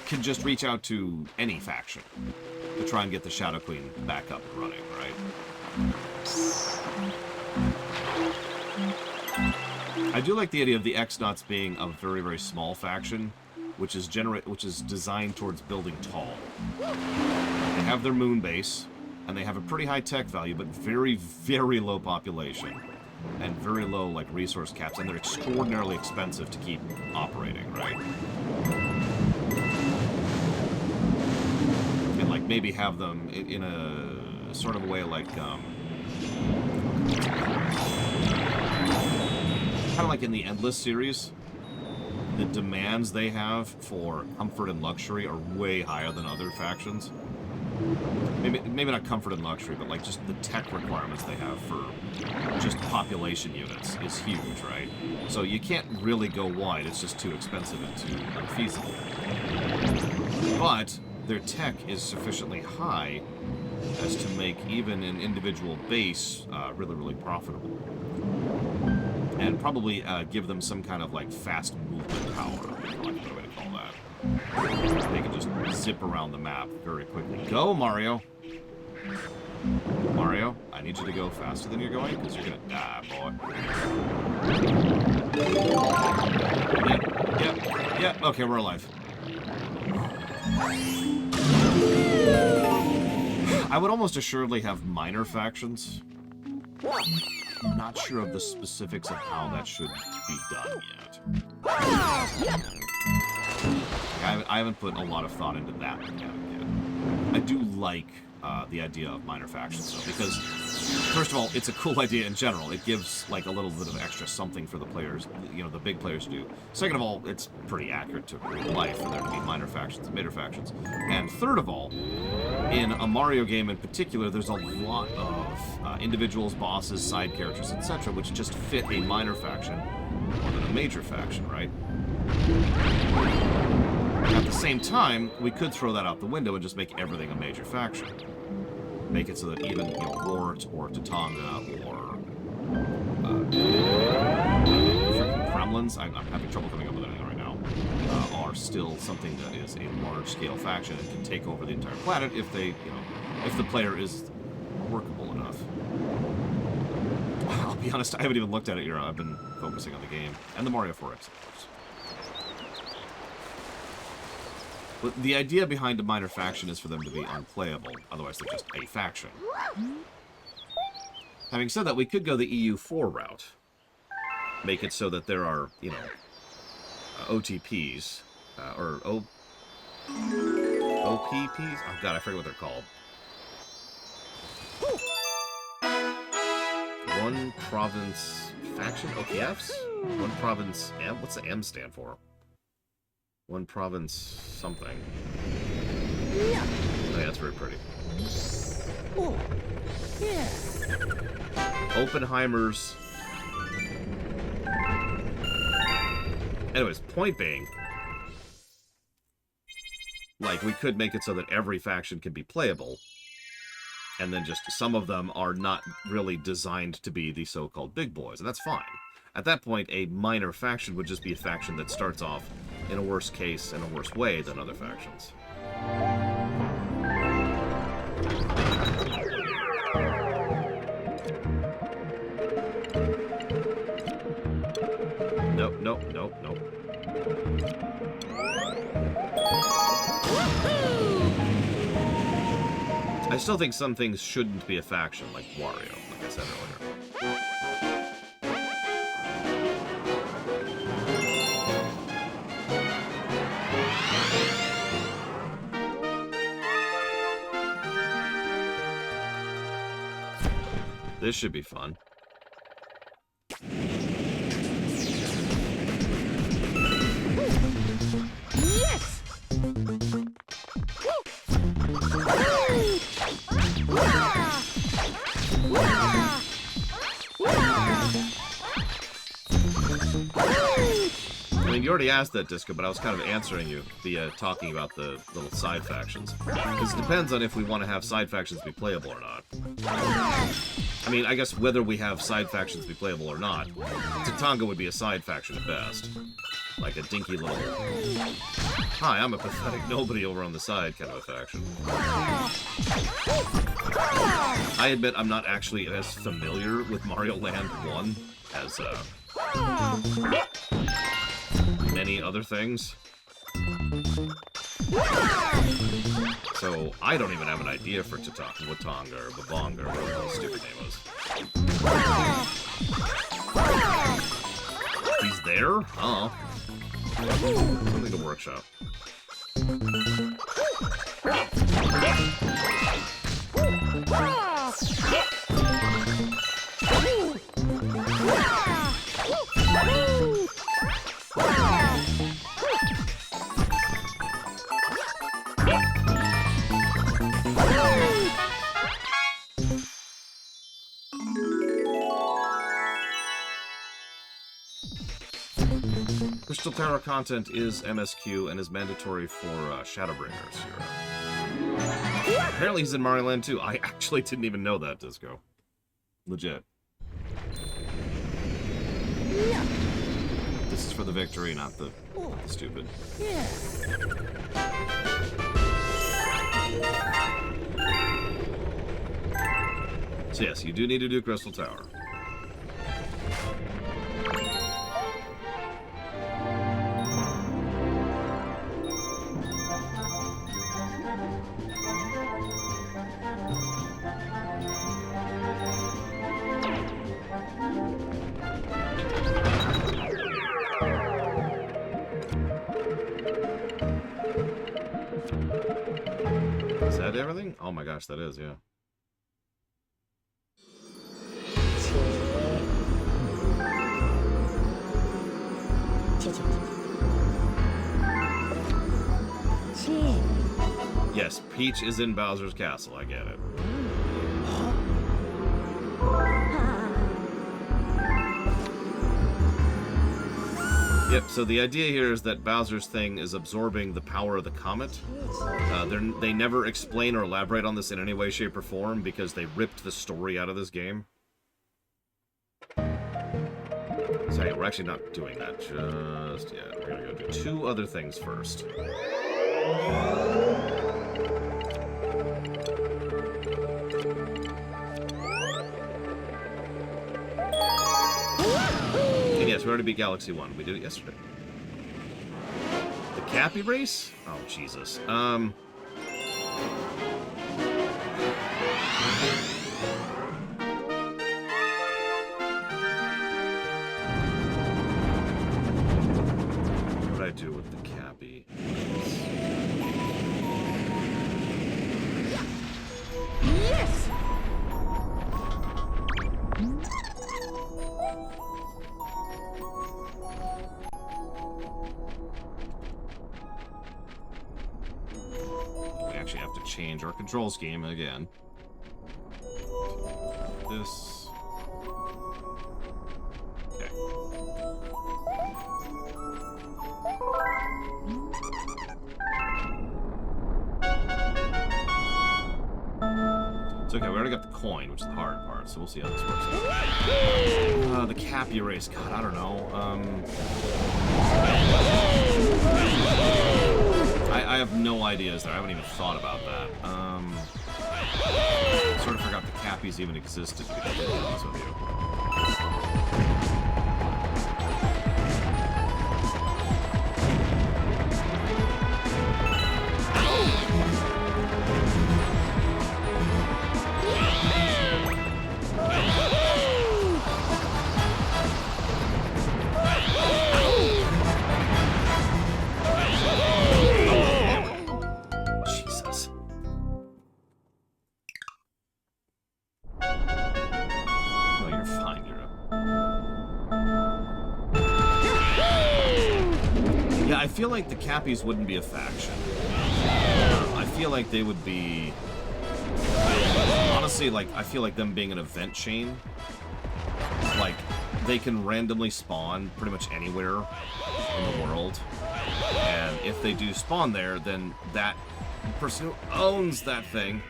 Can just reach out to any faction to try and get the Shadow Queen back up and running, right? I do like the idea of the X-Nauts being a very, very small faction, which is designed towards building tall. They have their moon base, and they have a pretty high tech value, but very, very low population, and very low like resource caps, and they're extraordinarily expensive to keep operating, right? And like maybe have them in a sort of a way like kind of like in the Endless series. The demands they have for comfort and luxury are way higher than other factions. Maybe not comfort and luxury, but like just the tech requirements they have for just population units is huge, right? So you can't really go wide, it's just too expensive and too unfeasible. But their tech is sufficiently high as to make even an individual base really, really profitable. And probably give them some kind of like fast movement power, like a better way to call that. They can just zip around the map very quickly. Go, Mario! Mario, I need you to go faster than you're going, because you're gonna die, boy. Yep. Okay, we're alive. I would almost assuredly have minor factions. I'm not sure of the specifics of how that should be done yet. I haven't put a lot of thought into that mechanic yet. I do like the idea of minor factions, though, because, first of all, it's a cool idea in general. It gives, like, a little bit of extra something for the players, you know, the big players to do. Second of all, it's pretty accurate to real life for there to be minor factions and major factions. And third of all, in a Mario game in particular, there's a lot of individuals, bosses, side characters, etc., which just fit a minor faction more than a major faction, right? At the same time, we could throw that out the window and just make everything a major faction. Make it so that even, you know, Wart or Tatanga or freaking Kremlins, I'm having trouble coming up with anything right now, are still something that is a large-scale faction and can take over the entire planet if they, you know, if the player is workable enough. be honest, I haven't even looked at it, I've been focusing on the game. And the Mario 4X, of course. But the idea behind a minor faction is for them to be unplayable. Otherwise, they're just a faction. Having said that, we could go the EU4 route. Make it so that there are, you know, OTPs, or OPPs? Oh god, I forget what they're called. One province faction? OPFs? One province M? What's the M stand for? One province something. Oh yeah, that's very pretty. Oh, yeah. Oppenheimer's. Anyways, point being, like, we could make it so that every faction can be playable, and then just some of them are not really designed to be the so-called big boys, and that's fine. At that point, a minor faction would just be a faction that starts off in a worse case and a worse way than other factions. Nope, nope, nope, nope. I still think some things shouldn't be a faction, like Wario, like I said earlier. This should be fun. Yes! I mean, you already asked that, Disco, but I was kind of answering you via talking about the little side factions. Because it depends on if we want to have side factions be playable or not. I mean, I guess whether we have side factions be playable or not, Tatanga would be a side faction at best. Like a dinky little, hi, I'm a pathetic nobody over on the side kind of a faction. I admit I'm not actually as familiar with Mario Land 1 as, many other things. So, I don't even have an idea for Watanga or Babonga or whatever the stupid name was. He's there? Oh. Something to workshop. Crystal Tower content is MSQ and is mandatory for Shadowbringers. Apparently he's in Mario Land 2. I actually didn't even know that, Disco. Legit. This is for the victory, not the stupid. Yeah. So yes, you do need to do Crystal Tower. Is that everything? Oh my gosh, that is, yeah. Yes, Peach is in Bowser's Castle, I get it. Yep, so the idea here is that Bowser's thing is absorbing the power of the comet. They never explain or elaborate on this in any way, shape, or form because they ripped the story out of this game. So yeah, we're actually not doing that just yet. We're gonna go do two other things first. And yes, we already beat Galaxy 1. We did it yesterday. The Cappy race? Oh, Jesus. What did I do with the Cappy? Yes! We actually have to change our control scheme again. This. Okay. It's okay, we already got the coin, which is the hard part, so we'll see how this works out. The Cappy race, God, I don't know. I have no ideas there. I haven't even thought about that. Sort of forgot the Cappies even existed, to be completely honest with you. Jesus. No, you're fine, you're up. Yeah, I feel like the Cappies wouldn't be a faction. I feel like they would be... Honestly, like, I feel like them being an event chain. Like, they can randomly spawn pretty much anywhere in the world. And if they do spawn there, then that person who owns that thing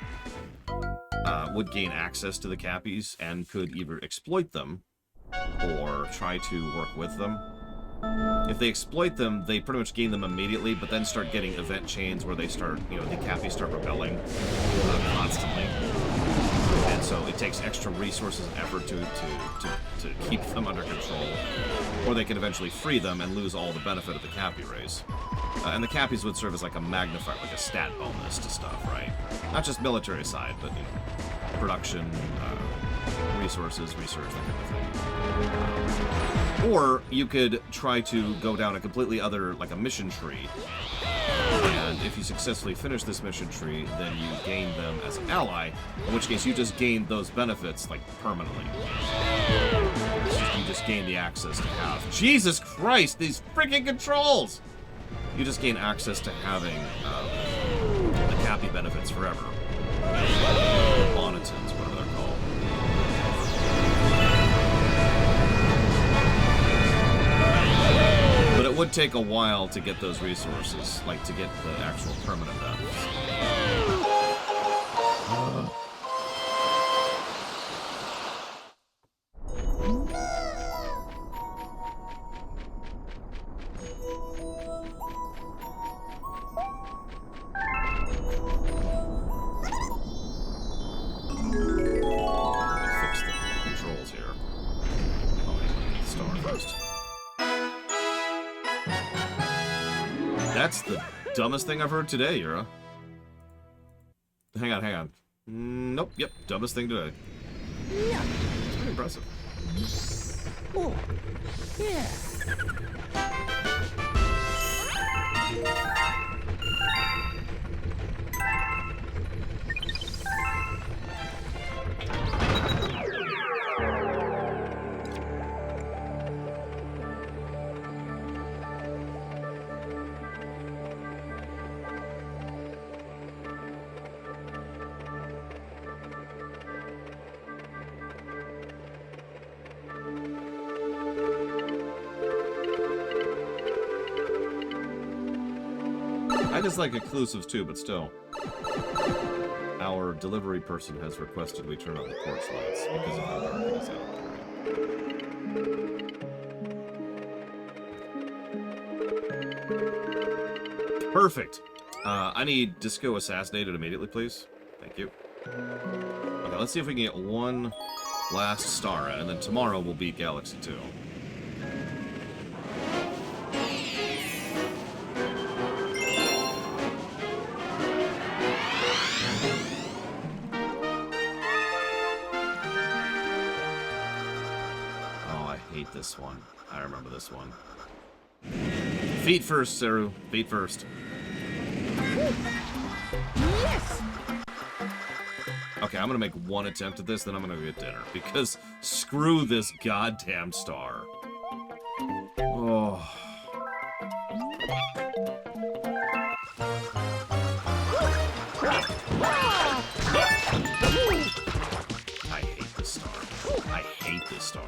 would gain access to the Cappies and could either exploit them or try to work with them. If they exploit them, they pretty much gain them immediately, but then start getting event chains where they start, you know, the Cappies start rebelling constantly. And so it takes extra resources and effort to keep them under control. Or they can eventually free them and lose all the benefit of the Cappy race. And the Cappies would serve as like a magnifier, like a stat bonus to stuff, right? Not just military side, but, you know, production, resources, research, that kind of thing. Or you could try to go down a completely other, like a mission tree. And if you successfully finish this mission tree, then you gain them as an ally, in which case you just gain those benefits, like, permanently. You just gain the access to have... Jesus Christ, these freaking controls! You just gain access to having the Cappy benefits forever. Bonitins, whatever they're called. But it would take a while to get those resources, like to get the actual permanent benefits. Fix the controls here. Oh, wait, the star first. That's the dumbest thing I've heard today, Yura. Hang on. Nope, yep, dumbest thing today. Yeah. It's pretty impressive. Oh, yeah. I just like exclusives too, but still. Our delivery person has requested we turn on the porch lights because of how dark it is out there. Perfect. I need Disco assassinated immediately, please. Thank you. Okay, let's see if we can get one last star, and then tomorrow we'll beat Galaxy 2. this one. I remember this one. Feet first, Saru. Feet first. Yes! Okay, I'm gonna make one attempt at this, then I'm gonna go get dinner. Because screw this goddamn star. Oh. I hate this star. I hate this star.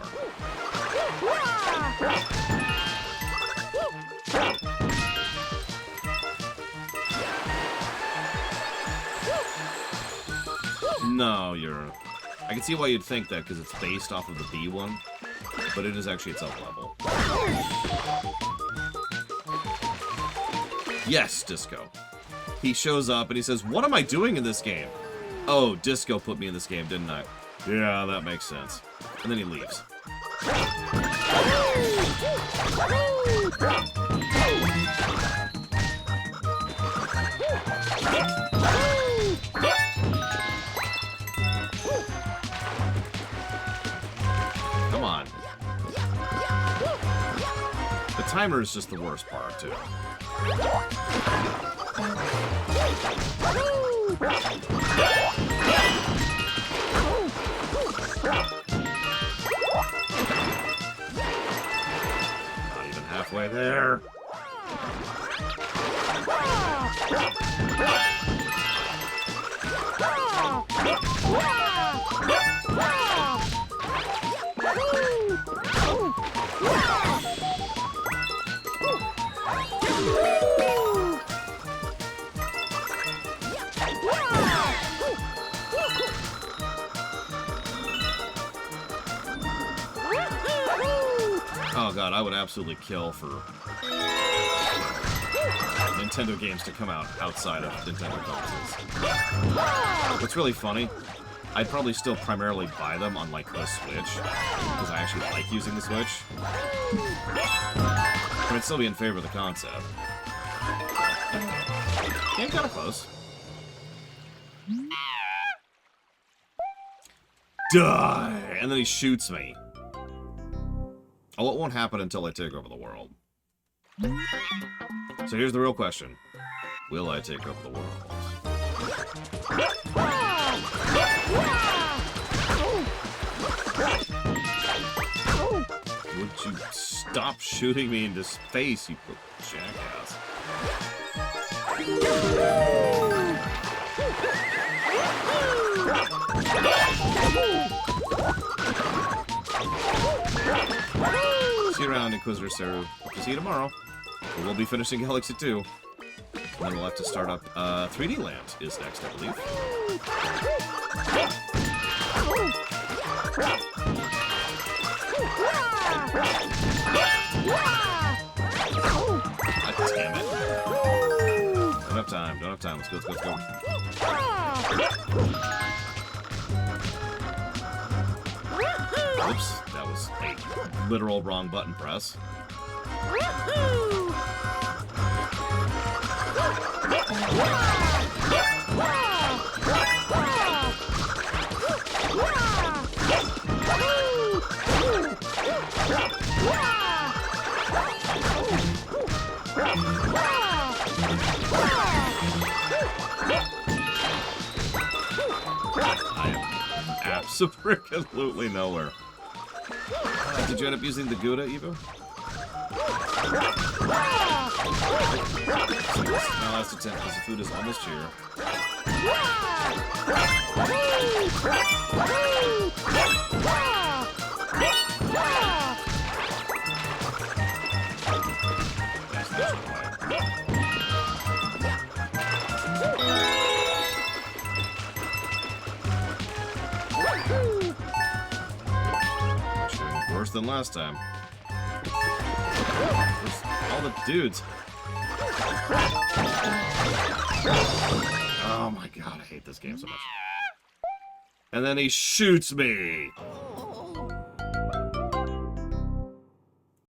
No, you're... I can see why you'd think that, because it's based off of the B one, but it is actually its own level. Yes, Disco. He shows up and he says, "What am I doing in this game?" Oh, Disco put me in this game, didn't I? Yeah, that makes sense. And then he leaves. Come on. The timer is just the worst part, too. Not even halfway there. Oh god, I would absolutely kill for Nintendo games to come out outside of Nintendo consoles. What's really funny, I'd probably still primarily buy them on, like, the Switch, because I actually like using the Switch. But I'd still be in favor of the concept. Game kinda close. Die! And then he shoots me. Oh, it won't happen until I take over the world. So here's the real question. Will I take over the world? Would you stop shooting me into space, you jackass? See you around, Inquisitor Saru. Hope to see you tomorrow. We'll be finishing Galaxy 2. And then we'll have to start up 3D Land is next, I believe. God damn it. Don't have time, don't have time. Let's go, let's go, let's go. Oops, that was a literal wrong button press. I am absolutely nowhere. Did you end up using the Gouda, Evo? So this is my last attempt because the food is almost here. Worse than last time. Where's all the dudes. Oh my god, I hate this game so much. And then he shoots me!